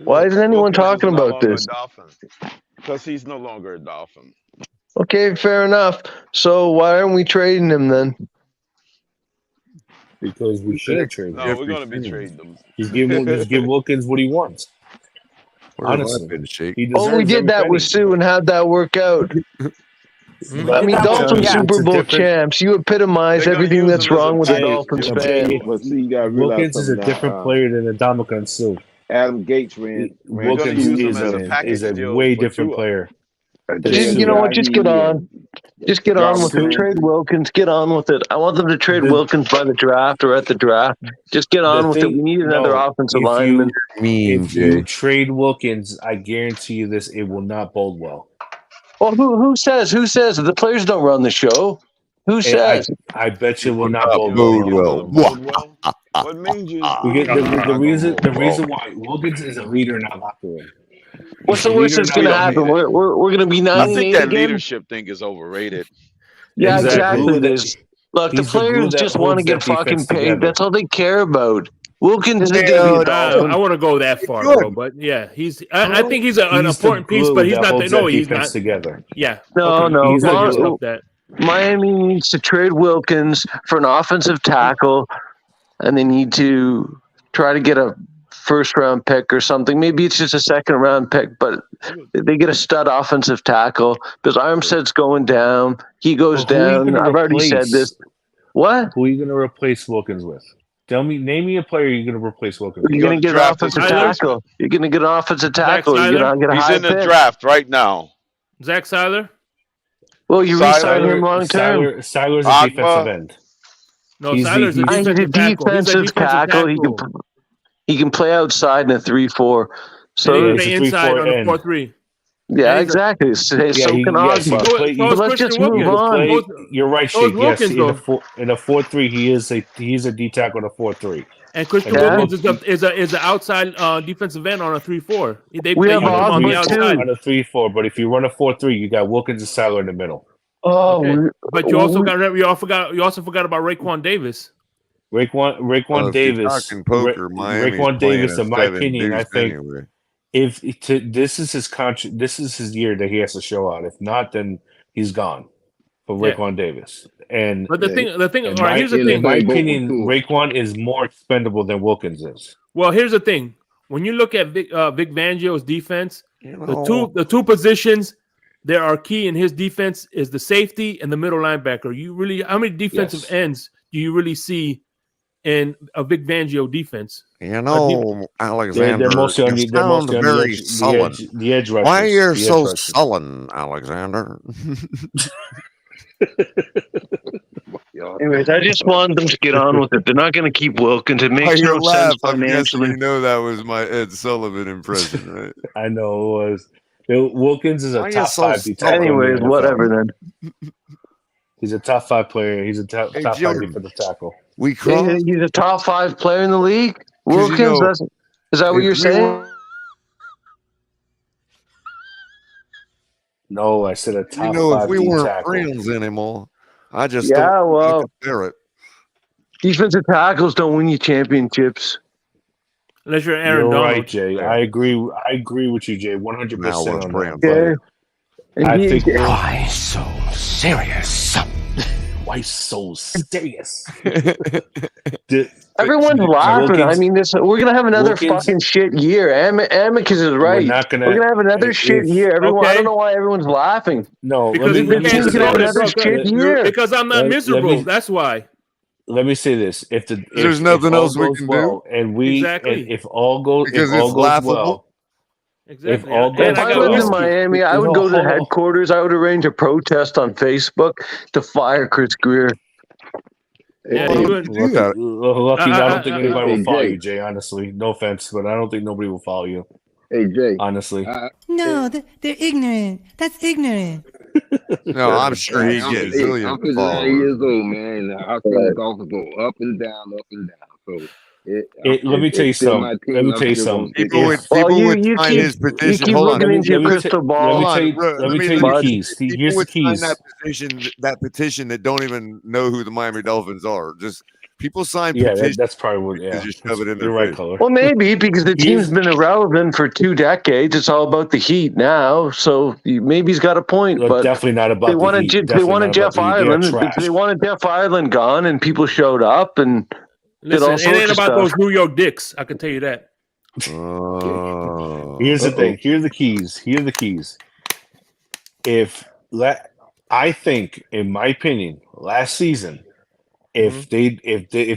Why isn't anyone talking about this? Because he's no longer a Dolphin. Okay, fair enough. So why aren't we trading him then? Because we should trade him. No, we're going to be trading them. Just give Wilkins what he wants. Honestly, we did that with Sue, and how'd that work out? I mean, Dolphins Super Bowl champs. You epitomize everything that's wrong with a Dolphins fan. Wilkins is a different player than Ndamukong Suh. Adam Gates ran. Wilkins is a way different player. You know what? Just get on. Just get on with it. Trade Wilkins. Get on with it. I want them to trade Wilkins by the draft or at the draft. Just get on with it. We need another offensive lineman. If you trade Wilkins, I guarantee you this, it will not bode well. Well, who says? Who says? The players don't run the show. Who says? I bet you will not bode well. What means you? The reason why Wilkins is a leader in our locker room. What's the worst that's going to happen? We're going to be 9-8 I think that again? leadership thing is overrated. Yeah, exactly. It is. Look, the players just want to get fucking paid. Together. That's all they care about. Wilkins is I want to go that far, bro. But yeah, he's. I think he's an important piece, but he's not. No, he's not together. Yeah. No. Miami needs to trade Wilkins for an offensive tackle, and they need to try to get a first-round pick or something. Maybe it's just a second-round pick, but they get a stud offensive tackle because Armstead's going down. He goes down. I've already said this. What? Who are you going to replace Wilkins with? Name me a player you're going to replace Wilkins with. You're going to get an offensive tackle. You're going to get an offensive tackle. You're going to get a high pick. He's in the draft right now. Zach Seiler? Well, you re-sign him long-term. Seiler's a defensive end. No, Seiler's a defensive tackle. He can play outside in a 3-4. So he can play inside on a 4-3. Yeah, exactly. So can Ozma. But let's just move on. You're right, Sheik. Yes, in a 4-3, he's a D tackle in a 4-3. And Christian Wilkins is an outside defensive end on a 3-4. We have on the outside on a 3-4. But if you run a 4-3, you got Wilkins and Seiler in the middle. Oh, okay. But you also forgot about Raekwon Davis. Raekwon Davis. Raekwon Davis, in my opinion, I think this is his contract. This is his year that he has to show out. If not, then he's gone for Raekwon Davis. But the thing. Here's the thing. In my opinion, Raekwon is more expendable than Wilkins is. Well, here's the thing. When you look at Vic Fangio's defense, the two positions that are key in his defense is the safety and the middle linebacker. How many defensive ends do you really see in a Vic Fangio defense? Alexander, they're mostly on very sullen. The edge rushers. Why are you so sullen, Alexander? Anyways, I just want them to get on with it. They're not going to keep Wilkins. It makes no sense financially. You know that was my Ed Sullivan impression, right? I know it was. Wilkins is a top 5 defensive. Anyways, whatever then. He's a top 5 player. He's a top 5 defensive tackle. He's a top 5 player in the league. Wilkins, is that what you're saying? No, I said a top 5 if we weren't tackle. friends anymore, I just don't compare it. Defensive tackles don't win you championships. Unless you're Aaron You're Donald. right, Jay. I agree with you, Jay. 100% on that. Okay. But I think why so serious? Why so serious? Everyone's laughing. I mean, we're gonna have another Wilkins, fucking shit year. Amicus is right. We're gonna have another shit year. Everyone, I don't know why everyone's laughing. No, because the team's gonna have another shit year. Because I'm not miserable. That's why. Let me say this: if there's nothing else we can do, and if all goes well, exactly. If all goes if I lived in Miami, I would go to the headquarters. I would arrange a protest on Facebook to fire Chris Greer. Yeah, lucky. I don't think anybody will follow you, Jay. Honestly, no offense, but I don't think nobody will follow you. Hey, Jay. Honestly, No, they're ignorant. That's ignorant. No, I'm sure he gets millions I'm of 59 followers. years old, man. I've seen the Dolphins go up and down, up and down. So let me tell you something. People would sign his petition. You keep Hold on. looking into your crystal ball. Let me tell you the keys. Here's the keys. That petition that don't even know who the Miami Dolphins are. Just people sign petitions. petitions. That's probably what. Yeah, just shove it in their their right color. Well, maybe because the team's been irrelevant for 2 decades. It's all about the Heat now. So maybe he's got a point. But definitely not about they wanted the Heat. They wanted Jeff Ireland. They wanted Jeff Ireland gone, and people showed up and. Listen, it ain't about those New York dicks. I can tell you that. Here's the thing. Here's the keys. I think, in my opinion, last season, if the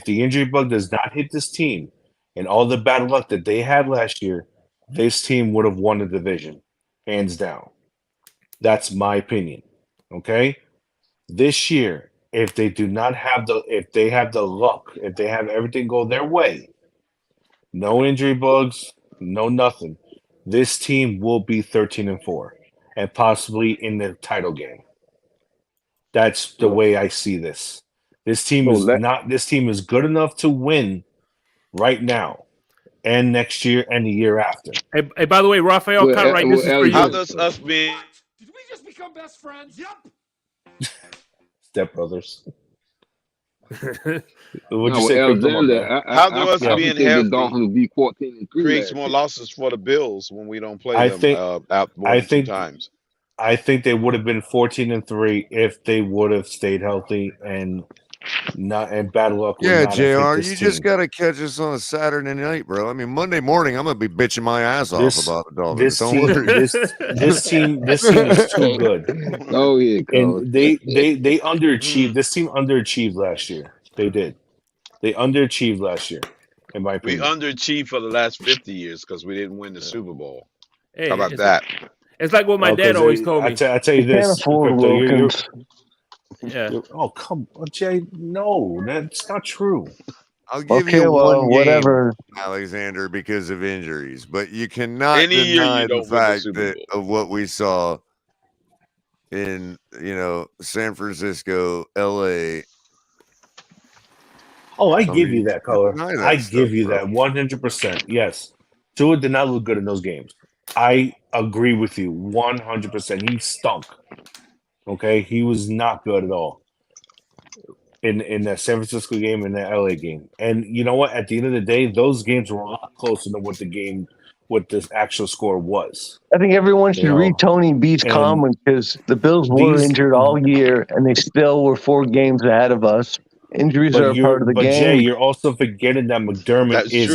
injury bug does not hit this team and all the bad luck that they had last year, this team would have won the division, hands down. That's my opinion. Okay, this year. If they do not have if they have the luck, if they have everything go their way, no injury bugs, no nothing, this team will be 13-4 and possibly in the title game. That's the way I see this. This team is good enough to win right now and next year and the year after. Hey, by the way, Raphael Cartwright, this is for you. How does us being Did we just become best friends? Yep. Step Brothers. How do us being healthy be 14-3 creates more losses for the Bills when we don't play them out more than 2 times? I think they would have been 14-3 if they would have stayed healthy and bad luck. Yeah, JR, you just got to catch us on a Saturday night, bro. I mean, Monday morning, I'm gonna be bitching my ass off about the Dolphins. This team is too good. Oh yeah, and they underachieved. This team underachieved last year. They did. They underachieved last year, in my opinion. We underachieved for the last 50 years because we didn't win the Super Bowl. Hey, how about that? It's like what my dad always told me. I tell you this. Can't afford Wilkins. Yeah. Oh, come on, Jay. No, that's not true. I'll give you one whatever, game, Alexander, because of injuries, but you cannot deny the fact of what we saw in San Francisco, LA. Oh, I give you that, color. I give you that 100%. Yes, Tua did not look good in those games. I agree with you 100%. He stunk. Okay, he was not good at all in that San Francisco game and that LA game. And you know what? At the end of the day, those games were a lot closer than what this actual score was. I think everyone should read Tony B's comment because the Bills were injured all year and they still were 4 games ahead of us. Injuries are a part of the game. But Jay, you're also forgetting that McDermott is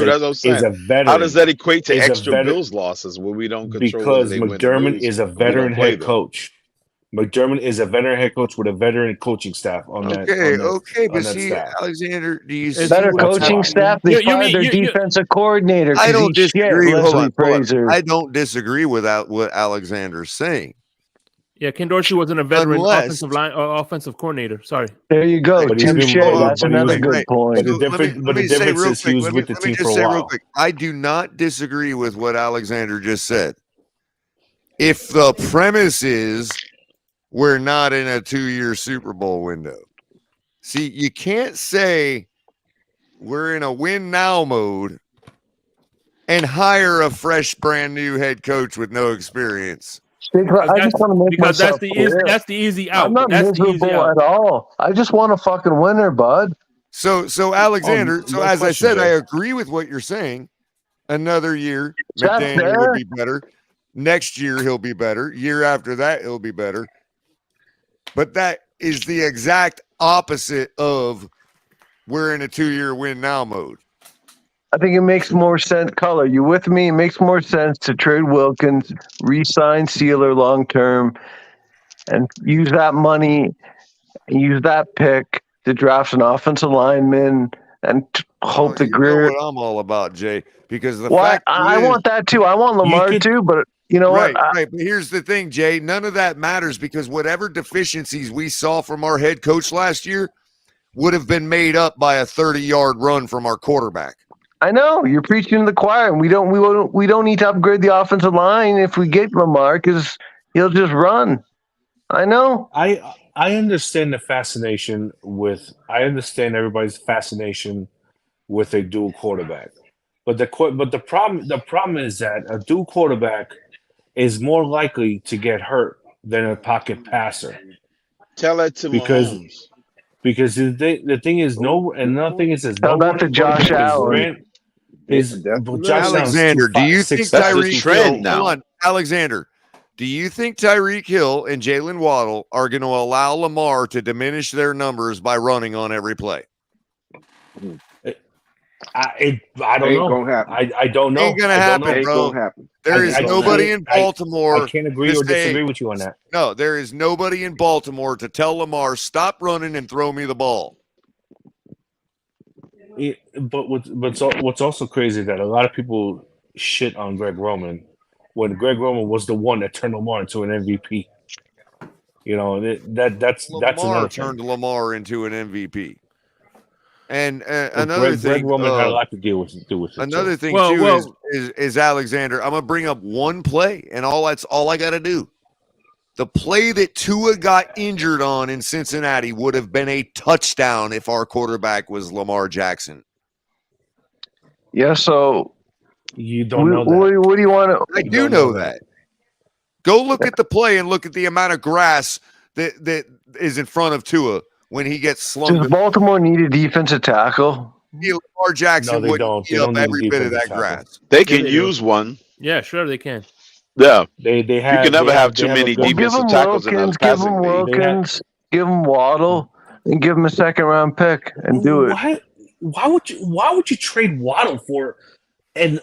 a veteran. How does that equate to extra Bills losses when we don't control? Because McDermott is a veteran head coach. McDermott is a veteran head coach with a veteran coaching staff on that. But see, staff. Alexander, do you see better coaching staff? They fired their defensive coordinator. I don't disagree. I don't disagree with what Alexander's saying. Yeah, Ken Dorsey wasn't a veteran offensive coordinator. Sorry. There you go. Touche. That's another good point. But the difference is he was with the team for a while. I do not disagree with what Alexander just said. If the premise is we're not in a 2-year Super Bowl window. See, you can't say we're in a win now mode and hire a fresh, brand new head coach with no experience. I just want to make because that's the easy out. I'm not miserable at all. I just want a fucking winner, bud. So Alexander, as I said, I agree with what you're saying. Another year, That's McDaniel would fair. be better. Next year, he'll be better. Year after that, he'll be better. But that is the exact opposite of we're in a 2-year win now mode. I think it makes more sense. Color, you with me? It makes more sense to trade Wilkins, re-sign Sealer long term, and use that money and use that pick to draft an offensive lineman and hope the You know Greer. what I'm all about, Jay, because the Well, fact I is, want that too. I want Lamar too, but you know right, what? right. But here's the thing, Jay. None of that matters because whatever deficiencies we saw from our head coach last year would have been made up by a 30-yard run from our quarterback. I know you're preaching to the choir, and we don't need to upgrade the offensive line if we get Lamar because he'll just run. I know. I understand the fascination with. I understand everybody's fascination with a dual quarterback, but the problem is that a dual quarterback is more likely to get hurt than a pocket passer. Tell that to Mahomes. Because the thing is another thing is tell that to Josh Allen. Alexander, do you think Tyreek Hill? Hold on, Alexander. Do you think Tyreek Hill and Jalen Waddle are going to allow Lamar to diminish their numbers by running on every play? I don't know. Gonna happen. I don't know. Ain't gonna happen, bro. Gonna happen. There is nobody in Baltimore. I can't agree or disagree with you on that. No, there is nobody in Baltimore to tell Lamar stop running and throw me the ball. But what's also crazy is that a lot of people shit on Greg Roman when Greg Roman was the one that turned Lamar into an MVP. You know that's another thing. Turned Lamar into an MVP. And another thing, Greg Roman had a lot to do with it. Another thing too is Alexander. I'm gonna bring up one play, and that's all I got to do. The play that Tua got injured on in Cincinnati would have been a touchdown if our quarterback was Lamar Jackson. Yeah, so you don't know that. What do you want to? I do know that. Go look at the play and look at the amount of grass that is in front of Tua when he gets slumped. Does Baltimore need a defensive tackle? Lamar Jackson wouldn't eat up every bit of that grass. They can use one. Yeah, sure they can. Yeah, they have. You can never have too many defensive tackles in a passing league. Give him Waddle, and give him a second-round pick, and do it. Why would you trade Waddle for a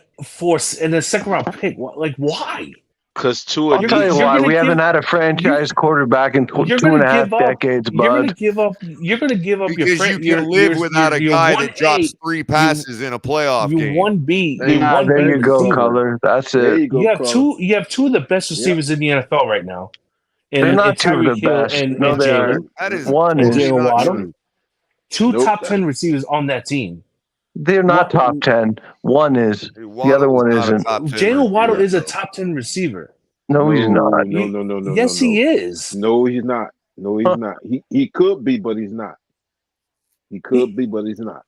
second-round pick? Like why? Because Tua. I'll tell you why. We haven't had a franchise quarterback in 2.5 decades, bud. You're going to give up because you can live without a guy that drops 3 passes in a playoff game. You 1B. There you go, Color. That's it. You have two of the best receivers in the NFL right now. They're not two of the best. No, they are. One is Jalen Waddle. Two top 10 receivers on that team. They're not top 10. One is. The other one isn't. Jalen Waddle is a top 10 receiver. No, he's not. No. Yes, he is. No, he's not. No, he's not. He could be, but he's not. He could be, but he's not.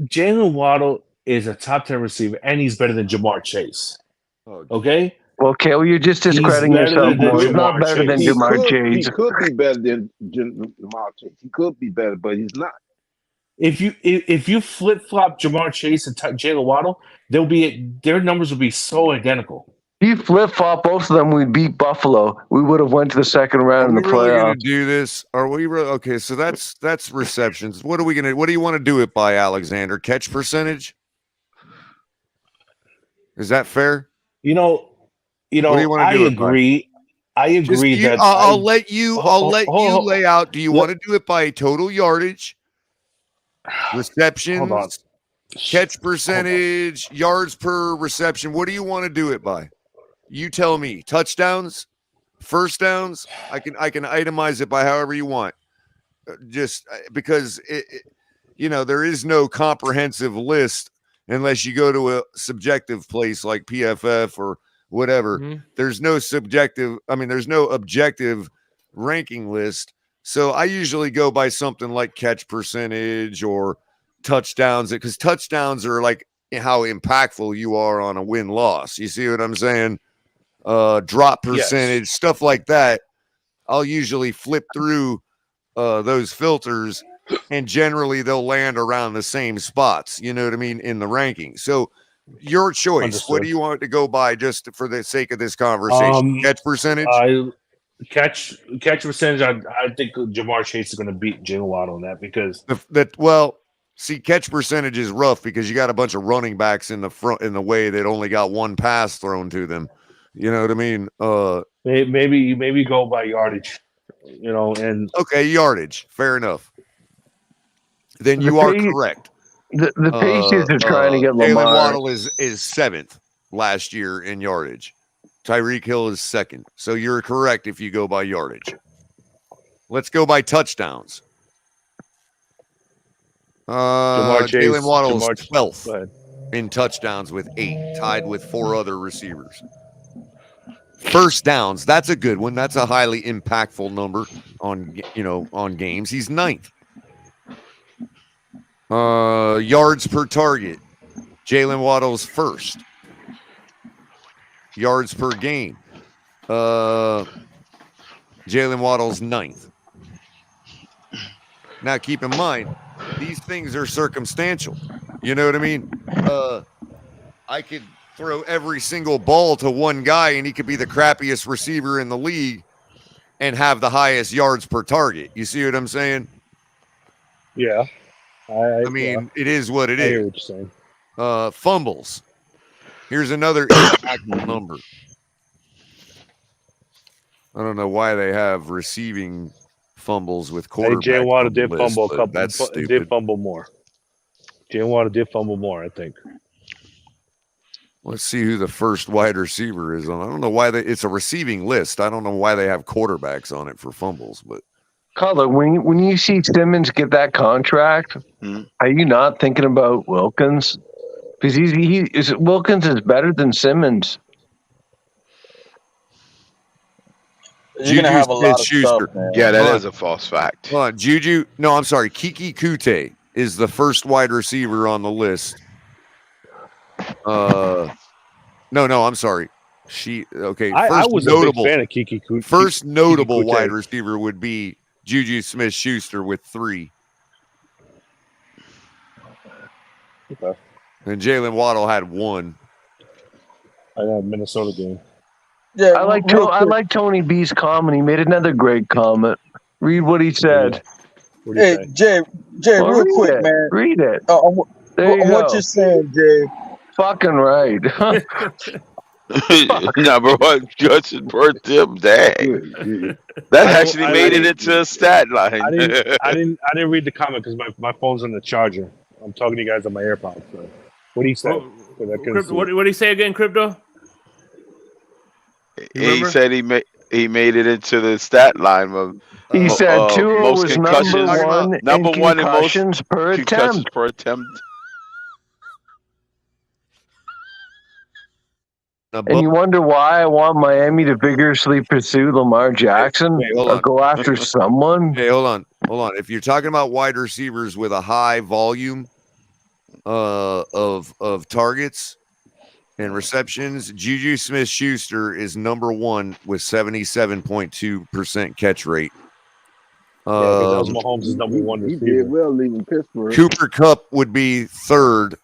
Jalen Waddle is a top 10 receiver, and he's better than Jamar Chase. Okay? Okay, well, you're just discrediting yourself more. He's not better than Jamar Chase. He could be better than Jamar Chase. He could be better, but he's not. If you flip flop Jamar Chase and Jalen Waddle, their numbers will be so identical. If you flip flop both of them, we'd beat Buffalo. We would have went to the second round in the playoffs. Are we really going to do this? Are we really okay? So that's receptions. What do you want to do it by, Alexander? Catch percentage? Is that fair? You know. I agree. I agree that I'll let you lay out. Do you want to do it by total yardage? Receptions, catch percentage, yards per reception. What do you want to do it by? You tell me. Touchdowns, first downs. I can itemize it by however you want. Just because there is no comprehensive list unless you go to a subjective place like PFF or whatever. Mm-hmm. There's no objective ranking list. So I usually go by something like catch percentage or touchdowns, because touchdowns are like how impactful you are on a win-loss. You see what I'm saying? Drop percentage, stuff like that. I'll usually flip through those filters, and generally they'll land around the same spots, you know what I mean, in the ranking. So Your choice. Understood. What do you want to go by just for the sake of this conversation? Catch percentage? Catch percentage. I think Jamar Chase is going to beat Jalen Waddle on that because catch percentage is rough because you got a bunch of running backs in the front in the way that only got one pass thrown to them. You know what I mean? Maybe go by yardage. And okay, yardage. Fair enough. Then you are correct. The Patriots are trying to get Lamar. Jalen Waddle is 7th last year in yardage. Tyreek Hill is 2nd. So you're correct if you go by yardage. Let's go by touchdowns. Jalen Waddle is 12th in touchdowns with 8, tied with 4 other receivers. First downs, that's a good one. That's a highly impactful number on games. He's 9th. Yards per target, Jalen Waddle's 1st. Yards per game, Jalen Waddle's 9th. Now, keep in mind, these things are circumstantial. You know what I mean? I could throw every single ball to one guy, and he could be the crappiest receiver in the league and have the highest yards per target. You see what I'm saying? Yeah. I mean, it is what it is. I hear what you're saying. Fumbles. Here's another impactful number. I don't know why they have receiving fumbles with quarterbacks. Jay Waddle did fumble a couple. Did fumble more. Jay Waddle did fumble more, I think. Let's see who the first wide receiver is on. I don't know why it's a receiving list. I don't know why they have quarterbacks on it for fumbles, but. Color, when you see Simmons get that contract, are you not thinking about Wilkins? Because Wilkins is better than Simmons. You're gonna have a lot of stuff, man. Yeah, that is a false fact. Hold on, Juju. No, I'm sorry. Kiki Kute is the first wide receiver on the list. No, I'm sorry. I was a big fan of Kiki Kute. First notable wide receiver would be Juju Smith-Schuster with 3. Okay. And Jalen Waddle had 1. I had Minnesota game. Yeah, I like Tony B's comment. He made another great comment. Read what he said. Hey, Jay, real quick, man. Read it. On what you're saying, Jay. Fucking right. Number 1 Justin per Tim Day. That actually made it into a stat line. I didn't read the comment because my phone's on the charger. I'm talking to you guys on my AirPods. So. What do you say? What did he say again, Crypto? He said he made it into the stat line of. He said Tua was number one in concussions per attempt. And you wonder why I want Miami to vigorously pursue Lamar Jackson or go after someone? Hey, hold on. If you're talking about wide receivers with a high volume of targets and receptions, Juju Smith-Schuster is number 1 with 77.2% catch rate. Because Mahomes is number 1 receiver. He did well leaving Pittsburgh. Cooper Kupp would be 3rd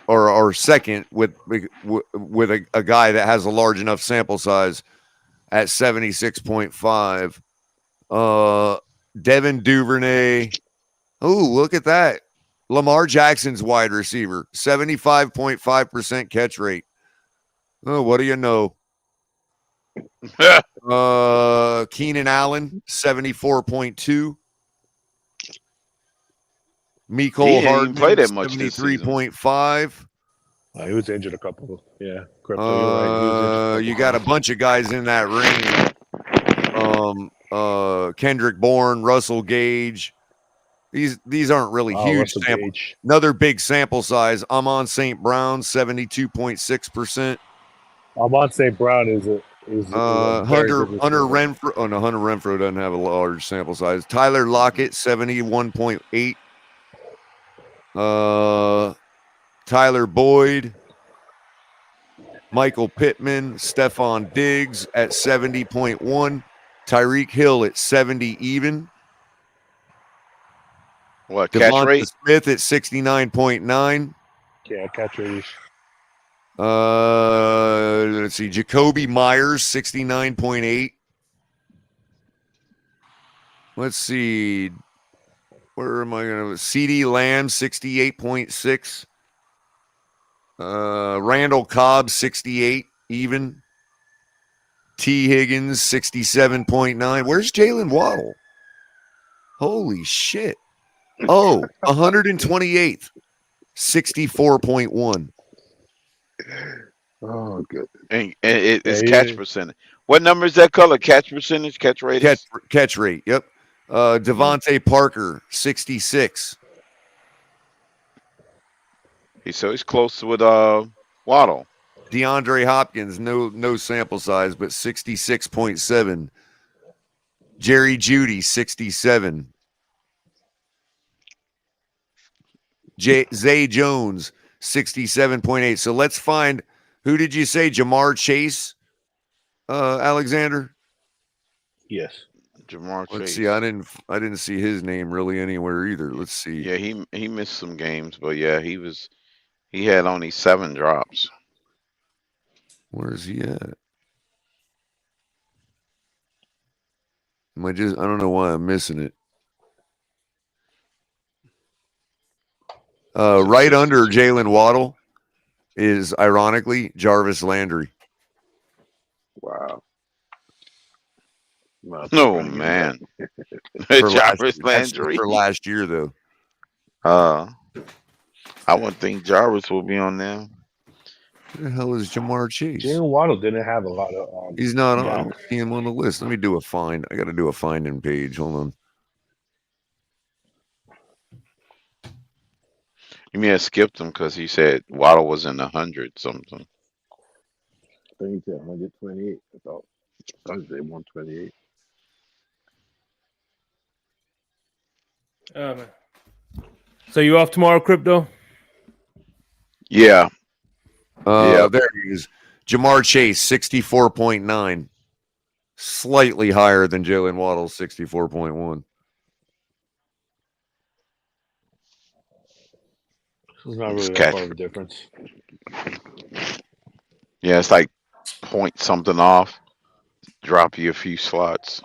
or 2nd with a guy that has a large enough sample size at 76.5. Devin Duvernay. Oh, look at that. Lamar Jackson's wide receiver, 75.5% catch rate. Oh, what do you know? Keenan Allen, 74.2. Mecole Hardman, played that much this 73.5. He was injured a couple. Yeah. You got a bunch of guys in that range. Kendrick Bourne, Russell Gage. These aren't really huge samples. Another big sample size. Amon St. Brown, 72.6%. Amon St. Brown is Hunter Renfro. Oh no, Hunter Renfro doesn't have a large sample size. Tyler Lockett, 71.8. Tyler Boyd, Michael Pittman, Stephon Diggs at 70.1. Tyreek Hill at 70 even. What, catch rate? Smith at 69.9. Yeah, catch rate. Let's see. Jacoby Myers, 69.8. Let's see. Where am I going to? CD Lamb, 68.6. Randall Cobb, 68, even. T. Higgins, 67.9. Where's Jalen Waddle? Holy shit. Oh, 128th, 64.1. Oh, good. And it's catch percentage. What number is that color? Catch percentage? Catch rate? Catch rate, yep. Devontae Parker, 66. So he's close with Waddle. DeAndre Hopkins, no sample size, but 66.7. Jerry Jeudy, 67. Zay Jones, 67.8. So let's find, who did you say? Jamar Chase, Alexander? Yes. Jamar Chase. Let's see. I didn't see his name really anywhere either. Let's see. Yeah, he missed some games, but yeah, he had only 7 drops. Where is he at? I don't know why I'm missing it. Right under Jalen Waddle is, ironically, Jarvis Landry. Wow. Oh, man. Jarvis Landry. For last year, though. I wouldn't think Jarvis will be on there. Who the hell is Jamar Chase? Jalen Waddle didn't have a lot of. He's not on. I don't see him on the list. Let me do a find. I got to do a finding page. Hold on. You may have skipped him because he said Waddle was in 100 something. I think he said 128. I thought I said 128. So you off tomorrow, Crypto? Yeah. There he is. Jamar Chase, 64.9. Slightly higher than Jalen Waddle's 64.1. It's not really that far of a difference. Yeah, it's like point something off. Drop you a few slots.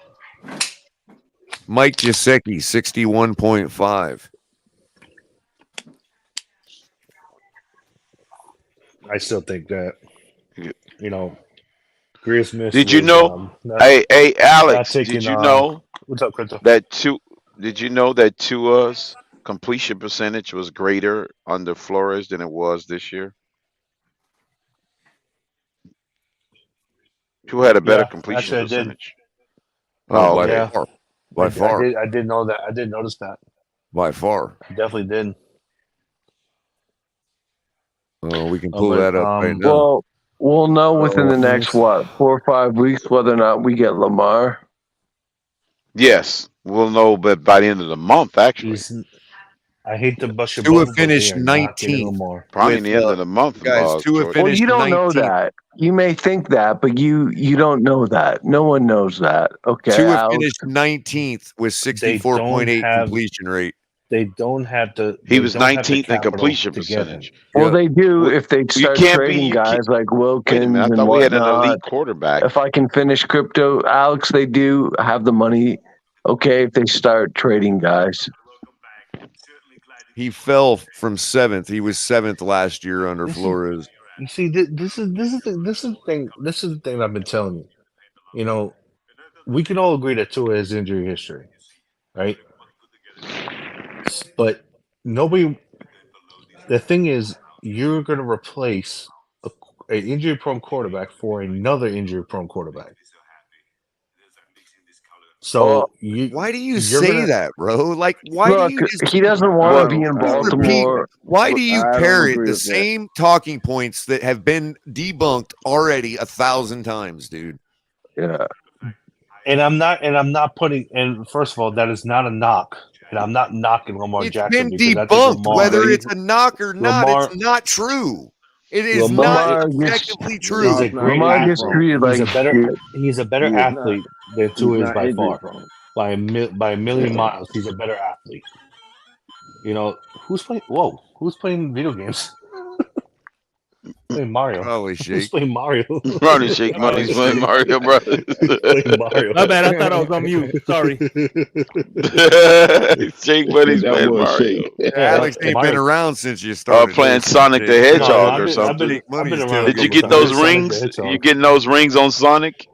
Mike Gesicki, 61.5. I still think that, Christmas. Did you know? Hey, Alex, did you know? What's up, Crypto? Did you know that Tua's completion percentage was greater under Flores than it was this year? Tua had a better completion percentage. By far. I did know that. I did notice that. By far. I definitely did. We can pull that up right now. Well, we'll know within the next 4 or 5 weeks whether or not we get Lamar. Yes, we'll know, but by the end of the month, actually. I hate to bust your Tua bubble, finished 19th. Probably the end of the month, guys. Tua finished. Well, you don't 19th. know that. You may think that, but you don't know that. No one knows that. Okay. Tua finished 19th with 64.8 completion rate. They don't have to. He was 19th in completion percentage. Well, they do if they start trading guys like Wilkins I and thought we had an whatnot. elite quarterback. If I can finish Crypto, Alex, they do have the money. Okay, if they start trading guys. He fell from 7th. He was 7th last year under Flores. You see, this is the thing. This is the thing I've been telling you. We can all agree that Tua has injury history, right? But nobody. The thing is, you're going to replace an injury-prone quarterback for another injury-prone quarterback. So why do you say that, bro? Like, why Look, do you just, he doesn't want to be in Baltimore. Why do you parrot the same talking points that have been debunked already 1,000 times, dude? Yeah. And I'm not putting. And first of all, that is not a knock. And I'm not knocking Lamar Jackson. It's been debunked. Whether it's a knock or not, it's not true. It is not objectively true. He's a great athlete. He's a better athlete than Tua is by far. By a million miles, he's a better athlete. Who's playing? Whoa, who's playing video games? playing Mario. Probably He's Shake. playing Mario. Ronnie Shake Money's playing Mario Brothers. He's playing Mario. My bad. I thought I was on mute. Sorry. Shake Money's That playing was Mario. Shake. Alex ain't been Mario. around since you started. Playing hosting Sonic the today. Hedgehog or I've something. been Money's around. Did you a get couple those times. Sonic rings? the Hedgehog. You getting those rings on Sonic?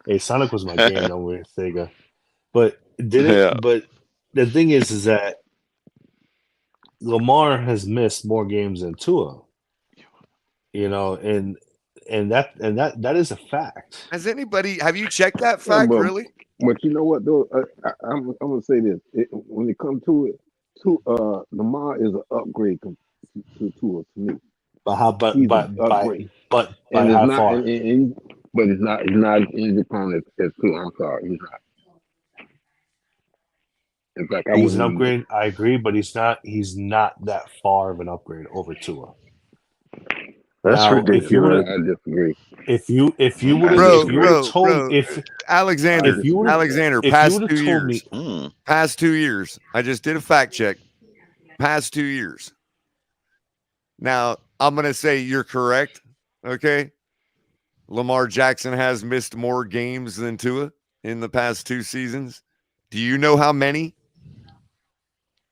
Hey, Sonic was my game though with Sega, but Yeah. But the thing is that Lamar has missed more games than Tua. You know, and that is a fact. Have you checked that Yeah, fact, really? But you know what though? I'm gonna say this. When it comes to it, Lamar is an upgrade to Tua to me. But how? But He's by an upgrade. but by And it's how not, far? but it's not as injury prone as Tua. I'm sorry, he's not. In fact, He's an upgrade. I agree, but he's not that far of an upgrade over Tua. That's now, ridiculous. I disagree. If you would have told Alexander, past 2 years. me, past 2 years. I just did a fact check. Past 2 years. Now, I'm going to say you're correct. Okay. Lamar Jackson has missed more games than Tua in the past 2 seasons. Do you know how many?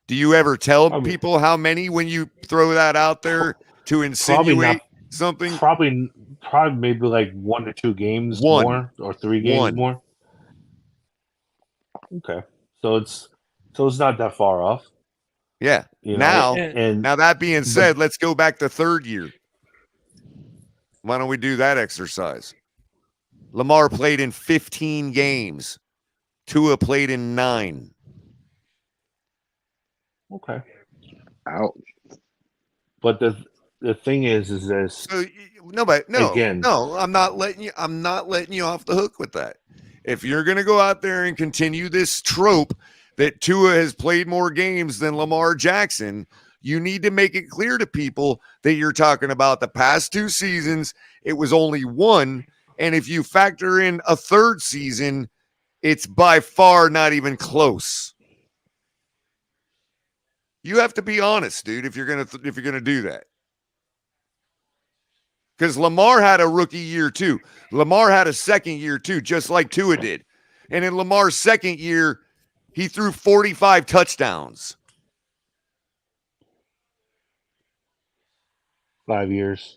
Do you ever tell people how many when you throw that out there to insinuate something? Probably maybe like 1 or 2 games more or 3 games more. Okay. So it's not that far off. Yeah. You know? Now that being said, let's go back to third year. Why don't we do that exercise? Lamar played in 15 games. Tua played in 9. Okay. Ouch. But the thing is this. So I'm not letting you off the hook with that. If you're going to go out there and continue this trope that Tua has played more games than Lamar Jackson, you need to make it clear to people that you're talking about the past 2 seasons. It was only 1, and if you factor in a third season, it's by far not even close. You have to be honest, dude, if you're gonna do that. Because Lamar had a rookie year too. Lamar had a second year too, just like Tua did. And in Lamar's second year, he threw 45 touchdowns. 5 years.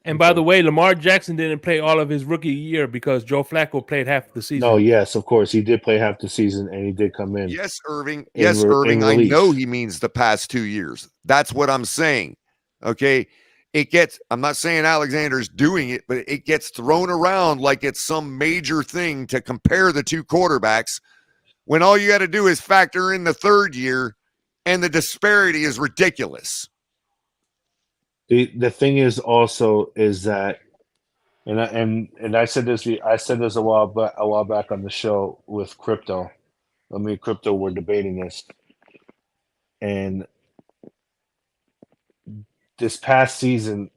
And by the way, Lamar Jackson didn't play all of his rookie year because Joe Flacco played half the season. No, yes, of course. He did play half the season and he did come in. Yes, Irving. Irving. I know he means the past 2 years. That's what I'm saying. Okay. I'm not saying Alexander's doing it, but it gets thrown around like it's some major thing to compare the 2 quarterbacks when all you got to do is factor in the third year and the disparity is ridiculous. The thing is also is that, and I said this a while back on the show with Crypto. I mean, Crypto were debating this, and this past season,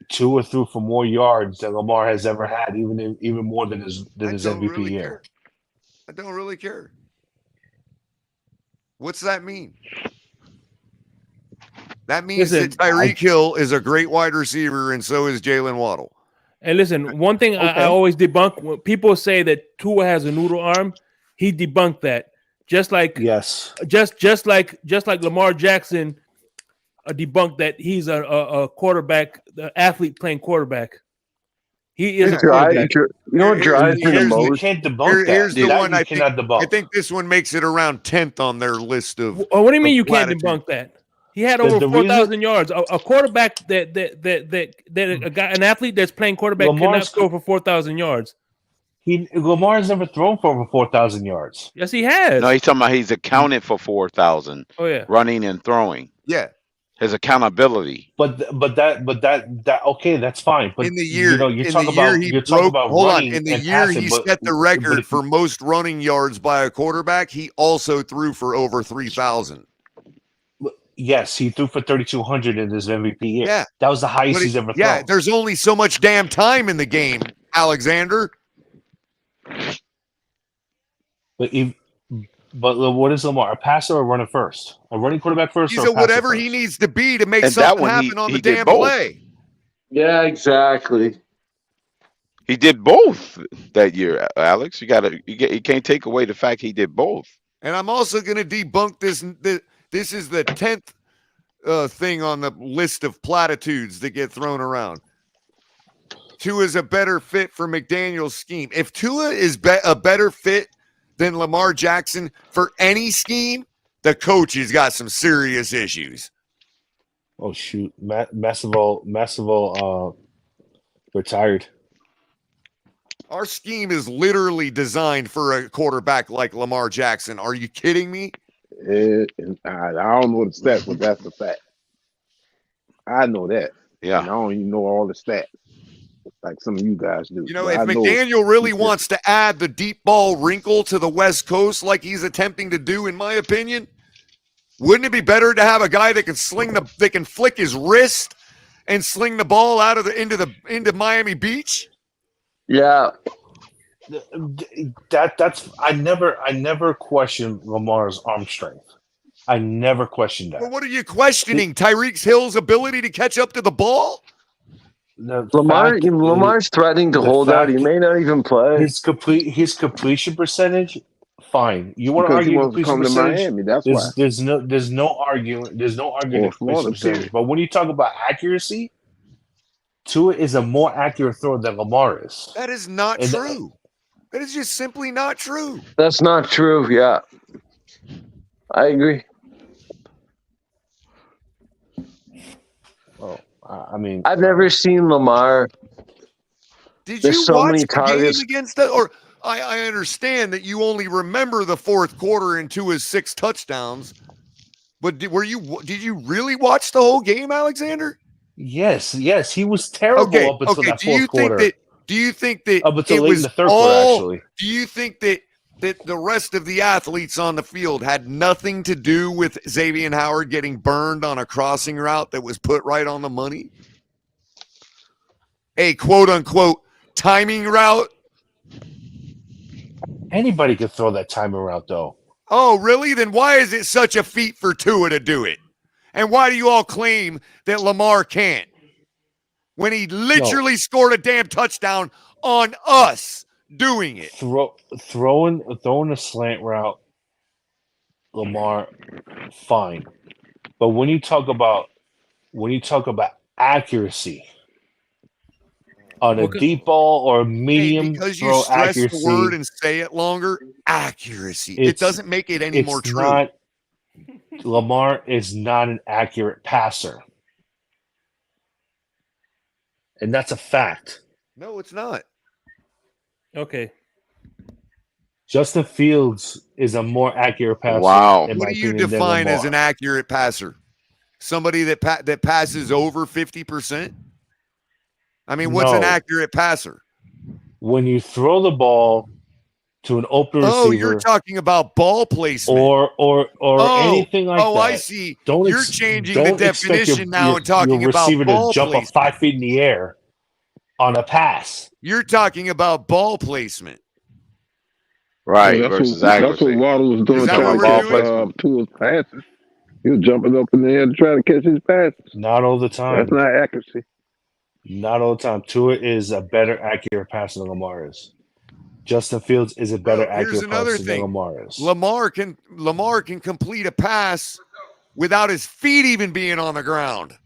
Tua threw for more yards than Lamar has ever had, even more than his MVP year. I don't really care. What's that mean? That means that Tyreek Hill is a great wide receiver, and so is Jalen Waddle. And listen, one thing I always debunk when people say that Tua has a noodle arm, he debunked that. Just like just like Lamar Jackson debunked that he's a quarterback, the athlete playing quarterback. He is a quarterback. You know what drives me the most? You can't debunk that. Here's the one you cannot debunk. I think this one makes it around 10th on their list of. What do you mean you can't debunk that? He had over 4,000 yards. A quarterback an athlete that's playing quarterback cannot throw for 4,000 yards. Lamar's never thrown for over 4,000 yards. Yes, he has. No, he's talking about he's accounted for 4,000. Oh yeah, running and throwing. Yeah, his accountability. But that okay, that's fine. But in the year, you're talking about running. In the year he set the record for most running yards by a quarterback, he also threw for over 3,000. Yes, he threw for 3,200 in his MVP year. Yeah, that was the highest he's ever thrown. Yeah, there's only so much damn time in the game, Alexander. But But what is Lamar? A passer or running first? A running quarterback first He's or a passer whatever first? he needs to be to make And that something one, happen on the he did damn both. play. Yeah, exactly. He did both that year, Alex. You can't take away the fact he did both. And I'm also going to debunk this. This is the 10th thing on the list of platitudes that get thrown around. Tua is a better fit for McDaniel's scheme. If Tua is a better fit than Lamar Jackson for any scheme, the coach has got some serious issues. Oh shoot, Massimo retired. Our scheme is literally designed for a quarterback like Lamar Jackson. Are you kidding me? I don't know the stats, but that's the fact. I know that. Yeah. And I don't even know all the stats like some of you guys do. You know, if McDaniel really wants to add the deep ball wrinkle to the West Coast like he's attempting to do, in my opinion, wouldn't it be better to have a guy that can that can flick his wrist and sling the ball out of into Miami Beach? Yeah. That's I never questioned Lamar's arm strength. I never questioned that. Well, what are you questioning? Tyreek Hill's ability to catch up to the ball? Lamar's threatening to hold out. He may not even play. His completion percentage, fine. You want to Because he argue wants to completion come to percentage? Miami. That's why. There's no arguing completion percentage. But when you talk about accuracy, Tua is a more accurate thrower than Lamar is. That is not true. That is just simply not true. That's not true. Yeah, I agree. Well, I mean, I've never seen Lamar. Did you watch the game against that? Or I understand that you only remember the fourth quarter and his 6 touchdowns, but did you really watch the whole game, Alexander? Yes, he was terrible up until that fourth quarter. Do you think that up until late in the third quarter? Actually, do you think that the rest of the athletes on the field had nothing to do with Xavier Howard getting burned on a crossing route that was put right on the money? A quote unquote timing route. Anybody could throw that timing route, though. Oh, really? Then why is it such a feat for Tua to do it? And why do you all claim that Lamar can't? When he literally scored a damn touchdown on us doing it. Throwing a slant route, Lamar, fine. But when you talk about accuracy on a deep ball or a medium because throw you stress accuracy, the word and say it longer, accuracy. It doesn't make it any more true. Lamar is not an accurate passer. And that's a fact. No, it's not. Okay. Justin Fields is a more accurate passer. Wow. What do you define as an accurate passer? Somebody that passes over 50%? I mean, what's an accurate passer? When you throw the ball to an open receiver. Oh, you're talking about ball placement. Or anything like that. Oh, I see. You're changing the definition now and talking your about receiver ball to jump placement. up 5 feet in the air on a pass. You're talking about ball placement. Right, that's what Waddle was doing. To his passes. He was jumping up in the air to try to catch his passes. Not all the time. That's not accuracy. Not all the time. Tua is a better accurate passer than Lamar is. Justin Fields is a better accurate passer than Lamar is. Lamar can complete a pass without his feet even being on the ground.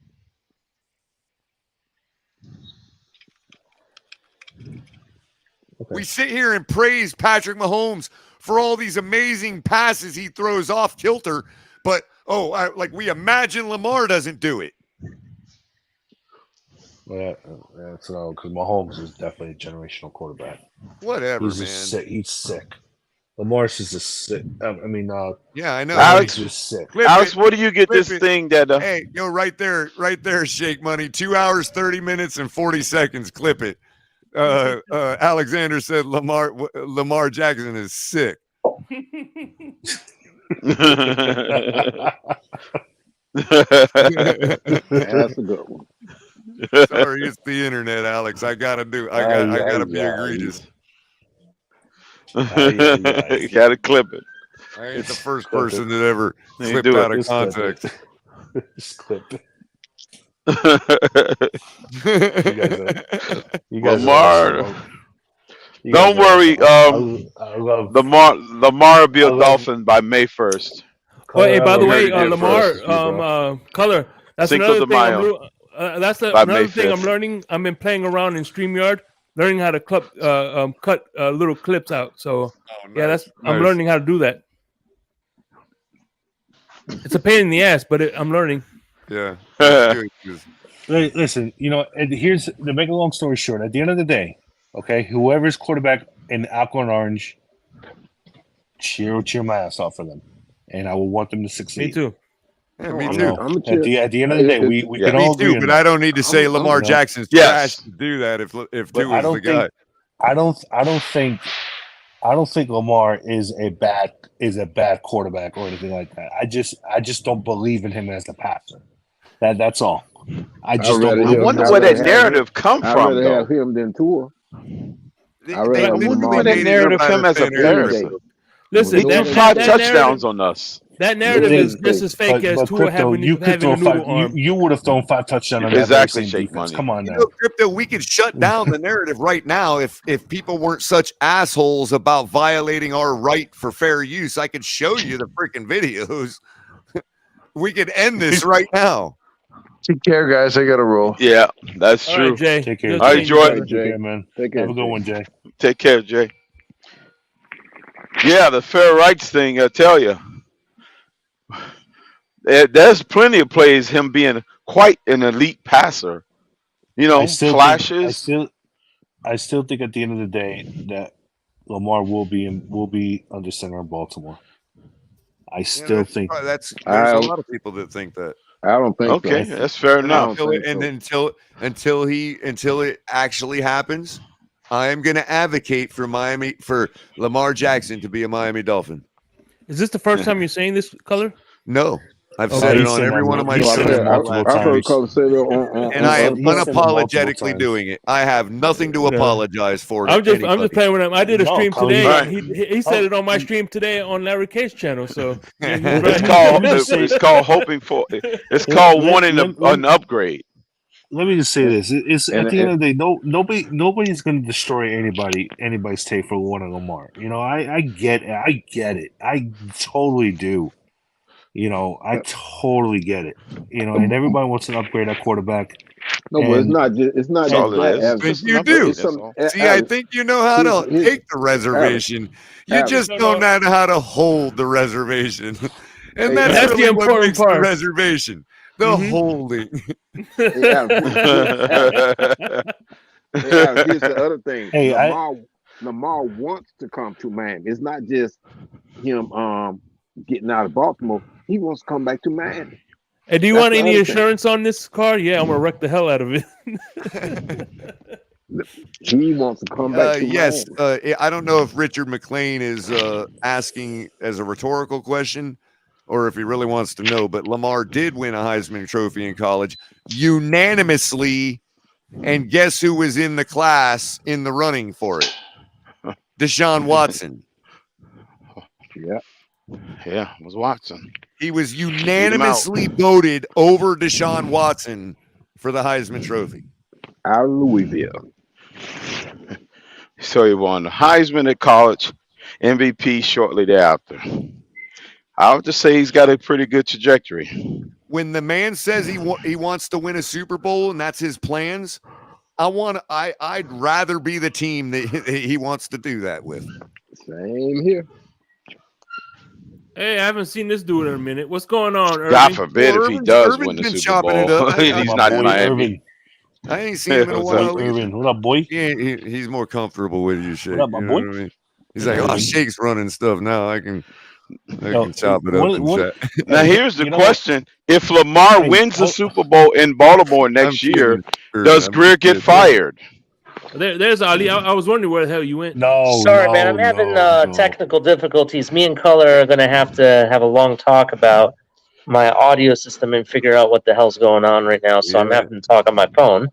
Okay. We sit here and praise Patrick Mahomes for all these amazing passes he throws off kilter, but we imagine Lamar doesn't do it. Yeah, that's because Mahomes is definitely a generational quarterback. Whatever, he's man. Sick. He's sick. Lamar's just a sick. Yeah, I know. Alex, he's just sick. Alex, what do you get this thing that? Hey, go right there, Shake Money. 2 hours, 30 minutes, and 40 seconds. Clip it. Alexander said Lamar Jackson is sick. That's a good one. Sorry, it's the internet, Alex. I gotta be egregious. You gotta clip it. I ain't the first person that ever You clipped do it. out of Just clip context. it. Just clip it. You guys are Lamar, awesome. You guys don't are worry. awesome. I love Lamar will be I a love Dolphin by May 1st. Well, hey, by the You heard way, it here Lamar, first. color. That's Cinco another de thing Mayo by May another thing I'm 5th. learning. I've been playing around in StreamYard, learning how to cut little clips out. So yeah, I'm learning how to do that. It's a pain in the ass, but I'm learning. Yeah. Listen, and here's to make a long story short. At the end of the day, okay, whoever's quarterback in Alcorn Orange, cheer my ass off for them, and I will want them to succeed. Me too. Yeah, me too. At the end of the day, we can all agree on but that. I don't need to say Lamar Jackson's trash to do that if Tua is the guy. I don't think Lamar is a bad quarterback or anything like that. I just don't believe in him as a passer. That's all. I wonder where that narrative come from. I'd rather have him than Tua. I wonder where that narrative him as a passer. Listen, he threw 5 touchdowns on us. That narrative is just as fake as Tua having a noodle arm. You would have thrown 5 touchdowns on exactly, that Shake defense. Money. Come on now. Crypto, we could shut down the narrative right now if people weren't such assholes about violating our right for fair use. I could show you the freaking videos. We could end this right now. Take care, guys. I got to roll. Yeah, that's All true. right, Jay. Take care. All right, Jordan. Take care, man. Take care, have a good one, Jay. Take care, Jay. Yeah, the fair rights thing, I tell you. There's plenty of plays him being quite an elite passer. Flashes. I still think at the end of the day that Lamar will be under center in Baltimore. I still think there's a lot of people that think that. I don't think okay, so. that's fair enough. Until it actually happens, I am going to advocate for Lamar Jackson to be a Miami Dolphin. Is this the first time you're saying this, color? No. I've said it on every one of my shows. I've heard Color say it on and I am unapologetically doing it. I have nothing to apologize for. I'm just playing with him. I did a stream today. Right. He said it on my stream today on Larry K's channel. So it's called hoping for. It's called wanting an upgrade. Let me just say this: it's at the end of the day, nobody's going to destroy anybody's take for wanting Lamar. I get it. I totally do. I totally get it. And everybody wants an upgrade at quarterback. No, but it's not just that. You do. See, I think you know how to take the reservation. You just don't know how to hold the reservation. And that's really the important part. The reservation. The holding. Here's the other thing. Lamar wants to come to Miami. It's not just him getting out of Baltimore. He wants to come back to Miami. Hey, do you want any insurance on this car? Yeah, I'm gonna wreck the hell out of it. He wants to come back to yes. Miami. I don't know if Richard McLean is asking as a rhetorical question or if he really wants to know, but Lamar did win a Heisman Trophy in college unanimously, and guess who was in the class in the running for it? Deshaun Watson. Yeah, was Watson. He was unanimously voted over Deshaun Watson for the Heisman Trophy. Out of Louisville. So he won the Heisman at college, MVP shortly thereafter. I would just say he's got a pretty good trajectory. When the man says he wants to win a Super Bowl and that's his plans, I'd rather be the team that he wants to do that with. Same here. Hey, I haven't seen this dude in a minute. What's going on, Irvin? God forbid if he does win the Super Bowl. He's not in Miami. I ain't seen him in a while. Irvin, what up, boy? He's more comfortable with you, Shake. What up, my boy? What I mean? He's like, oh, Shake's running stuff now. I can chop it up. Now, here's the question. If Lamar wins the Super Bowl in Baltimore next year, does Greer get fired? There's Ali. I was wondering where the hell you went. Sorry, man. I'm having technical difficulties. Me and Color are going to have a long talk about my audio system and figure out what the hell's going on right now. So I'm having to talk on my phone.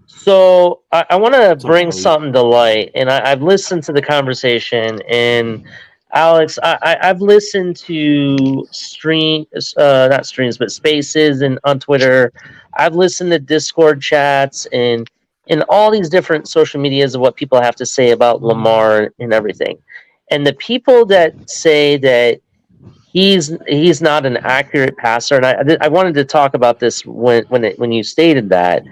So I want to bring something to light. And I've listened to the conversation, and Alex, I've listened to not streams, but spaces and on Twitter. I've listened to Discord chats and in all these different social medias of what people have to say about Lamar and everything. And the people that say that he's not an accurate passer, and I wanted to talk about this when you stated that.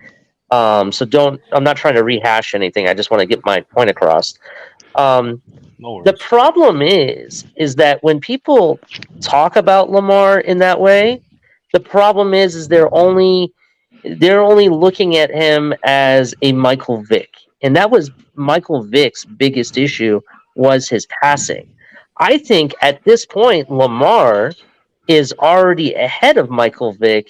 So I'm not trying to rehash anything. I just want to get my point across. The problem is that when people talk about Lamar in that way, the problem is they're only looking at him as a Michael Vick, and that was Michael Vick's biggest issue was his passing. I think at this point Lamar is already ahead of Michael Vick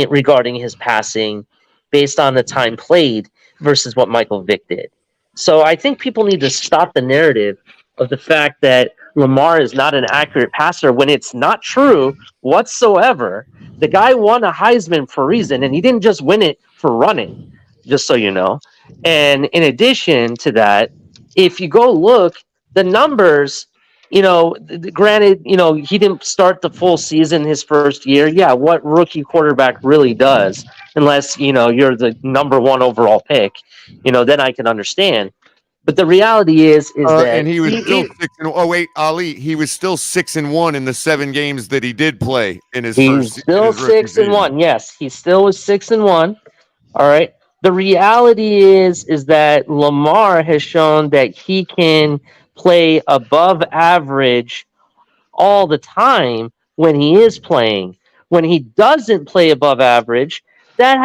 regarding his passing based on the time played versus what Michael Vick did. So I think people need to stop the narrative of the fact that Lamar is not an accurate passer when it's not true whatsoever. The guy won a Heisman for a reason, and he didn't just win it for running, just so you know. And in addition to that, if you go look, the numbers, granted, he didn't start the full season his first year. Yeah, what rookie quarterback really does, unless, you're the number one overall pick, then I can understand. But the reality is that and he was still 6-1. Oh wait, Ali, he was still 6-1 in the 7 games that he did play in his first. He's still 6-1. Yes, he still was 6-1. All right. The reality is that Lamar has shown that he can play above average all the time when he is playing. When he doesn't play above average, that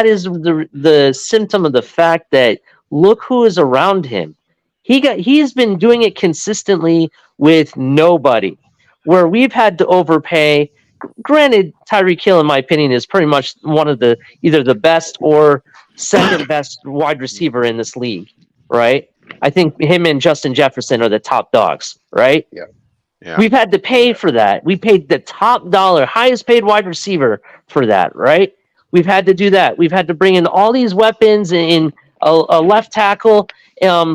is the symptom of the fact that look who is around him. He's been doing it consistently with nobody. Where we've had to overpay. Granted, Tyreek Hill, in my opinion, is pretty much one of either the best or second best wide receiver in this league, right? I think him and Justin Jefferson are the top dogs, right? Yeah. We've had to pay for that. We paid the top dollar, highest paid wide receiver for that, right? We've had to do that. We've had to bring in all these weapons in a left tackle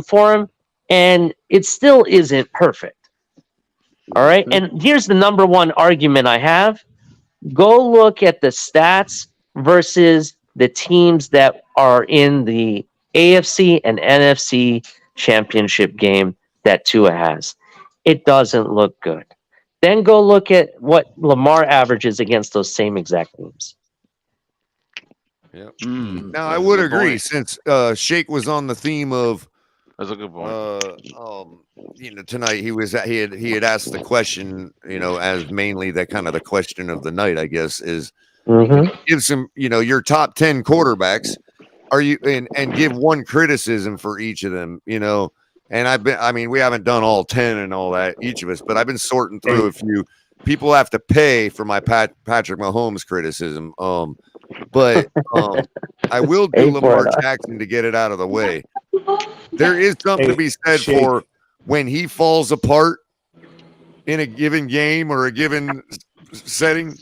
for him, and it still isn't perfect. All right? And here's the number one argument I have. Go look at the stats versus the teams that are in the AFC and NFC championship game that Tua has. It doesn't look good. Then go look at what Lamar averages against those same exact teams. Yep. Now I would agree, since Shake was on the theme of. That's a good point. Tonight he had asked the question, as mainly that kind of the question of the night, I guess, is give some, your top 10 quarterbacks, are you and give one criticism for each of them, and we haven't done all 10 and all that, each of us, but I've been sorting through a few. People have to pay for my Patrick Mahomes criticism. But I will do Lamar Jackson to get it out of the way. There is something to be said for when he falls apart in a given game or a given setting,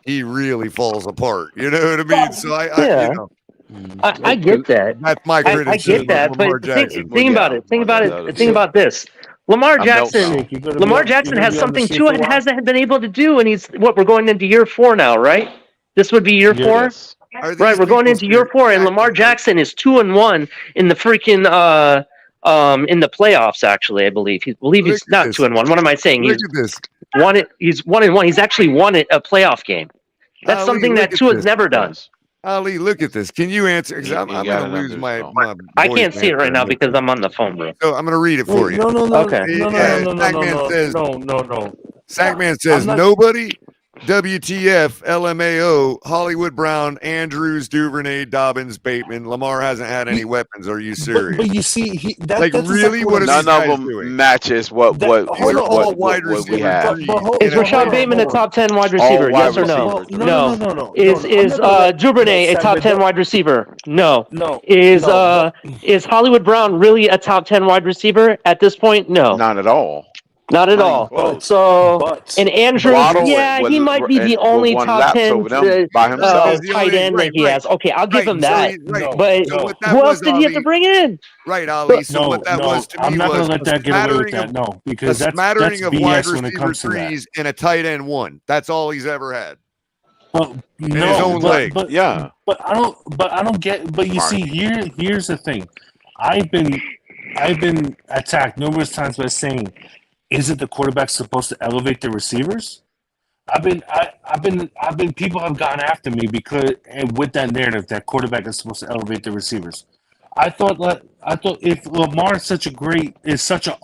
he really falls apart. You know what I mean? So I get that. That's my criticism. I get that. Of Lamar But Jackson. think about it. Think about this. Lamar Jackson has something Tua hasn't been able to do, and we're going into year 4 now, right? This would be year 4? Yes. Right, we're going into year 4, and Lamar Jackson is 2-1 in the freaking in the playoffs. Actually, I believe he's not 2-1. What am I saying? He's 1-1. He's actually won a playoff game. That's something that Tua's never done. Ali, look at this. Can you answer? Because I'm going to lose my I can't see it right now because I'm on the phone, bro. So I'm going to read it for you. No. Okay. No. Sackman says nobody. WTF, LMAO, Hollywood Brown, Andrews, Duvernay, Dobbins, Bateman. Lamar hasn't had any weapons. Are you serious? But you see, that's really what none of them doing? Matches what these are all wide receivers. We have. Is Rashad Bateman a top 10 wide receiver? Yes or no? No. Is Duvernay a top 10 wide receiver? No. Is Hollywood Brown really a top 10 wide receiver at this point? No. Not at all. Not at all. Close. So, But and Andrews, Waddle he might be the only one top lapse 10 over them by himself. tight end that he has. Okay, I'll give him that. But So what that who was, else did he have to Ali, bring in? right, Ali. So what that was to me I'm not going was to let that get away with that. No, because a that's smattering of wide BS when it receiver comes to that. threes and a tight end one. That's all he's ever had. Well, in his own leg. But I don't get. But you see, here's the thing. I've been attacked numerous times by saying, "Isn't the quarterback supposed to elevate the receivers?" I've been people have gone after me because and with that narrative that quarterback is supposed to elevate the receivers. I thought if Lamar is such a Guess top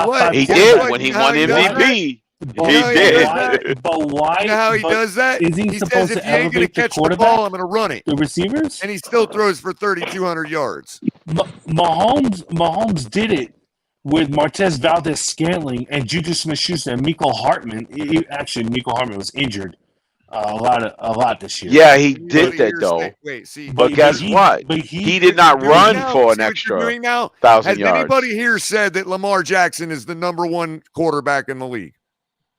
what? 5 He quarterback, did when he won MVP. But He did. But why? You know how he does that? Is he says, supposed if to you ain't going to elevate the catch the quarterback? ball, I'm going to run it. The receivers? And he still throws for 3,200 yards. Mahomes did it with Martez Valdez-Scantling and Juju Smith-Schuster and Mecole Hardman. Actually, Mecole Hardman was injured a lot this year. Yeah, he did that though. But guess what? He did not run for an extra 1,000 yards. Has anybody here said that Lamar Jackson is the number one quarterback in the league?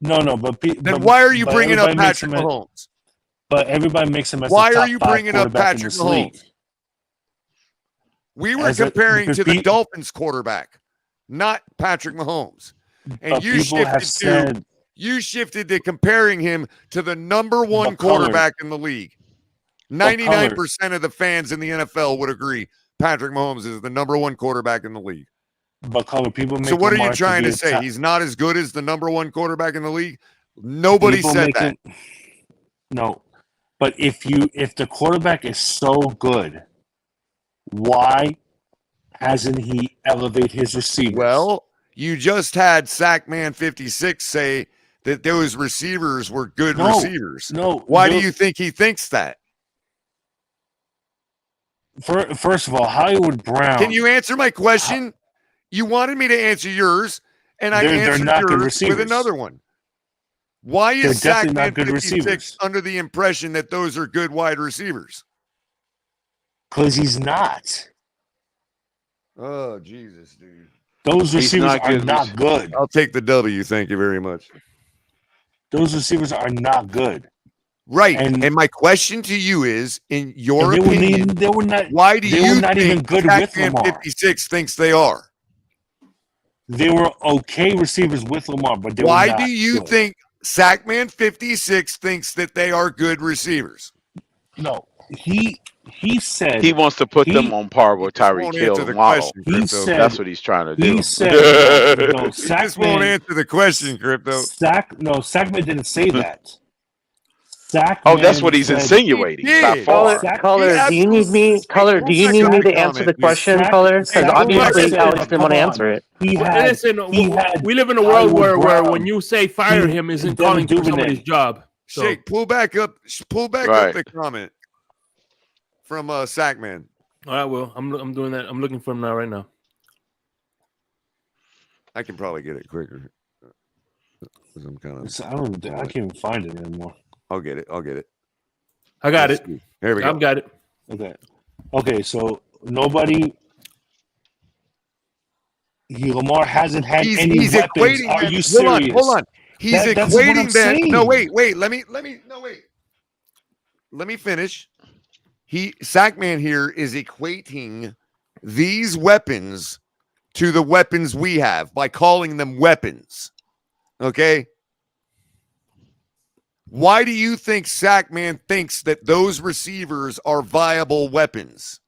No, but then why are you bringing up Patrick Mahomes? But everybody makes him as why the top are you bringing up Patrick Mahomes? We were comparing to the Dolphins quarterback, not Patrick Mahomes. And you shifted to comparing him to the number one quarterback in the league. 99% of the fans in the NFL would agree Patrick Mahomes is the number one quarterback in the league. But people make so what are you trying to say? He's not as good as the number one quarterback in the league? Nobody said that. No. But if the quarterback is so good, why hasn't he elevated his receivers? Well, you just had Sackman 56 say that those receivers were good receivers. No. Why do you think he thinks that? First of all, Hollywood Brown. Can you answer my question? You wanted me to answer yours, and I answered yours with another one. Why is Sackman 56 under the impression that those are good wide receivers? Because he's not. Oh, Jesus, dude. Those receivers are not good. I'll take the W. Thank you very much. Those receivers are not good. Right. And my question to you is, in your opinion, why do you think even good with Lamar? 56 thinks they are? They were okay receivers with Lamar, but they why were not do you good. think Sackman 56 thinks that they are good receivers? No, he said he wants to put them on par with Tyreek Hill and Waddle. That's what he's trying to do. He said, no, he just won't answer the question, Crypto. Sackman didn't say that. That's what he's insinuating. Caller, do you need me? Caller, do you need me to answer the question, caller? Because obviously Alex didn't want to answer it. We live in a world where when you say fire him isn't calling for somebody's job. So. Shake, pull back up the comment from Sackman. All right, well, I'm doing that. I'm looking for him right now. I can probably get it quicker. I'm I can't even find it anymore. I'll get it. I got it. Here we go. I've got it. Okay. So nobody. Lamar hasn't had any weapons. Are you serious? Hold on. He's equating that. No, wait. Let me finish. Sackman here is equating these weapons to the weapons we have by calling them weapons. Okay. Why do you think Sackman thinks that those receivers are viable weapons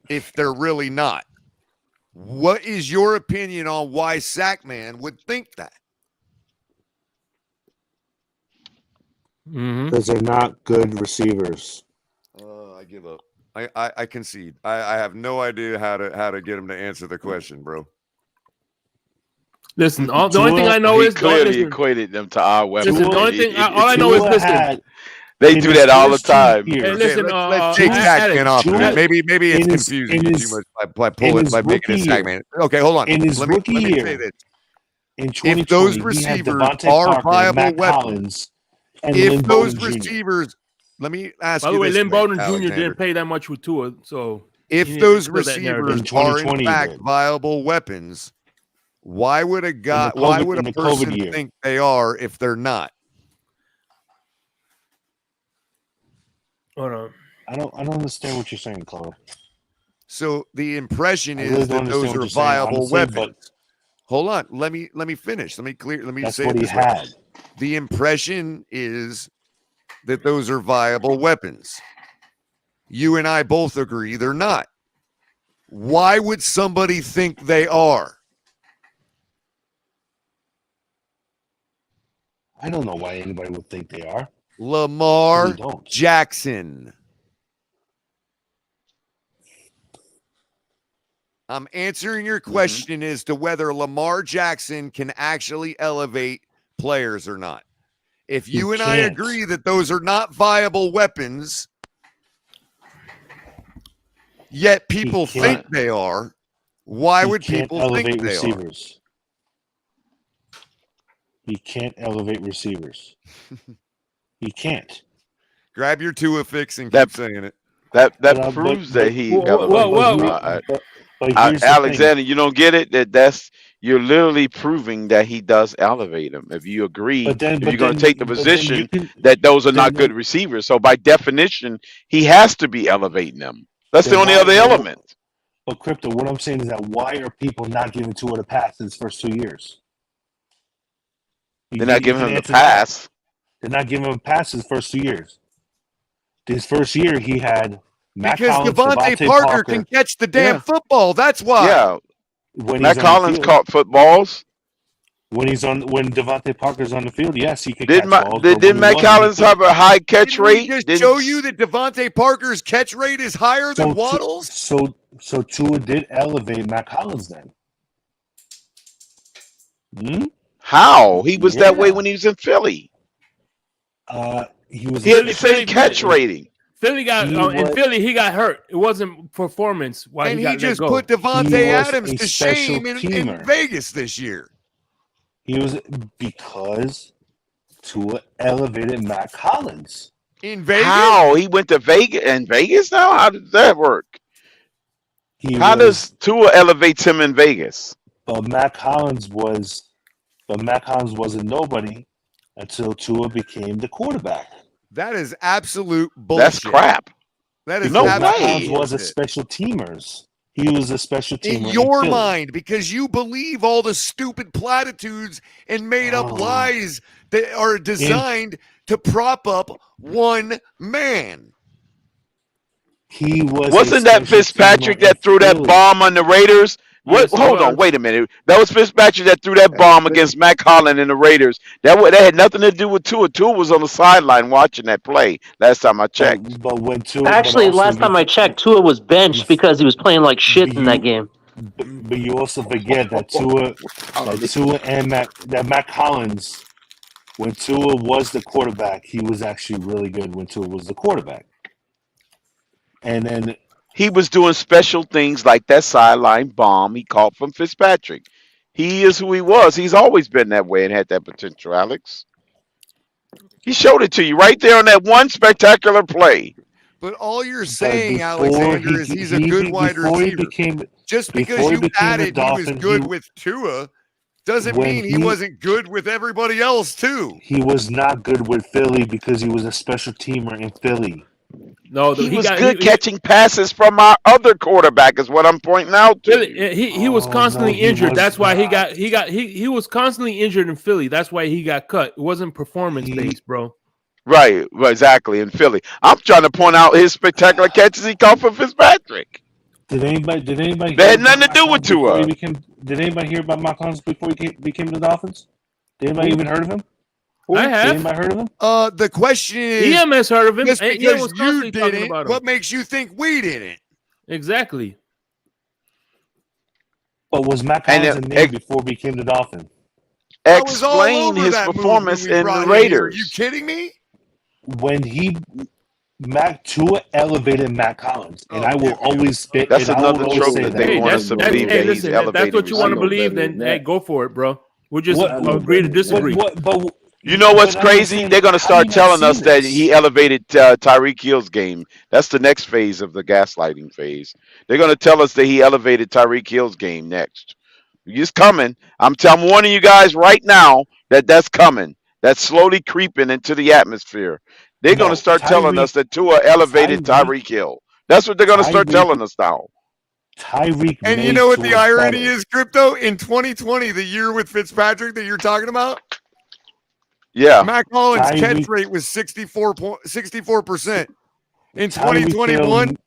if they're really not? What is your opinion on why Sackman would think that? Because they're not good receivers. I give up. I concede. I have no idea how to get him to answer the question, bro. Listen, the only thing I know is clearly equated them to our weapons. Listen, the only thing all I know is listen. They do that all the time. Hey, listen, let's take Sackman off of it. Maybe it's confusing you too much by making it Sackman. Okay, hold on. In his rookie year, say this. In 2020, if those receivers are viable weapons, if those receivers, let me ask you. By the way, this, Lynn Bowden Jr. Alexander. didn't pay that much with Tua, so If You need those to build that narrative. receivers In 2020 are in you fact did. viable weapons, why would a In guy? the Why COVID would in a the COVID person year. think they are if they're not? Hold on. I don't understand what you're saying, Color. So the impression I is really don't that those understand what are you're saying, viable honestly, weapons. but Hold on. Let me finish. Let me that's say what it he this way. had. The impression is that those are viable weapons. You and I both agree they're not. Why would somebody think they are? I don't know why anybody would think they are. Lamar Really don't. Jackson. I'm answering your question as to whether Lamar Jackson can actually elevate players or not. If you and I agree that those are not viable weapons, yet people think they are, why would people think they receivers. He can't elevate receivers. He can't. Grab your Tua fix and keep saying it. That proves that he elevates. Alexander, you don't get it? That's you're literally proving that he does elevate him. If you agree, if you're going to take the position that those are not good receivers, so by definition, he has to be elevating them. That's the only other element. But Crypto, what I'm saying is that why are people not giving Tua the pass in his first 2 years? They're not giving him the pass. They're not giving him a pass his first 2 years. His first year, he had Matt because Collins, Devontae Parker can catch the damn football. That's why. Yeah. When Matt Collins caught footballs. When Devontae Parker's on the field, yes, he could Did catch balls. Did Matt Collins have a high catch rate? Just show you that Devontae Parker's catch rate is higher than Waddle's? So Tua did elevate Matt Collins then. How? He was that way when he was in Philly. He had the same catch rating. Philly got in Philly. He got hurt. It wasn't performance. And he just put Devontae Adams to shame in Vegas this year. He was because Tua elevated Matt Collins in Vegas. How he went to Vegas in Vegas now? How does that work? How does Tua elevates him in Vegas? But Matt Collins wasn't nobody until Tua became the quarterback. That is absolute bullshit. That's crap. That is no way. Matt Collins was a special teamers. He was a special teamer in your mind because you believe all the stupid platitudes and made up lies that are designed to prop up one man. He wasn't that Fitzpatrick that threw that bomb on the Raiders? What? Hold on, wait a minute. That was Fitzpatrick that threw that bomb against Matt Collins and the Raiders. That had nothing to do with Tua. Tua was on the sideline watching that play last time I checked. But when Tua, actually, last time I checked, Tua was benched because he was playing like shit in that game. But you also forget that Tua and Matt Collins, when Tua was the quarterback, he was actually really good when Tua was the quarterback. And then he was doing special things like that sideline bomb he caught from Fitzpatrick. He is who he was. He's always been that way and had that potential, Alex. He showed it to you right there on that one spectacular play. But all you're saying, Alexander, is he's a good wide receiver. Just because you added he was good with Tua doesn't mean he wasn't good with everybody else, too. He was not good with Philly because he was a special teamer in Philly. No, he was good catching passes from our other quarterback is what I'm pointing out to. He was constantly injured. That's why he was constantly injured in Philly. That's why he got cut. It wasn't performance based, bro. Right, exactly in Philly. I'm trying to point out his spectacular catches he caught from Fitzpatrick. Did anybody? That had nothing to do with Tua. Did anybody hear about Matt Collins before he became the Dolphins? Did anybody even heard of him? I have. Anybody heard of him? The question is, EM has heard of him. Just because you didn't, about him. What makes you think we didn't? Exactly. But was Matt Collins a name before he became the Dolphin? Explain his performance in the Raiders. Are you kidding me? When Tua elevated Matt Collins, and I will always spit. That's another trope that they want us to believe that he's elevated. That's what you want to believe. Then hey, go for it, bro. We'll just agree to disagree. But You know what's crazy? They're going to start telling us that he elevated Tyreek Hill's game. That's the next phase of the gaslighting phase. They're going to tell us that he elevated Tyreek Hill's game next. It's coming. I'm warning you guys right now that that's coming. That's slowly creeping into the atmosphere. They're going to start telling us that Tua elevated Tyreek Hill. That's what they're going to start telling us now. Tyreek. And you know what the irony is, Crypto? In 2020, the year with Fitzpatrick that you're talking about, yeah, Mac Hollins' catch rate was 64%. In 2021,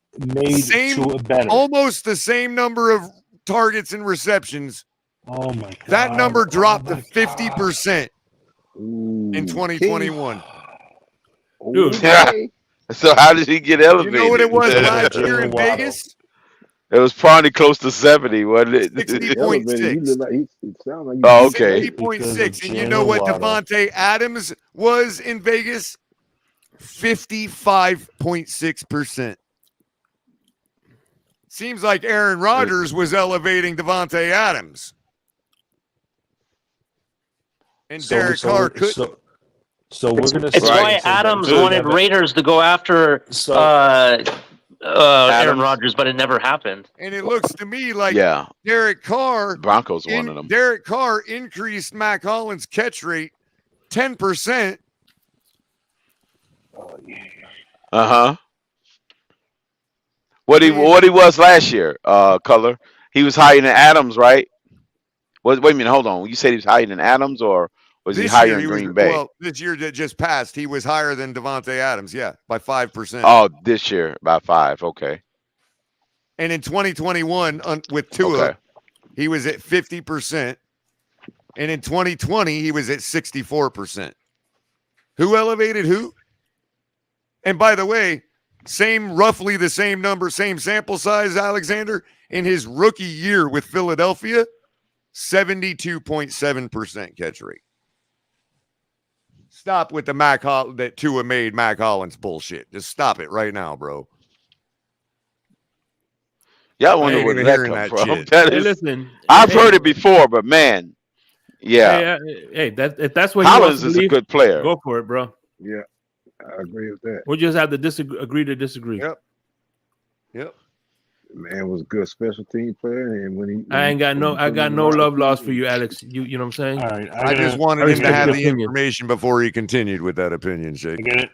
almost the same number of targets and receptions. Oh my God! That number dropped to 50% in 2021. Dude, yeah. So how did he get elevated? You know what it was last year in Vegas? It was probably close to 70, wasn't it? 60.6. Oh, okay. 60.6. And you know what Devontae Adams was in Vegas? 55.6%. Seems like Aaron Rodgers was elevating Devontae Adams. And Derek Carr couldn't. So we're going to. It's why Adams wanted Raiders to go after Aaron Rodgers, but it never happened. And it looks to me like Derek Carr. Broncos wanted him. Derek Carr increased Mac Hollins' catch rate 10%. What he was last year, Color. He was higher than Adams, right? Wait a minute, hold on. You said he was higher than Adams, or was he higher in Green Bay? Well, this year that just passed, he was higher than Devontae Adams, by 5%. Oh, this year by 5, okay. And in 2021 with Tua, he was at 50%. And in 2020, he was at 64%. Who elevated who? And by the way, roughly the same number, same sample size, Alexander, in his rookie year with Philadelphia, 72.7% catch rate. Stop with the that Tua made Mac Hollins bullshit. Just stop it right now, bro. Yeah, I wonder where that comes from. Listen, I've heard it before, but man, if that's what Hollins is a good player. Go for it, bro. Yeah, I agree with that. We'll just have to agree to disagree. Yep. Man was a good special team player, and I got no love lost for you, Alex. You know what I'm saying? All right, I just wanted him to have the information before he continued with that opinion, Shake. I get it.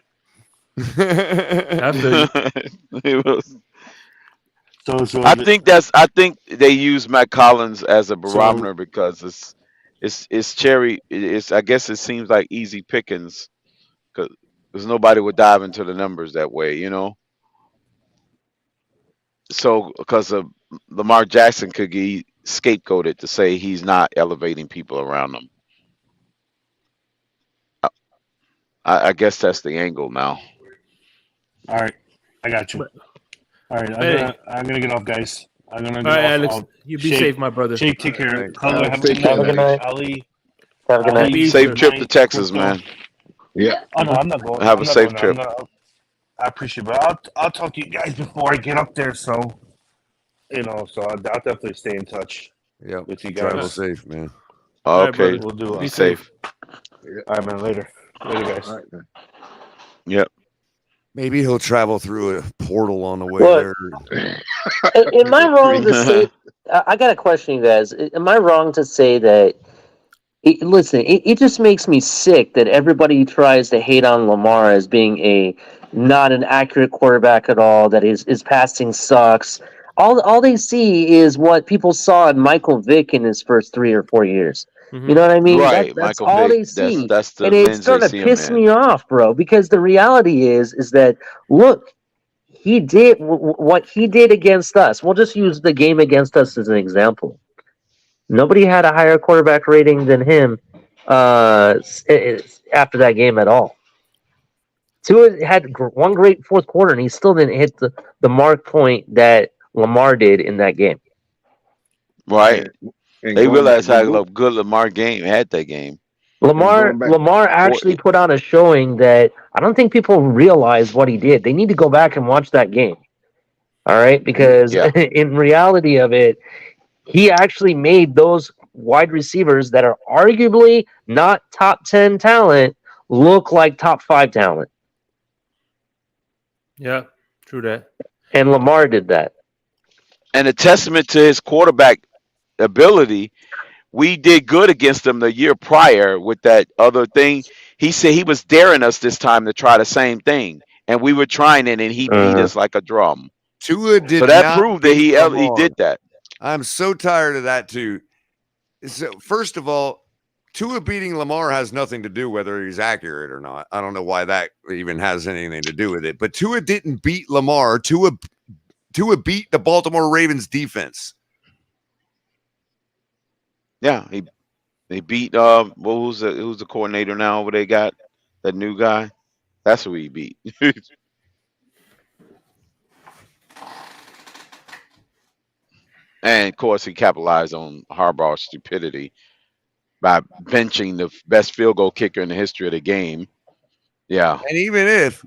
I think they use Mac Hollins as a barometer because it's cherry. I guess it seems like easy pickings because nobody would dive into the numbers that way, you know. So, because of Lamar Jackson could be scapegoated to say he's not elevating people around him. I guess that's the angle now. All right, I got you. All right, I'm gonna get off, guys. I'm gonna. All right, Alex, you be safe, my brother. Shake, take care. Have a good night. Ali, have a good night. Safe trip to Texas, man. Yeah. Oh no, I'm not going. Have a safe trip. I appreciate it, but I'll talk to you guys before I get up there. So, so I'll definitely stay in touch. Yeah, with you guys. Travel safe, man. Okay, we'll do it. Be safe. All right, man. Later, guys. All right, man. Yep. Maybe he'll travel through a portal on the way there. Am I wrong to say? I got a question, you guys. Am I wrong to say that? It just makes me sick that everybody tries to hate on Lamar as being not an accurate quarterback at all, that his passing sucks. All they see is what people saw in Michael Vick in his first 3 or 4 years. Mm-hmm. You know what I mean? Right. That's Michael all Vick, they see. That's the and it's starting to piss me off, bro, because the reality is that, look, he did what he did against us. We'll just use the game against us as an example. Nobody had a higher quarterback rating than him after that game at all. Tua had one great fourth quarter, and he still didn't hit the mark point that Lamar did in that game. Right. And they realized how good Lamar had that game. Lamar actually put on a showing that I don't think people realize what he did. They need to go back and watch that game. All right? Because in reality of it, he actually made those wide receivers that are arguably not top 10 talent look like top 5 talent. Yeah, true that. And Lamar did that. And a testament to his quarterback ability, we did good against them the year prior with that other thing. He said he was daring us this time to try the same thing, and we were trying it, and he beat us like a drum. Tua did So that not proved that beat he Lamar. did that. I'm so tired of that too. So first of all, Tua beating Lamar has nothing to do whether he's accurate or not. I don't know why that even has anything to do with it. But Tua didn't beat Lamar. Tua beat the Baltimore Ravens defense. Yeah, they beat who's the coordinator now? What they got? That new guy. That's who he beat. And of course, he capitalized on Harbaugh's stupidity by benching the best field goal kicker in the history of the game. Yeah. And even if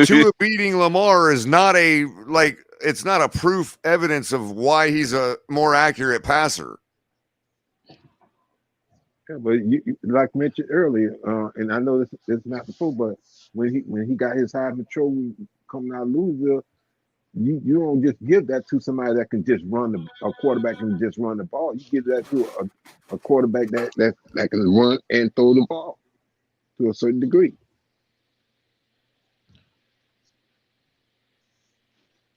Tua beating Lamar is not it's not a proof evidence of why he's a more accurate passer. Yeah, but you, like mentioned earlier, and I know this is not the full, but when he got his Heisman Trophy coming out of Louisville, you don't just give that to somebody that can just a quarterback can just run the ball. You give that to a quarterback that can run and throw the ball to a certain degree.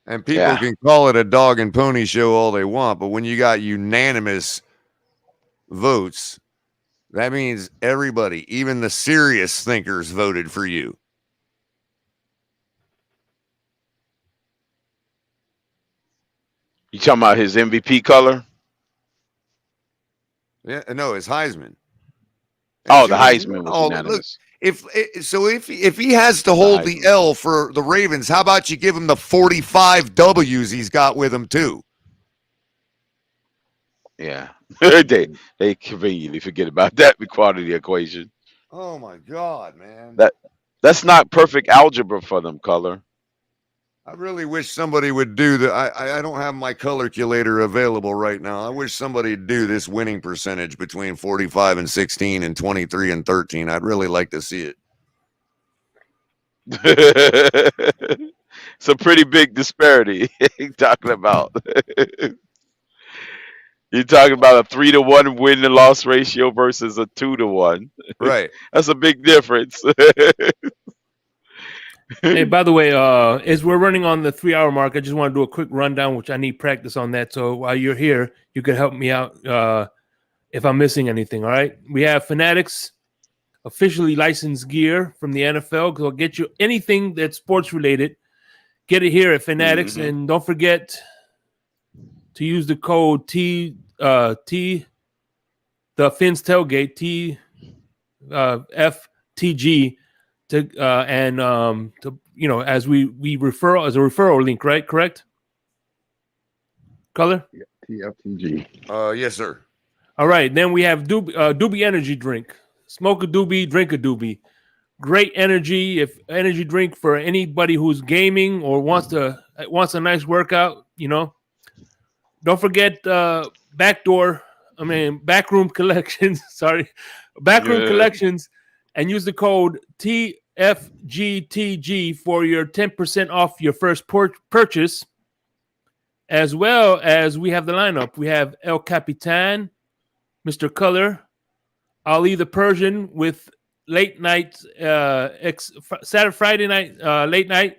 And people can call it a dog and pony show all they want, but when you got unanimous votes, that means everybody, even the serious thinkers, voted for you. You talking about his MVP color? Yeah, no, it's Heisman. And the Heisman was unanimous. Look, if he has to hold the L for the Ravens, how about you give him the 45 W's he's got with him too? Yeah, they conveniently forget about that part of the equation. Oh my God, man! That's not perfect algebra for them, color. I really wish somebody would do that. I don't have my color calculator available right now. I wish somebody would do this winning percentage between 45 and 16 and 23 and 13. I'd really like to see it. It's a pretty big disparity you're talking about. You're talking about a 3-to-1 win and loss ratio versus a 2-to-1. Right. That's a big difference. Hey, by the way, as we're running on the 3-hour mark, I just want to do a quick rundown, which I need practice on that. So while you're here, you could help me out if I'm missing anything. All right. We have Fanatics officially licensed gear from the NFL. We'll get you anything that's sports related. Get it here at Fanatics, and don't forget to use the code the Fins Tailgate TFTG. As we referral as a referral link, right? Correct? Color? Yeah, TFTG. Yes, sir. All right. Then we have Doobie Energy Drink. Smoke a Doobie, drink a Doobie. Great energy energy drink for anybody who's gaming or wants a nice workout. Don't forget Backroom Collections. Sorry, Backroom Collections, and use the code TFGTG for your 10% off your first purchase. As well as we have the lineup. We have El Capitan, Mr. Color, Ali the Persian with late night, Friday night, late night.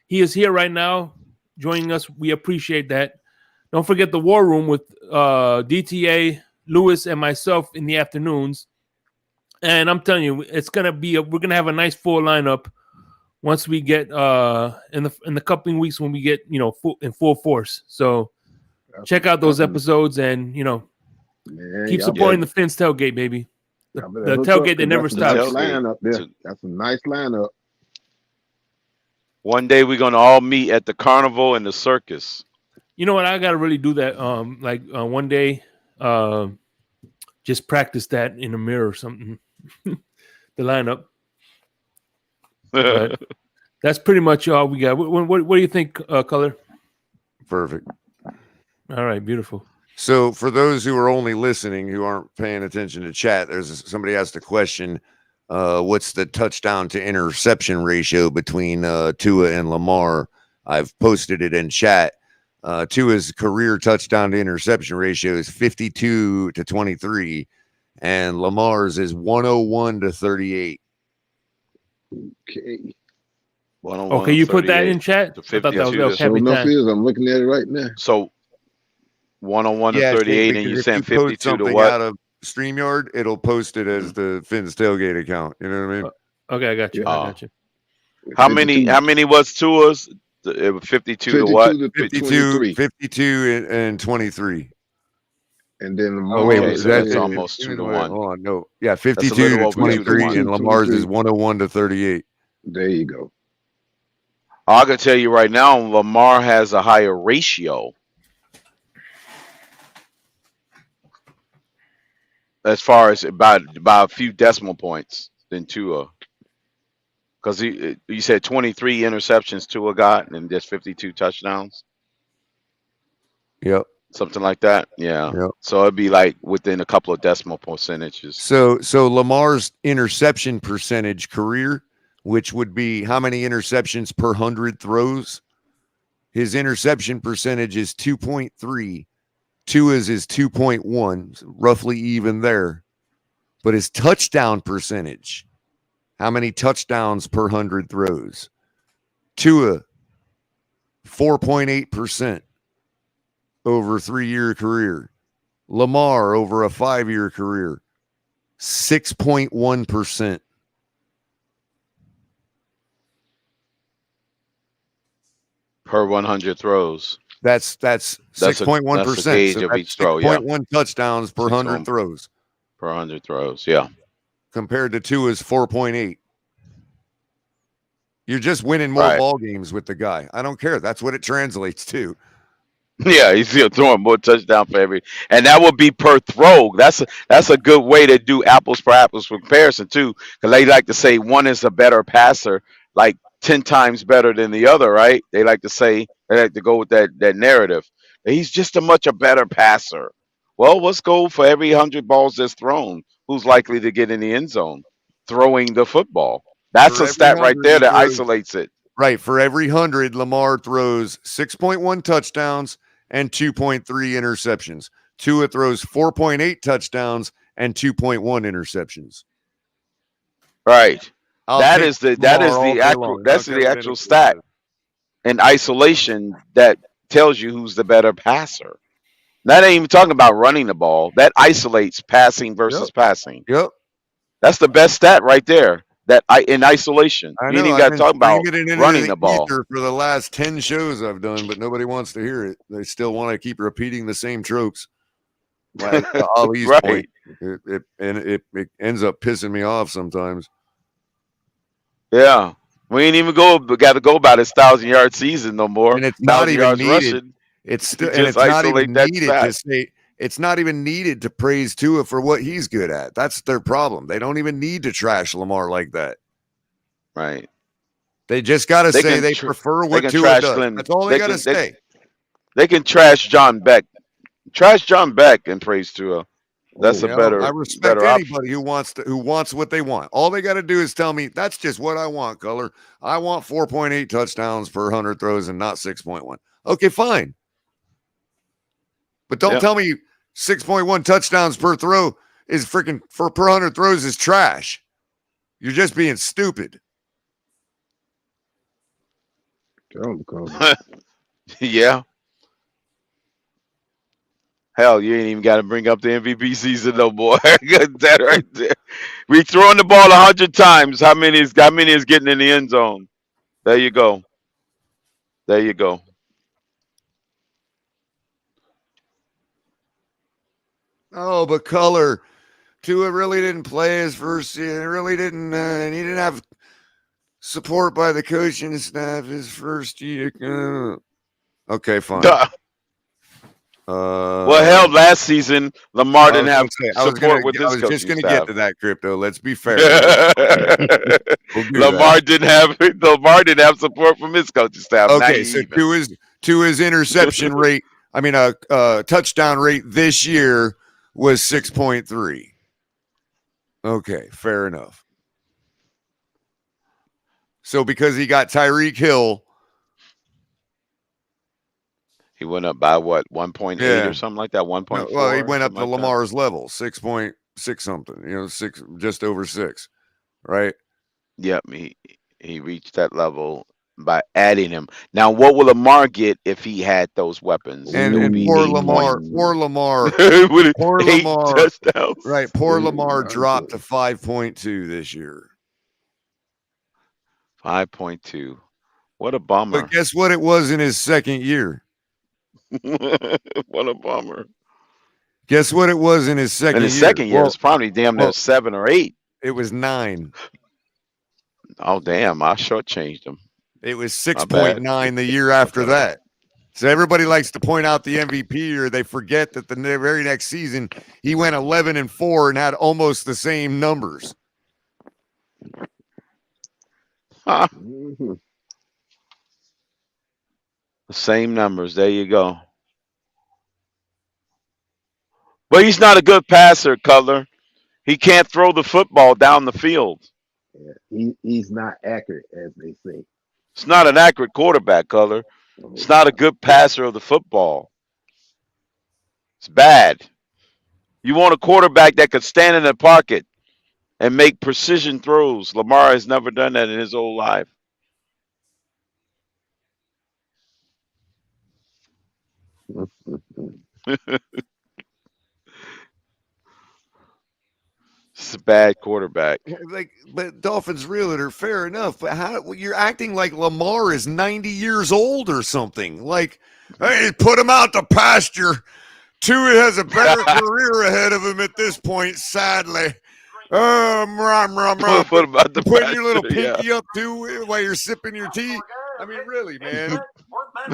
He is here right now joining us. We appreciate that. Don't forget the War Room with DTA, Lewis, and myself in the afternoons. And I'm telling you, we're gonna have a nice full lineup once we get in the couple of weeks when we get in full force. So check out those episodes and keep supporting the Fins Tailgate, baby. The tailgate that never stops. Lineup there. That's a nice lineup. One day we're gonna all meet at the carnival and the circus. You know what? I gotta really do that. One day, just practice that in a mirror or something. The lineup. But that's pretty much all we got. What do you think, Color? Perfect. All right, beautiful. So for those who are only listening, who aren't paying attention to chat, somebody asked a question. What's the touchdown to interception ratio between Tua and Lamar? I've posted it in chat. Tua's career touchdown to interception ratio is 52 to 23, and Lamar's is 101 to 38. Okay. Okay, you put that in chat? I thought that was El Capitan. I'm looking at it right now. So 101 to 38, and you sent 52 to what? Out of StreamYard, it'll post it as the Finn's Tailgate account. You know what I mean? Okay, I got you. I got you. How many was Tua's? It was 52 to what? 52 and 23. And then Lamar's that's almost 2 to 1. Oh, no. Yeah, 52 to 23, and Lamar's is 101 to 38. There you go. I can tell you right now, Lamar has a higher ratio. As far as about a few decimal points than Tua. Because you said 23 interceptions Tua got and just 52 touchdowns. Yep. Something like that. Yeah. Yep. So it'd be like within a couple of decimal percentages. So Lamar's interception percentage career, which would be how many interceptions per 100 throws, his interception percentage is 2.3. Tua's is 2.1, roughly even there. But his touchdown percentage, how many touchdowns per 100 throws? Tua, 4.8% over a 3-year career. Lamar, over a 5-year career, 6.1%. Per 100 throws. That's 6.1%. That's the gauge of each throw. 6.1 touchdowns per 100 throws. Per 100 throws, yeah. Compared to Tua's 4.8. You're just winning more ball games with the guy. I don't care. That's what it translates to. Yeah, he's still throwing more touchdown for every, and that would be per throw. That's a good way to do apples for apples comparison too, because they like to say one is a better passer, like 10 times better than the other, right? They like to go with that narrative. He's just a better passer. Well, let's go for every 100 balls that's thrown. Who's likely to get in the end zone? Throwing the football. That's a stat right there that isolates it. Right. For every 100, Lamar throws 6.1 touchdowns and 2.3 interceptions. Tua throws 4.8 touchdowns and 2.1 interceptions. Right. That's the actual stat in isolation that tells you who's the better passer. That ain't even talking about running the ball. That isolates passing versus passing. Yep. That's the best stat right there. In isolation. You ain't even got to talk about running the ball. For the last 10 shows I've done, but nobody wants to hear it. They still want to keep repeating the same tropes. Like Ali's point. It ends up pissing me off sometimes. Yeah. We ain't even got to go about his 1,000-yard season no more. And it's not even needed. Rushing. It's not even needed to say. It's not even needed to praise Tua for what he's good at. That's their problem. They don't even need to trash Lamar like that. Right. They just got to say they prefer what Tua does. That's all they got to say. They can trash John Beck. Trash John Beck and praise Tua. That's a better. I respect anybody who wants what they want. All they got to do is tell me that's just what I want, Color. I want 4.8 touchdowns per 100 throws and not 6.1. Okay, fine. But don't tell me 6.1 touchdowns per throw is freaking per 100 throws is trash. You're just being stupid. Yeah. Hell, you ain't even got to bring up the MVP season no more. That right there. We throwing the ball 100 times. How many is getting in the end zone? There you go. There you go. Oh, but Color, Tua really didn't play his first year. Really didn't. He didn't have support by the coaching staff his first year. Okay, fine. Well, hell, last season Lamar didn't have support with his coaching staff. I was just going to get to that, Crypto. Let's be fair. Lamar didn't have support from his coaching staff. Okay, so Tua's interception rate touchdown rate this year was 6.3. Okay, fair enough. So because he got Tyreek Hill, he went up by what, 1.8 or something like that, 1.4. Well, he went up to like Lamar's level, 6.6 something. 6, just over 6, right? Yep, he reached that level by adding him. Now, what will Lamar get if he had those weapons? And poor Lamar, poor Lamar, poor 8 Lamar, touchdowns. right? Poor Lamar dropped to 5.2 this year. 5.2. What a bummer. But guess what? It was in his second year. What a bummer. Guess what? It was in his second year. In his second year, it's probably damn near 7 or 8. It was 9. Oh damn! I shortchanged him. It was 6.9 the year after that. So everybody likes to point out the MVP, or they forget that the very next season he went 11-4 and had almost the same numbers. Huh. The same numbers. There you go. But he's not a good passer, Color. He can't throw the football down the field. Yeah, he's not accurate, as they say. It's not an accurate quarterback, Color. It's not a good passer of the football. It's bad. You want a quarterback that could stand in the pocket and make precision throws. Lamar has never done that in his whole life. It's a bad quarterback. But Dolphins realtor, fair enough. But how you're acting like Lamar is 90 years old or something? Like, hey, put him out to pasture. Tua has a better career ahead of him at this point, sadly. Put him out to putting your little pasture, pinky up too while you're sipping your tea. I mean, really, man.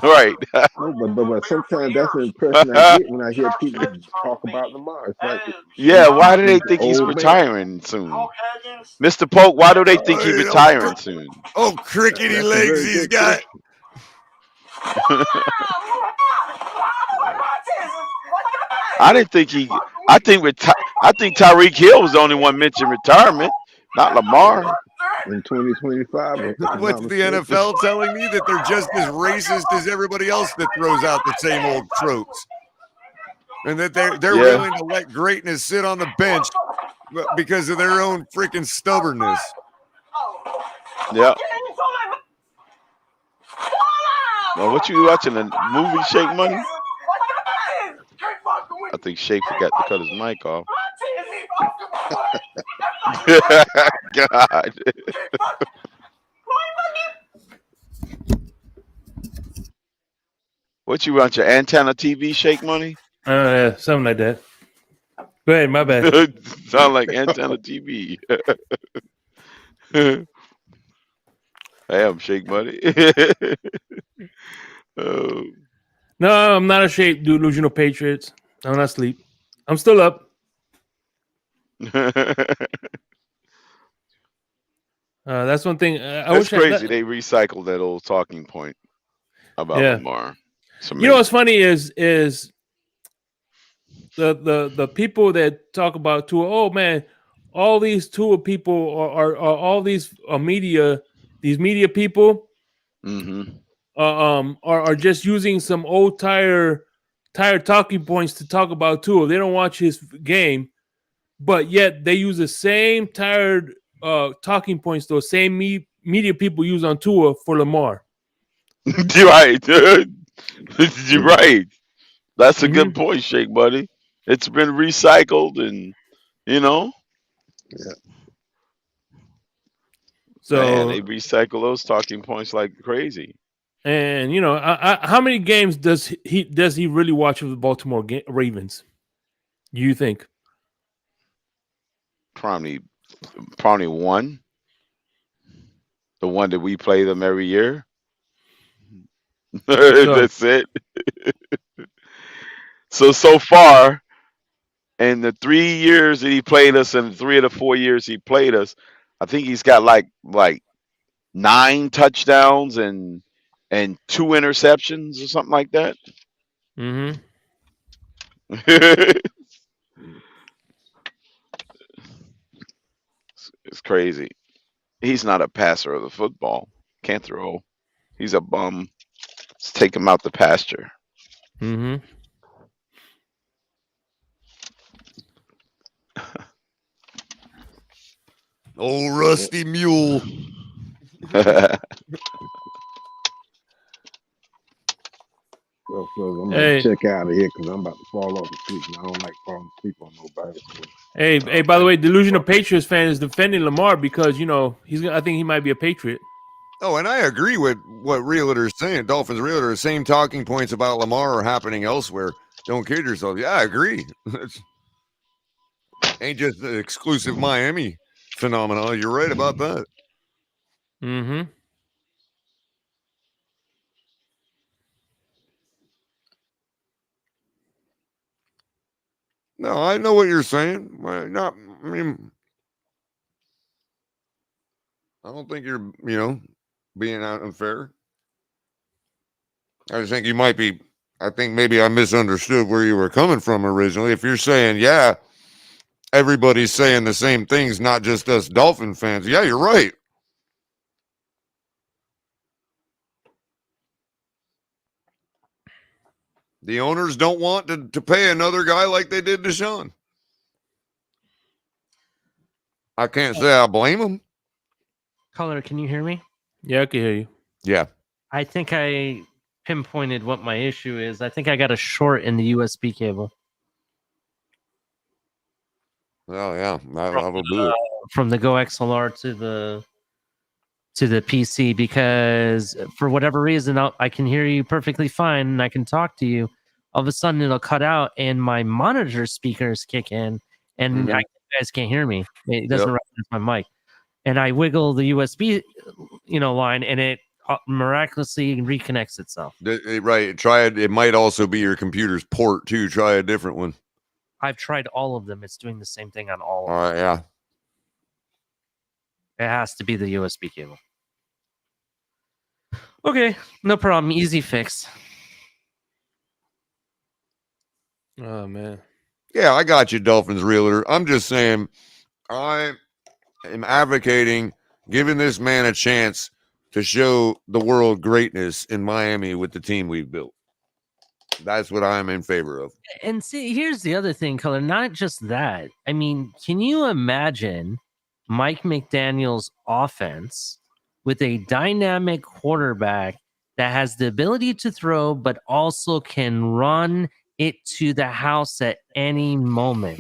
Right. but sometimes that's the impression I get when I hear people talk about Lamar. It's like, yeah, why do they think he's retiring soon? Mr. Polk, why do they think he's retiring soon? Oh, crickety legs he's got. I didn't think he. I think Tyreek Hill was the only one mentioned retirement, not Lamar. In 2025, what's the NFL telling me? That they're just as racist as everybody else that throws out the same old tropes, and that they're willing to let greatness sit on the bench because of their own freaking stubbornness. Yeah. Well, what you watching, a movie, Shake Money? I think Shake forgot to cut his mic off. God. What you want, your antenna TV, Shake Money? Something like that. Go ahead, my bad. Sound like antenna TV. Damn, Shake Money. Oh. No, I'm not ashamed, delusional Patriots. I'm not asleep. I'm still up. That's one thing. That's crazy. They recycled that old talking point about Lamar. You know what's funny is the people that talk about Tua. Oh man, all these Tua people are all these media people. Mm-hmm. Are just using some old tired talking points to talk about Tua. They don't watch his game, but yet they use the same tired talking points those same media people use on Tua for Lamar. You're right. You're right. That's a good point, Shake Buddy. It's been recycled, and Yeah. So man, they recycle those talking points like crazy. And how many games does he really watch of the Baltimore Ravens? Do you think? Probably one. The one that we play them every year. That's it. So far, in the 3 years that he played us, and 3 of the 4 years he played us, I think he's got like 9 touchdowns and 2 interceptions or something like that. Mm-hmm. It's crazy. He's not a passer of the football. Can't throw. He's a bum. Let's take him out the pasture. Mm-hmm. Old rusty mule. Well, fellas, I'm about Hey. to check out of here because I'm about to fall off asleep, and I don't like falling asleep on nobody. So, Hey, by the way, delusional Patriots fan is defending Lamar because, you know, I think he might be a Patriot. Oh, and I agree with what Realtor is saying. Dolphins Realtor, same talking points about Lamar are happening elsewhere. Don't kid yourself. Yeah, I agree. Ain't just the exclusive Miami phenomenon. You're right about that. Mm-hmm. No, I know what you're saying. I don't think you're, being unfair. I just think you might be. I think maybe I misunderstood where you were coming from originally. If you're saying, yeah, everybody's saying the same things, not just us Dolphin fans. Yeah, you're right. The owners don't want to pay another guy like they did to Sean. I can't say I blame them. Color, can you hear me? Yeah, I can hear you. Yeah. I think I pinpointed what my issue is. I think I got a short in the USB cable. Oh yeah, that'll do it. From the Go XLR to the PC, because for whatever reason I can hear you perfectly fine and I can talk to you. All of a sudden it'll cut out and my monitor speakers kick in and you guys can't hear me. It doesn't recognize my mic. And I wiggle the USB, line, and it miraculously reconnects itself. Right. Try it. It might also be your computer's port too. Try a different one. I've tried all of them. It's doing the same thing on all of them. Yeah. It has to be the USB cable. Okay, no problem. Easy fix. Oh, man. Yeah, I got you, Dolphins Realtor. I'm just saying, I am advocating giving this man a chance to show the world greatness in Miami with the team we've built. That's what I'm in favor of. And see, here's the other thing, Color. Not just that. I mean, can you imagine Mike McDaniel's offense with a dynamic quarterback that has the ability to throw, but also can run it to the house at any moment?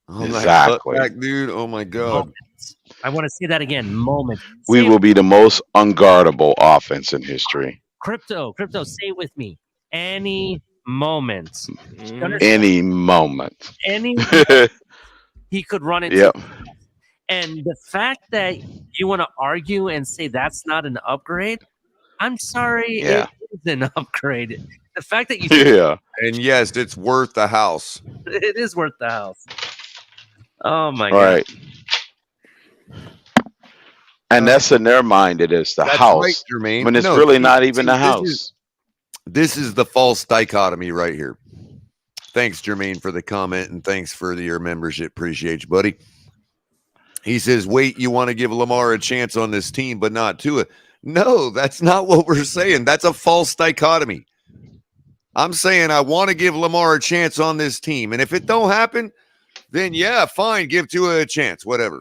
Exactly. Back, dude. Oh my God. I want to say that again. Moment. We will be the most unguardable offense in history. Crypto, say it with me. Any moment. Any moment. He could run it. Yep. And the fact that you want to argue and say that's not an upgrade, I'm sorry, it is an upgrade. The fact that you and yes, it's worth the house. It is worth the house. Oh my God. And that's in their mind. It is the house. Right, Jermaine. When it's really not even the house. This is the false dichotomy right here. Thanks, Jermaine, for the comment, and thanks for your membership. Appreciate you, buddy. He says, wait, you want to give Lamar a chance on this team, but not Tua. No, that's not what we're saying. That's a false dichotomy. I'm saying I want to give Lamar a chance on this team. And if it don't happen, then yeah, fine, give Tua a chance, whatever.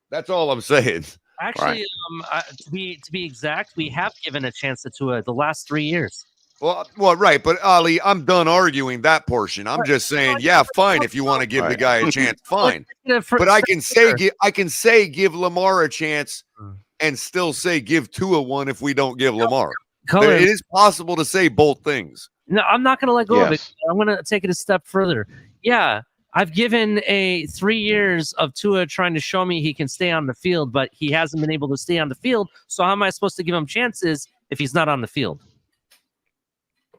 That's all I'm saying. Actually, to be exact, we have given a chance to Tua the last 3 years. Well, right, but Ali, I'm done arguing that portion. I'm just saying, yeah, fine. If you want to give the guy a chance, fine. But I can say give Lamar a chance, and still say give Tua one if we don't give Lamar. It is possible to say both things. No, I'm not going to let go of it. I'm going to take it a step further. Yeah, I've given 3 years of Tua trying to show me he can stay on the field, but he hasn't been able to stay on the field. So how am I supposed to give him chances if he's not on the field?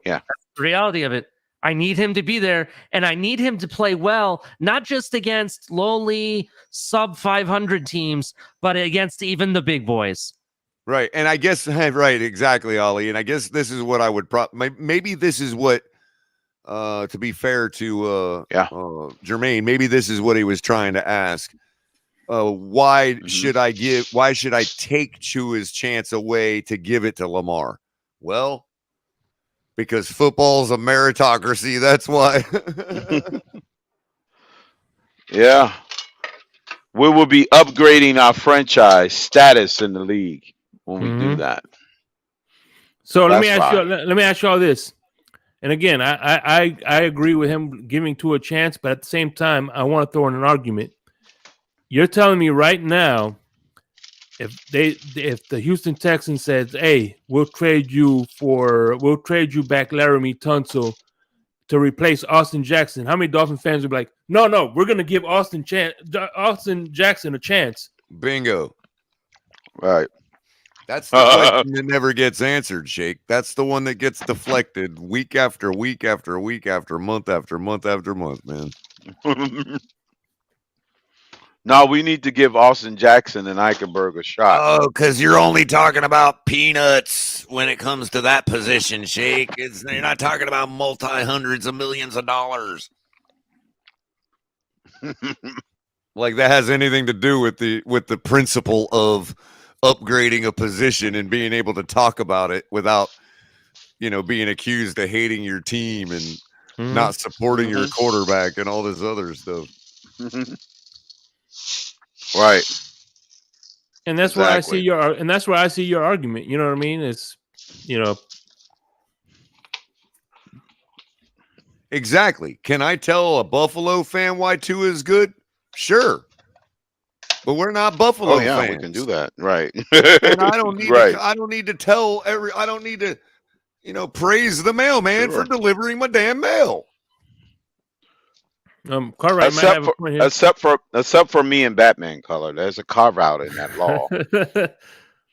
Yeah. That's the reality of it. I need him to be there, and I need him to play well, not just against lowly sub 500 teams, but against even the big boys. Right. And I guess, right, exactly, Ollie. And I guess this is what I would maybe this is what, to be fair to Jermaine, maybe this is what he was trying to ask. Why should I take Chua's chance away to give it to Lamar? Well, because football's a meritocracy. That's why. Yeah. We will be upgrading our franchise status in the league when we do that. So let me ask you all this. And again, I agree with him giving Tua a chance, but at the same time, I want to throw in an argument. You're telling me right now, if the Houston Texans says, "Hey, we'll trade you back Laramie Tunsil to replace Austin Jackson," how many Dolphin fans would be like, "No, we're going to give Austin Jackson a chance"? Bingo. Right. That's the question that never gets answered, Shake. That's the one that gets deflected week after week after week after month after month after month, man. No, we need to give Austin Jackson and Eichenberg a shot. Oh, because you're only talking about peanuts when it comes to that position, Shake. You're not talking about multi-hundreds of millions of dollars. Like that has anything to do with the principle of upgrading a position and being able to talk about it without, being accused of hating your team and not supporting your quarterback and all this other stuff. Right. And that's where I see your argument. You know what I mean? It's Exactly. Can I tell a Buffalo fan why Tua is good? Sure. But we're not Buffalo fans. We can do that. Right. And I don't need I don't need to praise the mailman for delivering my damn mail. Cartwright might have a point here. Except for me and Batman, Color. There's a carve out in that law. What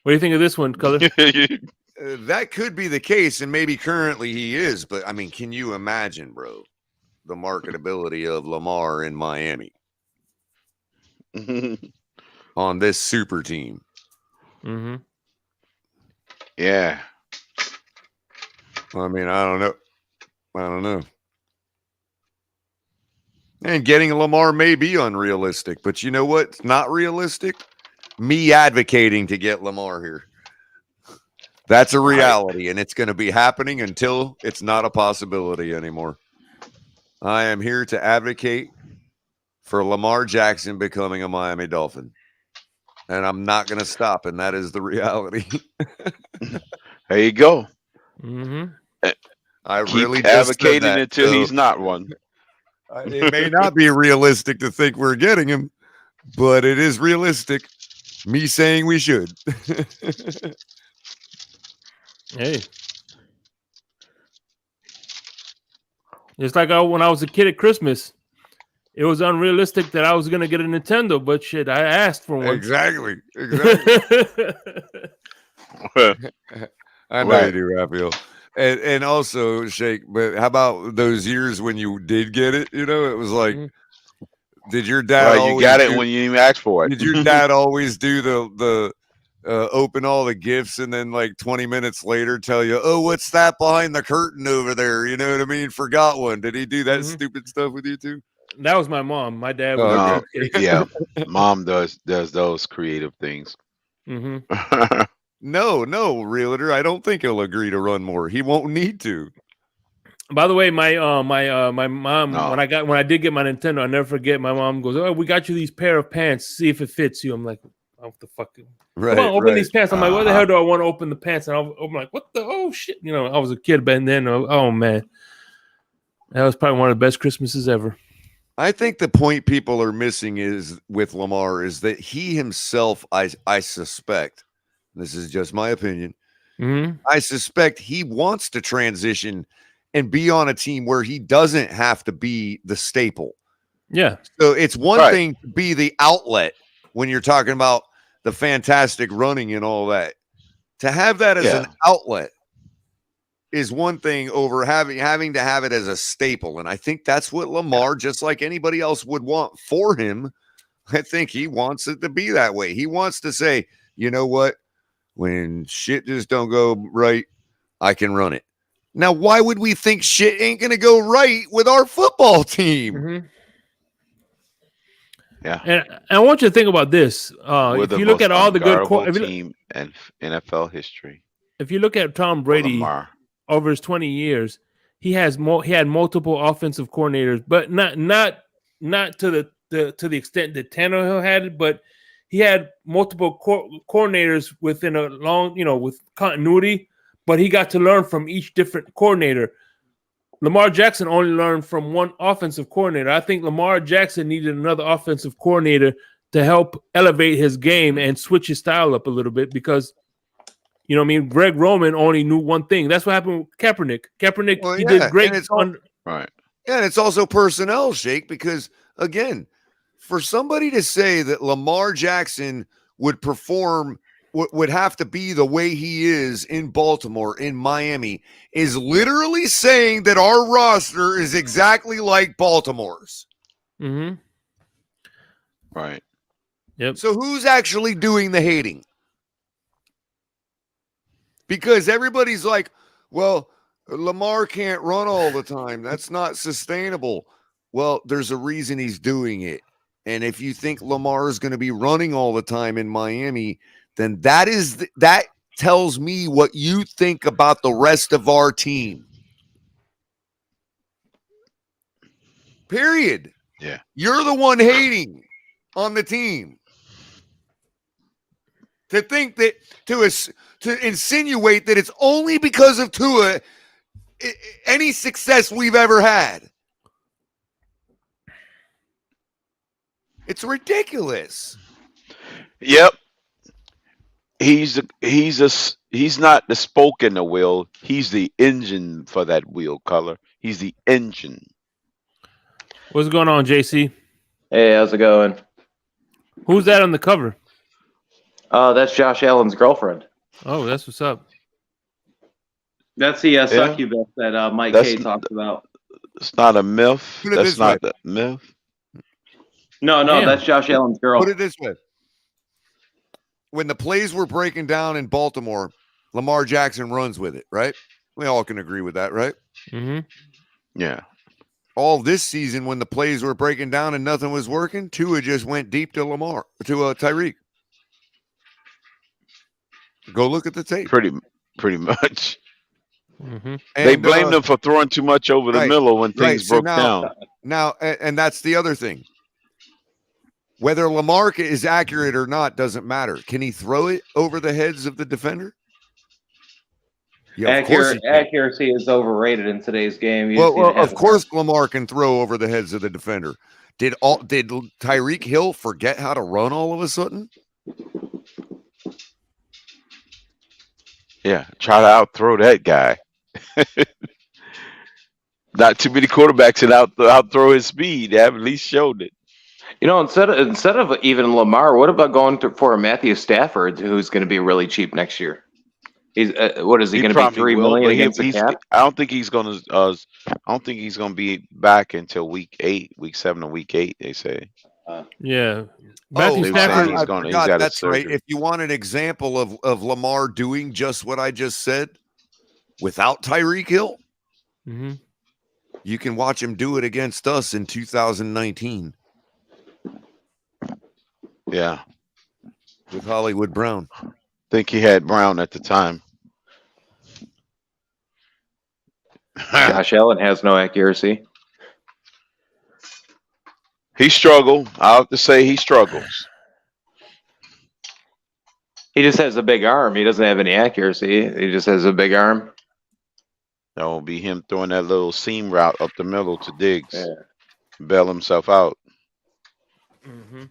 do you think of this one, Color? That could be the case, and maybe currently he is, but I mean, can you imagine, bro, the marketability of Lamar in Miami on this super team? Mm-hmm. Yeah. I mean, I don't know. And getting Lamar may be unrealistic, but you know what's not realistic? Me advocating to get Lamar here. That's a reality, and it's going to be happening until it's not a possibility anymore. I am here to advocate for Lamar Jackson becoming a Miami Dolphin. And I'm not going to stop, and that is the reality. There you go. Mm-hmm. I really advocating until he's not one. It may not be realistic to think we're getting him, but it is realistic. Me saying we should. Hey. It's like when I was a kid at Christmas. It was unrealistic that I was going to get a Nintendo, but shit, I asked for one. Exactly. I know you do, Raphael. And also, Shake, but how about those years when you did get it? It was like, did your dad always you got it when you even asked for it. Did your dad always do the open all the gifts and then like 20 minutes later tell you, oh, what's that behind the curtain over there? You know what I mean? Forgot one. Did he do that stupid stuff with you too? That was my mom. My dad was yeah. Mom does those creative things. Mm-hmm. No, realtor. I don't think he'll agree to run more. He won't need to. By the way, my mom when I did get my Nintendo, I never forget. My mom goes, "Oh, we got you these pair of pants. See if it fits you." I'm like, "What the fuck? Right, come on, open these pants." I'm like, "What the hell do I want to open the pants?" And I'm like, "What the? Oh shit!" I was a kid back then. Oh man, that was probably one of the best Christmases ever. I think the point people are missing is with Lamar is that he himself, I suspect, this is just my opinion, I suspect he wants to transition and be on a team where he doesn't have to be the staple. Yeah. So it's one thing to be the outlet when you're talking about the fantastic running and all that. To have that as an outlet is one thing over having to have it as a staple. And I think that's what Lamar, just like anybody else, would want for him. I think he wants it to be that way. He wants to say, you know what? When shit just don't go right, I can run it. Now, why would we think shit ain't going to go right with our football team? Mm-hmm. Yeah. And I want you to think about this. If you look at all the good team in NFL history. If you look at Tom Brady over his 20 years, he had multiple offensive coordinators, but not to the extent that Tannehill had it, but he had multiple coordinators within a long, with continuity, but he got to learn from each different coordinator. Lamar Jackson only learned from one offensive coordinator. I think Lamar Jackson needed another offensive coordinator to help elevate his game and switch his style up a little bit because, Greg Roman only knew one thing. That's what happened with Kaepernick. Kaepernick, he did great. Right. Yeah, and it's also personnel, Shake, because, again, for somebody to say that Lamar Jackson would perform would have to be the way he is in Baltimore, in Miami, is literally saying that our roster is exactly like Baltimore's. Mm-hmm. Right. Yep. So who's actually doing the hating? Because everybody's like, well, Lamar can't run all the time. That's not sustainable. Well, there's a reason he's doing it. And if you think Lamar is going to be running all the time in Miami, then that tells me what you think about the rest of our team. Period. Yeah. You're the one hating on the team. To think that, to insinuate that it's only because of Tua any success we've ever had. It's ridiculous. Yep. He's not the spoke in the wheel. He's the engine for that wheel, Color. He's the engine. What's going on, JC? Hey, how's it going? Who's that on the cover? That's Josh Allen's girlfriend. Oh, that's what's up. That's the succubus that Mike K talked about. It's not a myth. That's not the myth. No, that's Josh Allen's girl. Put it this way. When the plays were breaking down in Baltimore, Lamar Jackson runs with it, right? We all can agree with that, right? Mm-hmm. Yeah. All this season, when the plays were breaking down and nothing was working, Tua just went deep to Tyreek. Go look at the tape. Pretty much. Mm-hmm. They blamed him for throwing too much over the middle when things broke down. Now, and that's the other thing. Whether Lamar is accurate or not doesn't matter. Can he throw it over the heads of the defender? Yeah, accuracy is overrated in today's game. Well, of course Lamar can throw over the heads of the defender. Did Tyreek Hill forget how to run all of a sudden? Yeah, try to outthrow that guy. Not too many quarterbacks can outthrow his speed. They have at least showed it. Instead of even Lamar, what about going for a Matthew Stafford, who's going to be really cheap next year? He's what is he going to be $3 million against the cap? I don't think he's going to. I don't think he's going to be back until week 7 or week 8. They say. Yeah. Matthew Stafford. That's right. If you want an example of Lamar doing just what I just said without Tyreek Hill, mm-hmm. you can watch him do it against us in 2019. Yeah. With Hollywood Brown. I think he had Brown at the time. Josh Allen has no accuracy. He struggled. I have to say he struggles. He just has a big arm. He doesn't have any accuracy. He just has a big arm. That will be him throwing that little seam route up the middle to Diggs. Yeah. Bail himself out. Mm-hmm.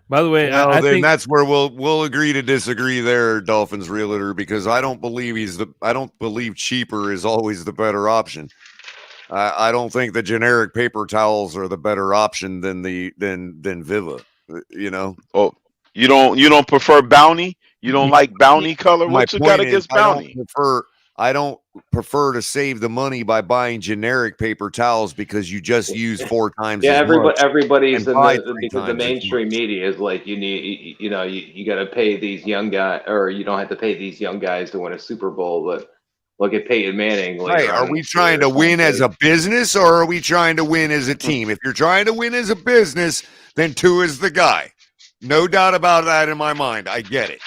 By the way, I think that's where we'll agree to disagree there, Dolphins Realtor, because I don't believe cheaper is always the better option. I don't think the generic paper towels are the better option than Viva. Oh, you don't prefer Bounty? You don't like Bounty color? What you got against Bounty? I don't prefer to save the money by buying generic paper towels because you just use 4 times Yeah, as much. everybody's and in buy the 3 because the times as much. mainstream media is like you got to pay these young guys, or you don't have to pay these young guys to win a Super Bowl, but look at Peyton Manning later Right. on Are in we his trying career, to win as something. a business or are we trying to win as a team? If you're trying to win as a business, then Tua is the guy. No doubt about that in my mind. I get it.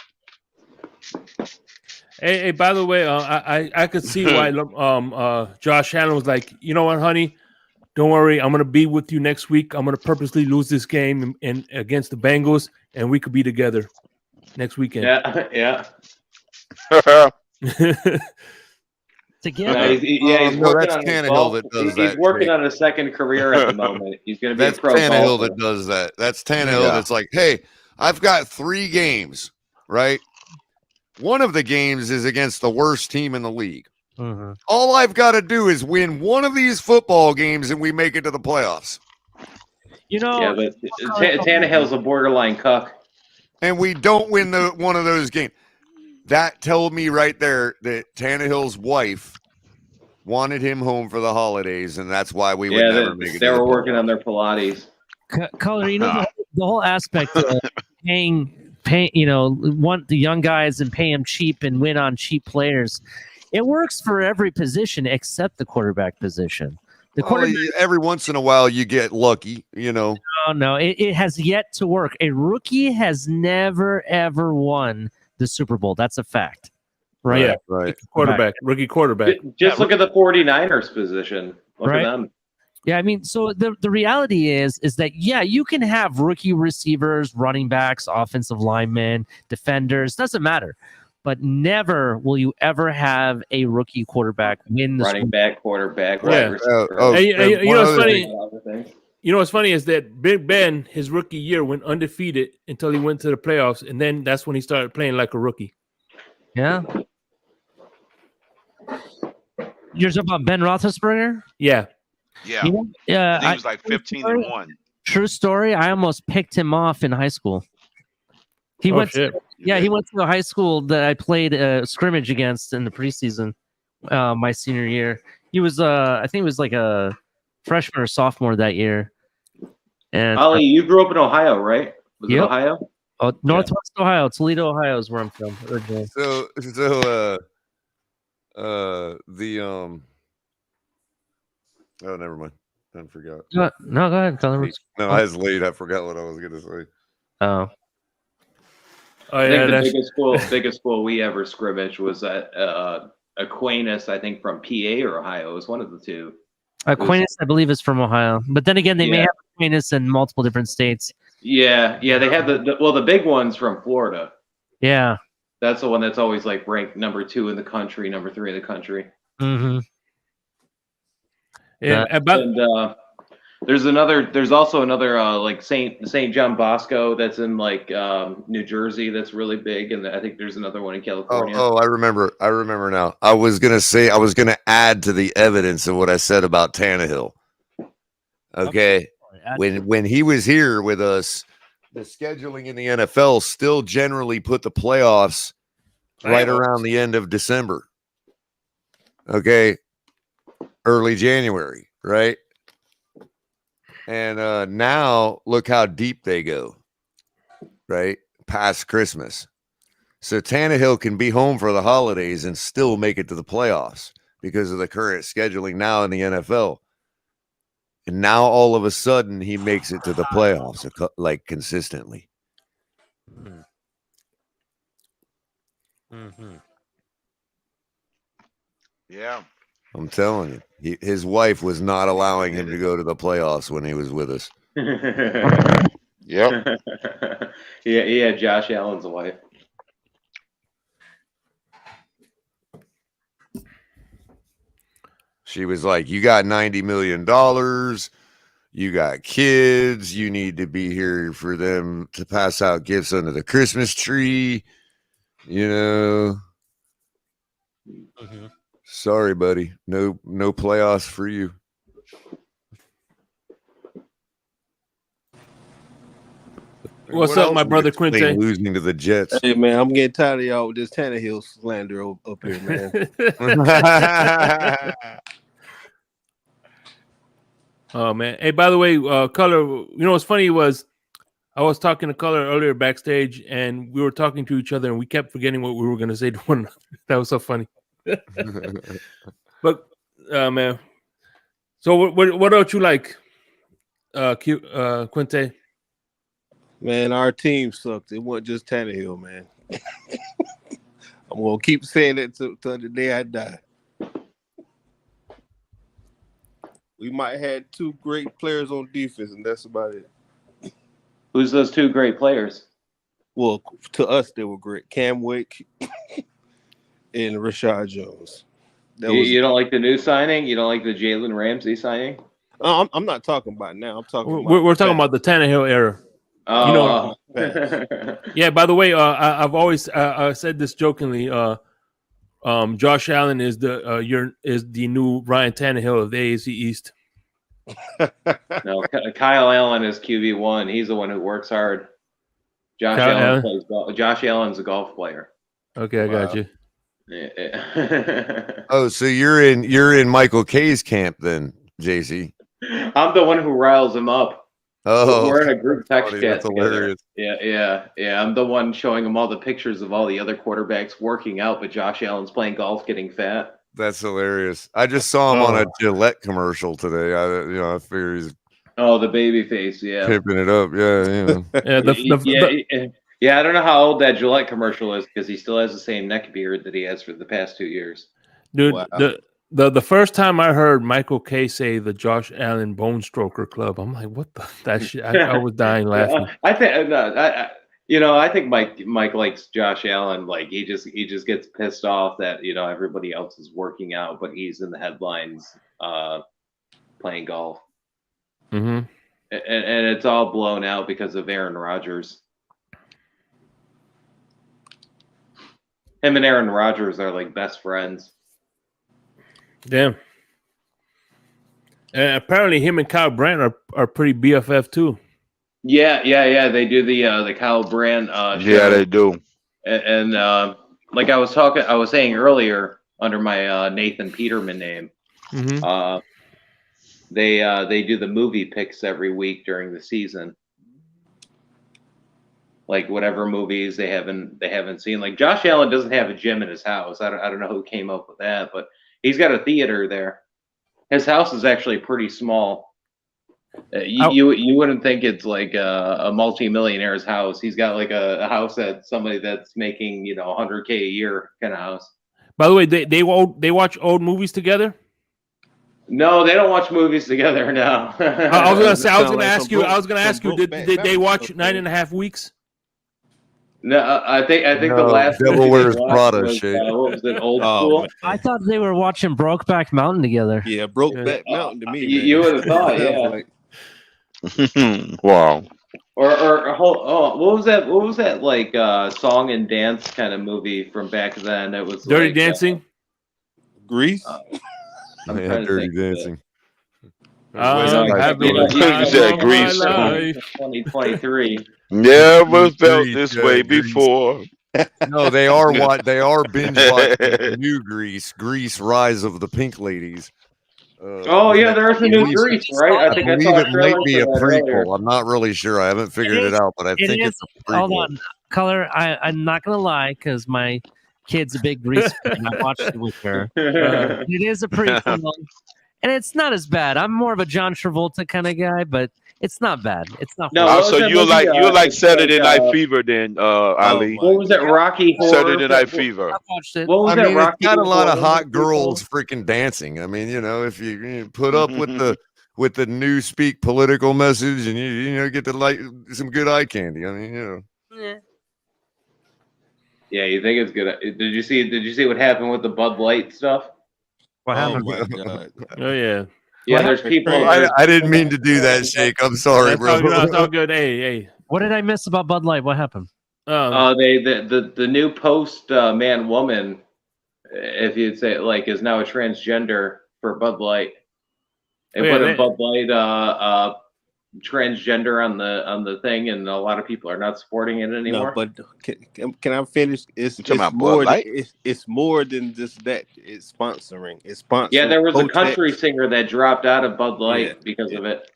Hey, by the way, I could see why Josh Allen was like, you know what, honey, don't worry, I'm gonna be with you next week. I'm gonna purposely lose this game in against the Bengals, and we could be together next weekend. Yeah. Together. He's no, working that's on his Tannehill golf. that does He's that. working Jake. on a second career at the moment. He's going to be That's a pro Tannehill golfer. that does that. That's Tannehill that's like, hey, I've got 3 games, right? One of the games is against the worst team in the league. Mm-hmm. All I've got to do is win one of these football games and we make it to the playoffs. You know, yeah, but Tannehill's a borderline cuck. And we don't win one of those games. That told me right there that Tannehill's wife wanted him home for the holidays, and that's why we would never make it. They were working on their Pilates. Color, you know, the whole aspect of paying, you know, want the young guys and pay them cheap and win on cheap players. It works for every position except the quarterback position. The quarterback, every once in a while you get lucky, you know. No, it has yet to work. A rookie has never ever won the Super Bowl. That's a fact. Right. Yeah, right. Rookie quarterback. Just look at the 49ers position. Look Right. at them. Yeah, I mean, so the reality is that, yeah, you can have rookie receivers, running backs, offensive linemen, defenders, doesn't matter. But never will you ever have a rookie quarterback win the running back, quarterback, Yeah. wide receiver. You know what's funny? You know what's funny is that Big Ben, his rookie year, went undefeated until he went to the playoffs, and then that's when he started playing like a rookie. Yeah. You're talking about Ben Roethlisberger? Yeah. Yeah. You know, yeah. I think he was like 15-1. True story. I almost picked him off in high school. He went. He went to the high school that I played a scrimmage against in the preseason, my senior year. He was, I think, he was like a freshman or sophomore that year. And Ollie, you grew up in Ohio, right? Was it Yep. Ohio? Oh, Northwest Ohio, Toledo, Ohio is where I'm from originally. Oh, never mind. I forgot. No, go ahead. Colin. No, I was late. I forgot what I was going to say. Oh. I think the biggest school we ever scrimmaged was at Aquinas, I think, from PA or Ohio. It was one of the two. Aquinas, I believe, is from Ohio. But then again, they may have Aquinas in multiple different states. Yeah, they had the big one's from Florida. Yeah. That's the one that's always like ranked number 2 in the country, number 3 in the country. Mm-hmm. Yeah, there's also another like Saint John Bosco that's in like New Jersey that's really big, and I think there's another one in California. Oh, I remember now. I was gonna add to the evidence of what I said about Tannehill. Okay. When he was here with us, the scheduling in the NFL still generally put the playoffs right around the end of December. Okay. Early January, right? And now look how deep they go, right? Past Christmas. So Tannehill can be home for the holidays and still make it to the playoffs because of the current scheduling now in the NFL. And now all of a sudden he makes it to the playoffs like consistently. Mm-hmm. Yeah. I'm telling you, his wife was not allowing him to go to the playoffs when he was with us. Yep. Yeah, Josh Allen's wife. She was like, you got $90 million. You got kids. You need to be here for them to pass out gifts under the Christmas tree. You know. Mm-hmm. Sorry, buddy. No playoffs for you. What's up, my brother Quinte? Losing to the Jets. Hey man, I'm getting tired of y'all with this Tannehill slander up here, man. Oh man! Hey, by the way, Color. You know what's funny was I was talking to Color earlier backstage, and we were talking to each other, and we kept forgetting what we were going to say to one another. That was so funny. But man, so what don't you like, Quinte? Man, our team sucked. It wasn't just Tannehill, man. I'm gonna keep saying it till the day I die. We might have had 2 great players on defense, and that's about it. Who's those 2 great players? Well, to us, they were great. Cam Wake and Rashad Jones. You don't like the new signing? You don't like the Jalen Ramsey signing? I'm not talking about now. I'm talking. We're talking about the Tannehill era. Oh, you know, yeah. By the way, I've always said this jokingly. Josh Allen is the new Ryan Tannehill of the AFC East. No, Kyle Allen is QB1. He's the one who works hard. Josh Allen plays golf. Josh Allen's a golf player. Okay, I got you. Yeah. Oh, so you're in Michael K's camp then, JC? I'm the one who riles him up. Oh, we're in a group text chat that's together. hilarious. Yeah. I'm the one showing him all the pictures of all the other quarterbacks working out, but Josh Allen's playing golf, getting fat. That's hilarious. I just saw him on a Gillette commercial today. I figure he's the baby face, yeah, pimping it up. Yeah. I don't know how old that Gillette commercial is because he still has the same neck beard that he has for the past 2 years. Dude, wow. The first time I heard Michael K say the Josh Allen Bone Stroker Club, I'm like, what that shit? I was dying laughing. I think Mike likes Josh Allen. Like he just gets pissed off that everybody else is working out, but he's in the headlines playing golf. Mm-hmm. And it's all blown out because of Aaron Rodgers. Him and Aaron Rodgers are like best friends. Damn. And apparently him and Kyle Brandt are pretty BFF too. Yeah. They do the Kyle Brandt show. Yeah, they do. And like I was saying earlier under my Nathan Peterman name, mm-hmm. They do the movie picks every week during the season. Like whatever movies they haven't seen. Like Josh Allen doesn't have a gym in his house. I don't know who came up with that, but he's got a theater there. His house is actually pretty small. You wouldn't think it's like a multi-millionaire's house. He's got like a house that somebody that's making $100K a year kind of house. By the way, they watch old movies together. No, they don't watch movies together. No. I was gonna ask you. Did they watch 9.5 Weeks? No, I think the last Devil Wears Prada was, shit. what was it, Old School? I thought they were watching Brokeback Mountain together. Yeah, Brokeback Mountain to me. You would have thought, yeah. Wow. Or what was that? What was that like song and dance kind of movie from back then? It was Dirty Dancing. Grease. Dirty Dancing. Grease. 2023. Never felt this way before. No, they are binge watching new Grease, Rise of the Pink Ladies. There's a new Grease, right? I think I saw it might be a prequel. earlier. I'm not really sure. I haven't figured it out, but I think it's a prequel. Hold on, Color. I'm not gonna lie because my kid's a big Grease fan. I watched it with her. It is a prequel, and it's not as bad. I'm more of a John Travolta kind of guy, but it's not bad. It's not. No, so you like Saturday Night Fever then, Ali? What was that Rocky Horror? Saturday Night Fever. I watched it. What was that Rocky? It's got a lot of hot girls freaking dancing. I mean, if you put up with the Newspeak political message and you get to like some good eye candy. I mean, Yeah. Yeah, you think it's good? Did you see what happened with the Bud Light stuff? What happened? Oh my God. Oh yeah. Yeah, there's people. I didn't mean to do that, Shake. I'm sorry, bro. That's all good. Hey. What did I miss about Bud Light? What happened? The new post man woman, if you'd say it, like, is now a transgender for Bud Light. They put a Bud Light transgender on the thing, and a lot of people are not supporting it anymore. No, but can I finish? It's talking about more Bud Light? it's more than just that. It's sponsoring. It's Yeah, sponsoring. there was a Kotex. country singer that dropped out of Bud Light Yeah, because of it.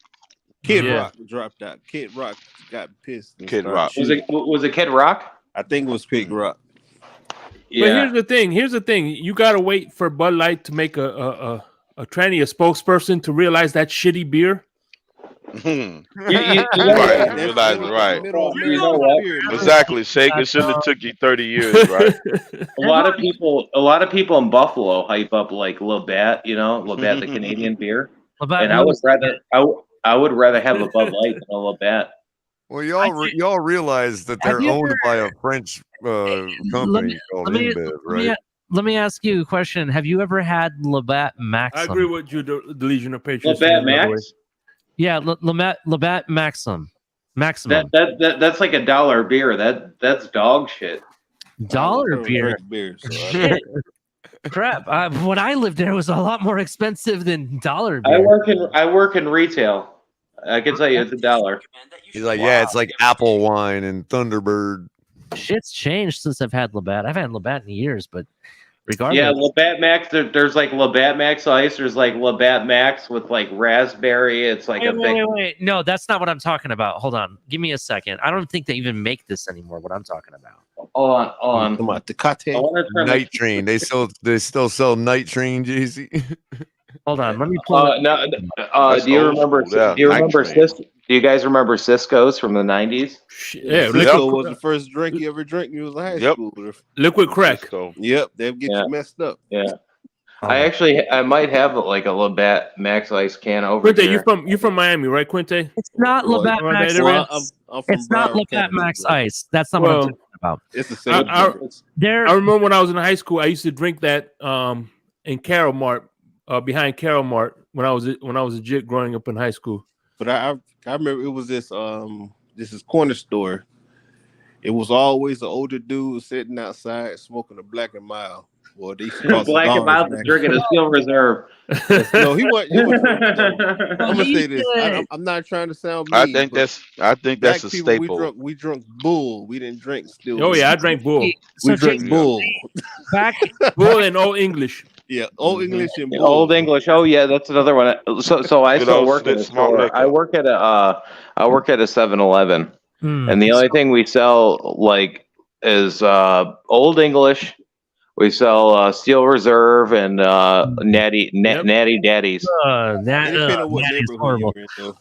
Kid Rock dropped out. Kid Rock got pissed. and Kid started Rock. Was shooting. it Kid Rock? I think it was Kid Rock. But here's the thing. You gotta wait for Bud Light to make a tranny a spokesperson to realize that shitty beer. Right. Exactly, Shake. It shouldn't have took you 30 years, right? A lot of people in Buffalo hype up like Labatt, Labatt the Canadian beer. Labatt And I would rather have a Bud Light than a Labatt. Well, y'all realize that they're owned by a French company called InBev, right? Let me ask you a question. Have you ever had Labatt Maxim? I agree with you, the Legion of Patriots. Labatt Max? Yeah, Labatt Maximum. That's like $1 beer. That's dog shit. Dollar beer. Shit. Crap. When I lived there, it was a lot more expensive than dollar beer. I work in retail. I can tell you it's $1. He's like, yeah, it's like apple wine and Thunderbird. Shit's changed since I've had Labatt. I've had Labatt in years, but regardless. Yeah, Labatt Max. There's like Labatt Max Ice. There's like Labatt Max with like raspberry. It's like wait. No, that's not what I'm talking about. Hold on. Give me a second. I don't think they even make this anymore. What I'm talking about. Hold on. Come on, Tecate. Night Train. They still sell Night Train, JC. Hold on. Let me pull it. Do you remember? Do you guys remember Cisco's from the 90s? Yeah, Cisco was the first drink you ever drank when you was in high school. Liquid crack. Cisco. Yep, they'll get you messed up. Yeah. I might have like a Labatt Max Ice can over Quinte, here. you're from Miami, right, Quinte? It's not Labatt Max Ice. It's not Labatt Max Ice. That's not what I'm talking about. It's the same. I remember when I was in high school, I used to drink that in Carol Mart, behind Carol Mart when I was a jit growing up in high school. But I remember it was this corner store. It was always an older dude sitting outside smoking a Black and Mild. Boy, they Black and Mild is drinking a Steel Reserve. No, he wasn't. I'm gonna say this. I'm not trying to sound mean. I think that's a staple. We drunk Bull. We didn't drink Steel. Oh yeah, I drank Bull. We drank Bull. Bull and Old English. Yeah, Old English and Bull. Old English. Oh yeah, that's another one. So I still work at a store. I work at a 7-Eleven, and the only thing we sell like is Old English. We sell Steel Reserve and Natty Daddies. That is horrible.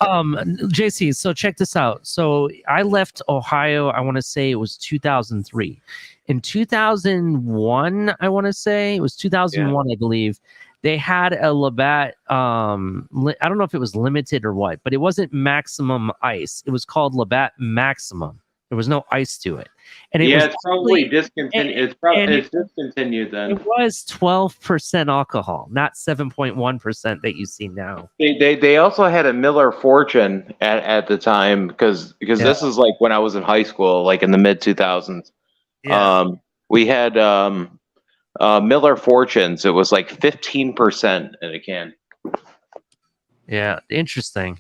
JC, so check this out. So I left Ohio, I want to say it was 2003. In 2001, I want to say, it was 2001, I believe, they had a Labatt, I don't know if it was limited or what, but it wasn't Maximum Ice. It was called Labatt Maximum. There was no ice to it. And it's probably discontinued. It's discontinued then. It was 12% alcohol, not 7.1% that you see now. They also had a Miller Fortune at the time because this is like when I was in high school, like in the mid 2000s. Yeah. We had Miller Fortunes. It was like 15% in a can. Yeah, interesting.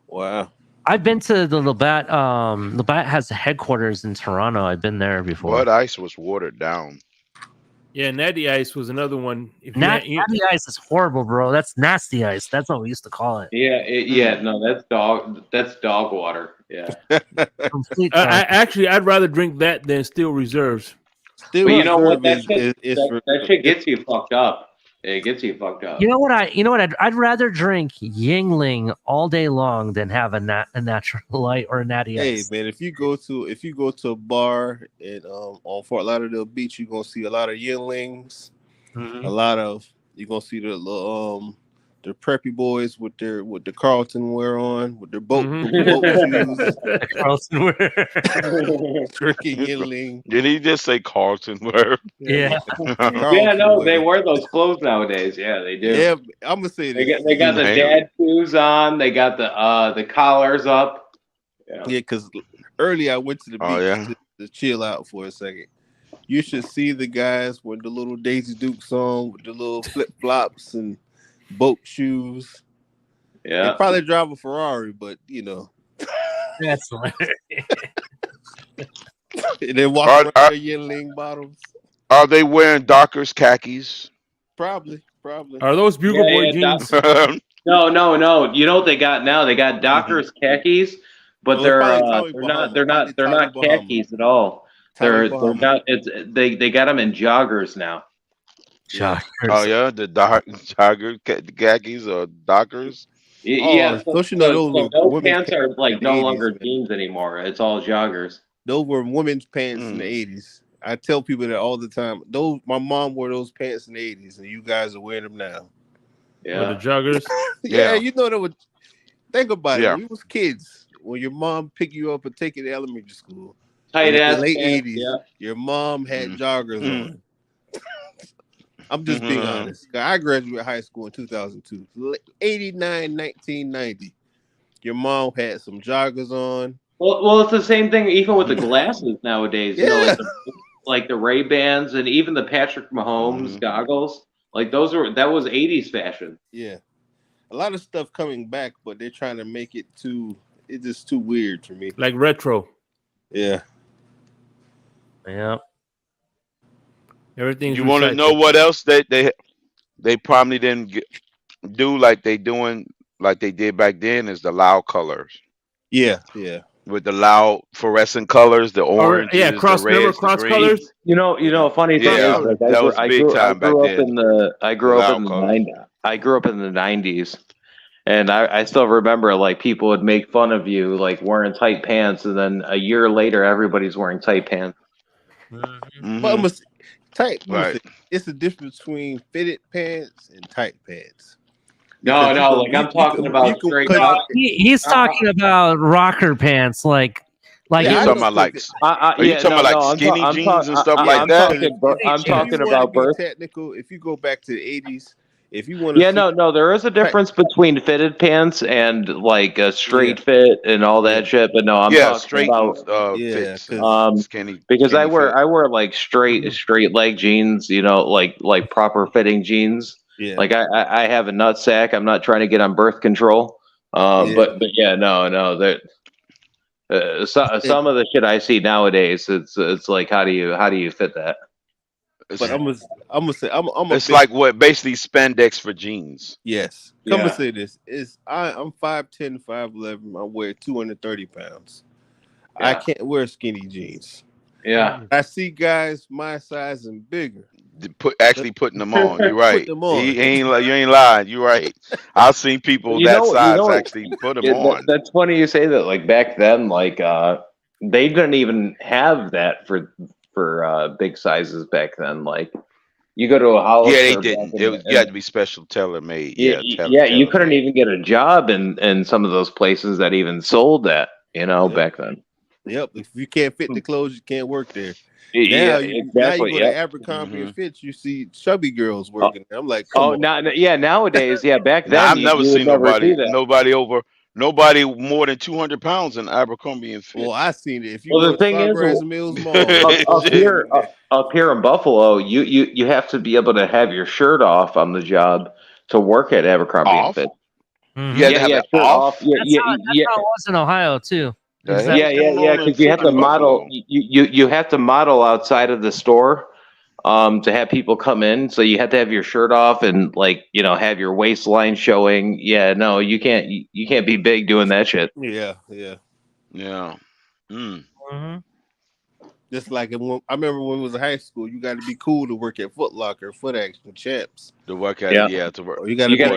Wow. I've been to the Labatt. Labatt has headquarters in Toronto. I've been there before. Bud Ice was watered down. Yeah, Natty Ice was another one. Natty Ice is horrible, bro. That's nasty ice. That's what we used to call it. Yeah, no, that's dog water. Yeah. I'd rather drink that than Steel Reserves. But you know what? That shit gets you fucked up. It gets you fucked up. You know what? I'd rather drink Yingling all day long than have a natural light or a Natty Ice. Hey man, if you go to a bar on Fort Lauderdale Beach, you're gonna see a lot of Yinglings. Mm-hmm. You're gonna see the preppy boys with the Carlton wear on, with their boat shoes. Carlton wear. Drinking Yingling. Did he just say Carlton wear? Yeah. They wear those clothes nowadays. Yeah, they do. Yeah, I'm gonna say they got the dad shoes on. They got the collars up. Yeah, because early I went to the beach to chill out for a second. You should see the guys with the little Daisy Dukes on, with the little flip flops and boat shoes. Yeah. They probably drive a Ferrari, but you know. That's hilarious. They walk around their Yingling bottoms. Are they wearing Dockers khakis? Probably. Are those Bugle Boy jeans? No. You know what they got now? They got Dockers khakis, but Well, they're not khakis at all. They're not. They got them in joggers now. Yeah. Oh yeah, the jogger khakis or Dockers. Yeah, don't you know so those those pants are like no 80s, longer man. jeans anymore. It's all joggers. Those were women's pants in the 80s. I tell people that all the time. My mom wore those pants in the 80s, and you guys are wearing them now. Yeah, the joggers. Yeah, you know that would. Think about Yeah. it. We was kids when your mom picked you up and take you to elementary school. Tight in ass the late pants, 80s. yeah. Your mom had joggers on. I'm just being honest. I graduated high school in 2002. 1990. Your mom had some joggers on. Well, it's the same thing even with the glasses nowadays. You know, like the Ray-Bans and even the Patrick Mahomes goggles. Like that was 80s fashion. Yeah. A lot of stuff coming back, but they're trying to make it it's just too weird for me. Like retro. Yeah. Yeah. Everything. You want to know what else they probably didn't do like they did back then is the loud colors. Yeah. With the loud fluorescent colors, the orange, cross the reds, cross the colors. greens. You know, funny thing Yeah, is, like, that was big time back then. I grew up in the 90s, and I still remember like people would make fun of you like wearing tight pants, and then a year later, everybody's wearing tight pants. But it's the difference between fitted pants and tight pants. No, I'm talking about straight up. He's talking about rocker pants, like you talking about like skinny jeans and stuff like that? I'm talking about birth. Technical. If you go back to the 80s, if you want to, there is a difference between fitted pants and like a straight fit and all that shit. But no, I'm talking straight about fits, skinny. Because skinny I wear like straight leg jeans, you know, like proper fitting jeans. Yeah. Like I have a nut sack. I'm not trying to get on birth control. But yeah, no. That some of the shit I see nowadays, it's like how do you fit that? But I'm gonna say it's like what basically spandex for jeans. Yes. I'm gonna say this I'm 5'10", 5'11". I weigh 230 pounds. Yeah. I can't wear skinny jeans. Yeah. I see guys my size and bigger. Putting them on. You're right. Them on. You ain't lying. You're right. I've seen people size actually put them on. That's funny you say that. Like back then, like they didn't even have that for big sizes back then. Like you go to a house. Yeah, they didn't. You had to be special tailor made. You couldn't even get a job in some of those places that even sold that. You know, back then. Yep. If you can't fit the clothes, you can't work there. Now you go to Abercrombie and Fitch, you see chubby girls working. I'm like, nowadays, back then I've never seen nobody more than 200 pounds in Abercrombie and Fitch. Well, I seen it. If you go to Sawgrass Mills Mall, up here in Buffalo, you have to be able to have your shirt off on the job to work at Abercrombie and Fitch. You have to have it off. That's how it was in Ohio too. Because you have to model. You have to model outside of the store to have people come in. So you have to have your shirt off and have your waistline showing. Yeah, no, you can't be big doing that shit. Yeah. Just like I remember when we was in high school, you got to be cool to work at Foot Locker, Foot Action, Champs. To work at to work. You got to have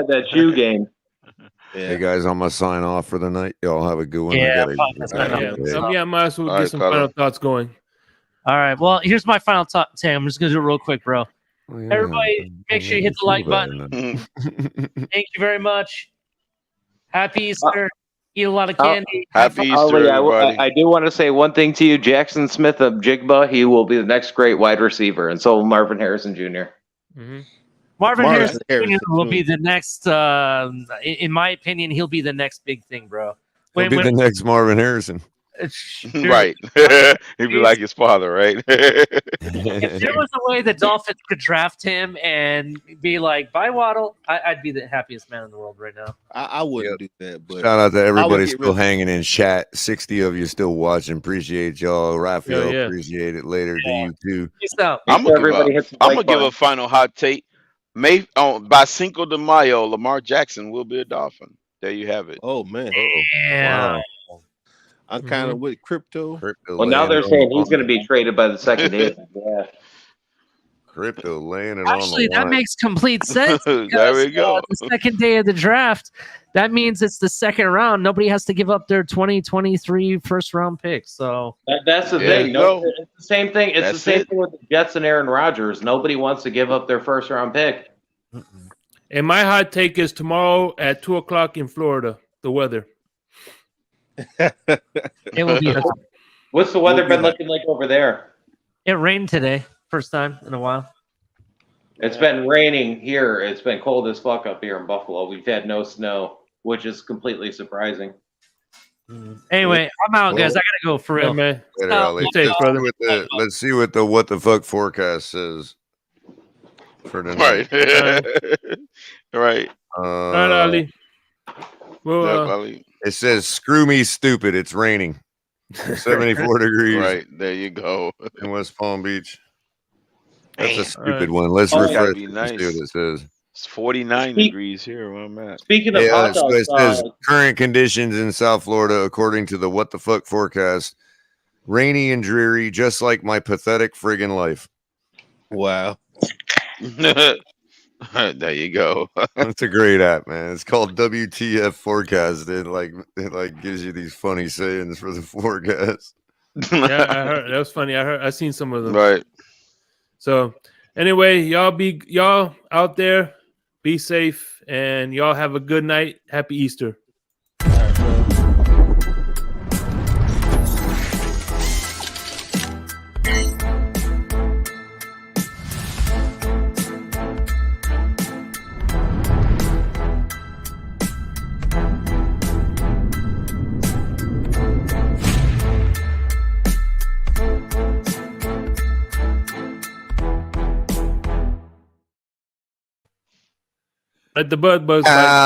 that shoe game. Hey guys, I'm gonna sign off for the night. Y'all have a good one. I might as well get some final thoughts going. All right. Well, here's my final thought, Tam. I'm just gonna do it real quick, bro. Everybody, make sure you hit the like button. Thank you very much. Happy Easter. Eat a lot of candy. Happy Easter, everybody. I do want to say one thing to you, Jackson Smith of Jigba. He will be the next great wide receiver, and so will Marvin Harrison Jr. Marvin Harrison Jr. will be the next. In my opinion, he'll be the next big thing, bro. He'll be the next Marvin Harrison. Right. He'd be like his father, right? If there was a way the Dolphins could draft him and be like, "Bye, Waddle," I'd be the happiest man in the world right now. I wouldn't do that, but Shout out to everybody get still rid- hanging in chat. 60 of you still watching. Appreciate y'all. Raphael, yeah. appreciate it. Later to you too. Peace out. I'm gonna Everybody hits the I'm like gonna give a button. final hot take. By Cinco de Mayo, Lamar Jackson will be a Dolphin. There you have it. Oh man. Yeah. Wow. I'm kind of with crypto. Well, now they're saying he's going to be traded by the second day of the draft. Crypto laying it Actually, on the that line. makes complete sense. There Because, we go. the second day of the draft, that means it's the second round. Nobody has to give up their 2023 first round pick. So That's the There thing. you No, go. it's the same thing. It's That's the same it. thing with the Jets and Aaron Rodgers. Nobody wants to give up their first round pick. And my hot take is tomorrow at 2:00 in Florida. The weather. it will be. What's the weather been looking like over there? It rained today, first time in a while. It's been raining here. It's been cold as fuck up here in Buffalo. We've had no snow, which is completely surprising. Anyway, I'm out, guys. I gotta go for real. Yeah, man. Later, Ali. Let's see what the what the fuck forecast says for tonight. Right. All right, Ali. Well, Ali. It says, "Screw me, stupid. It's raining." 74 degrees. Right. There you go. In West Palm Beach. That's a Man. stupid one. Let's Oh, gotta refresh be and nice. see what it says. It's 49 degrees here where I'm at. Speaking of Yeah, hot so it dogs, says current conditions in South Florida, according to the What the Fuck forecast, rainy and dreary, just like my pathetic friggin' life. Wow. There you go. That's a great app, man. It's called WTF Forecast. It like gives you these funny sayings for the forecast. yeah, I heard that was funny. I seen some of them. Right. So anyway, y'all out there, be safe, and y'all have a good night. Happy Easter. Let the bud buzz.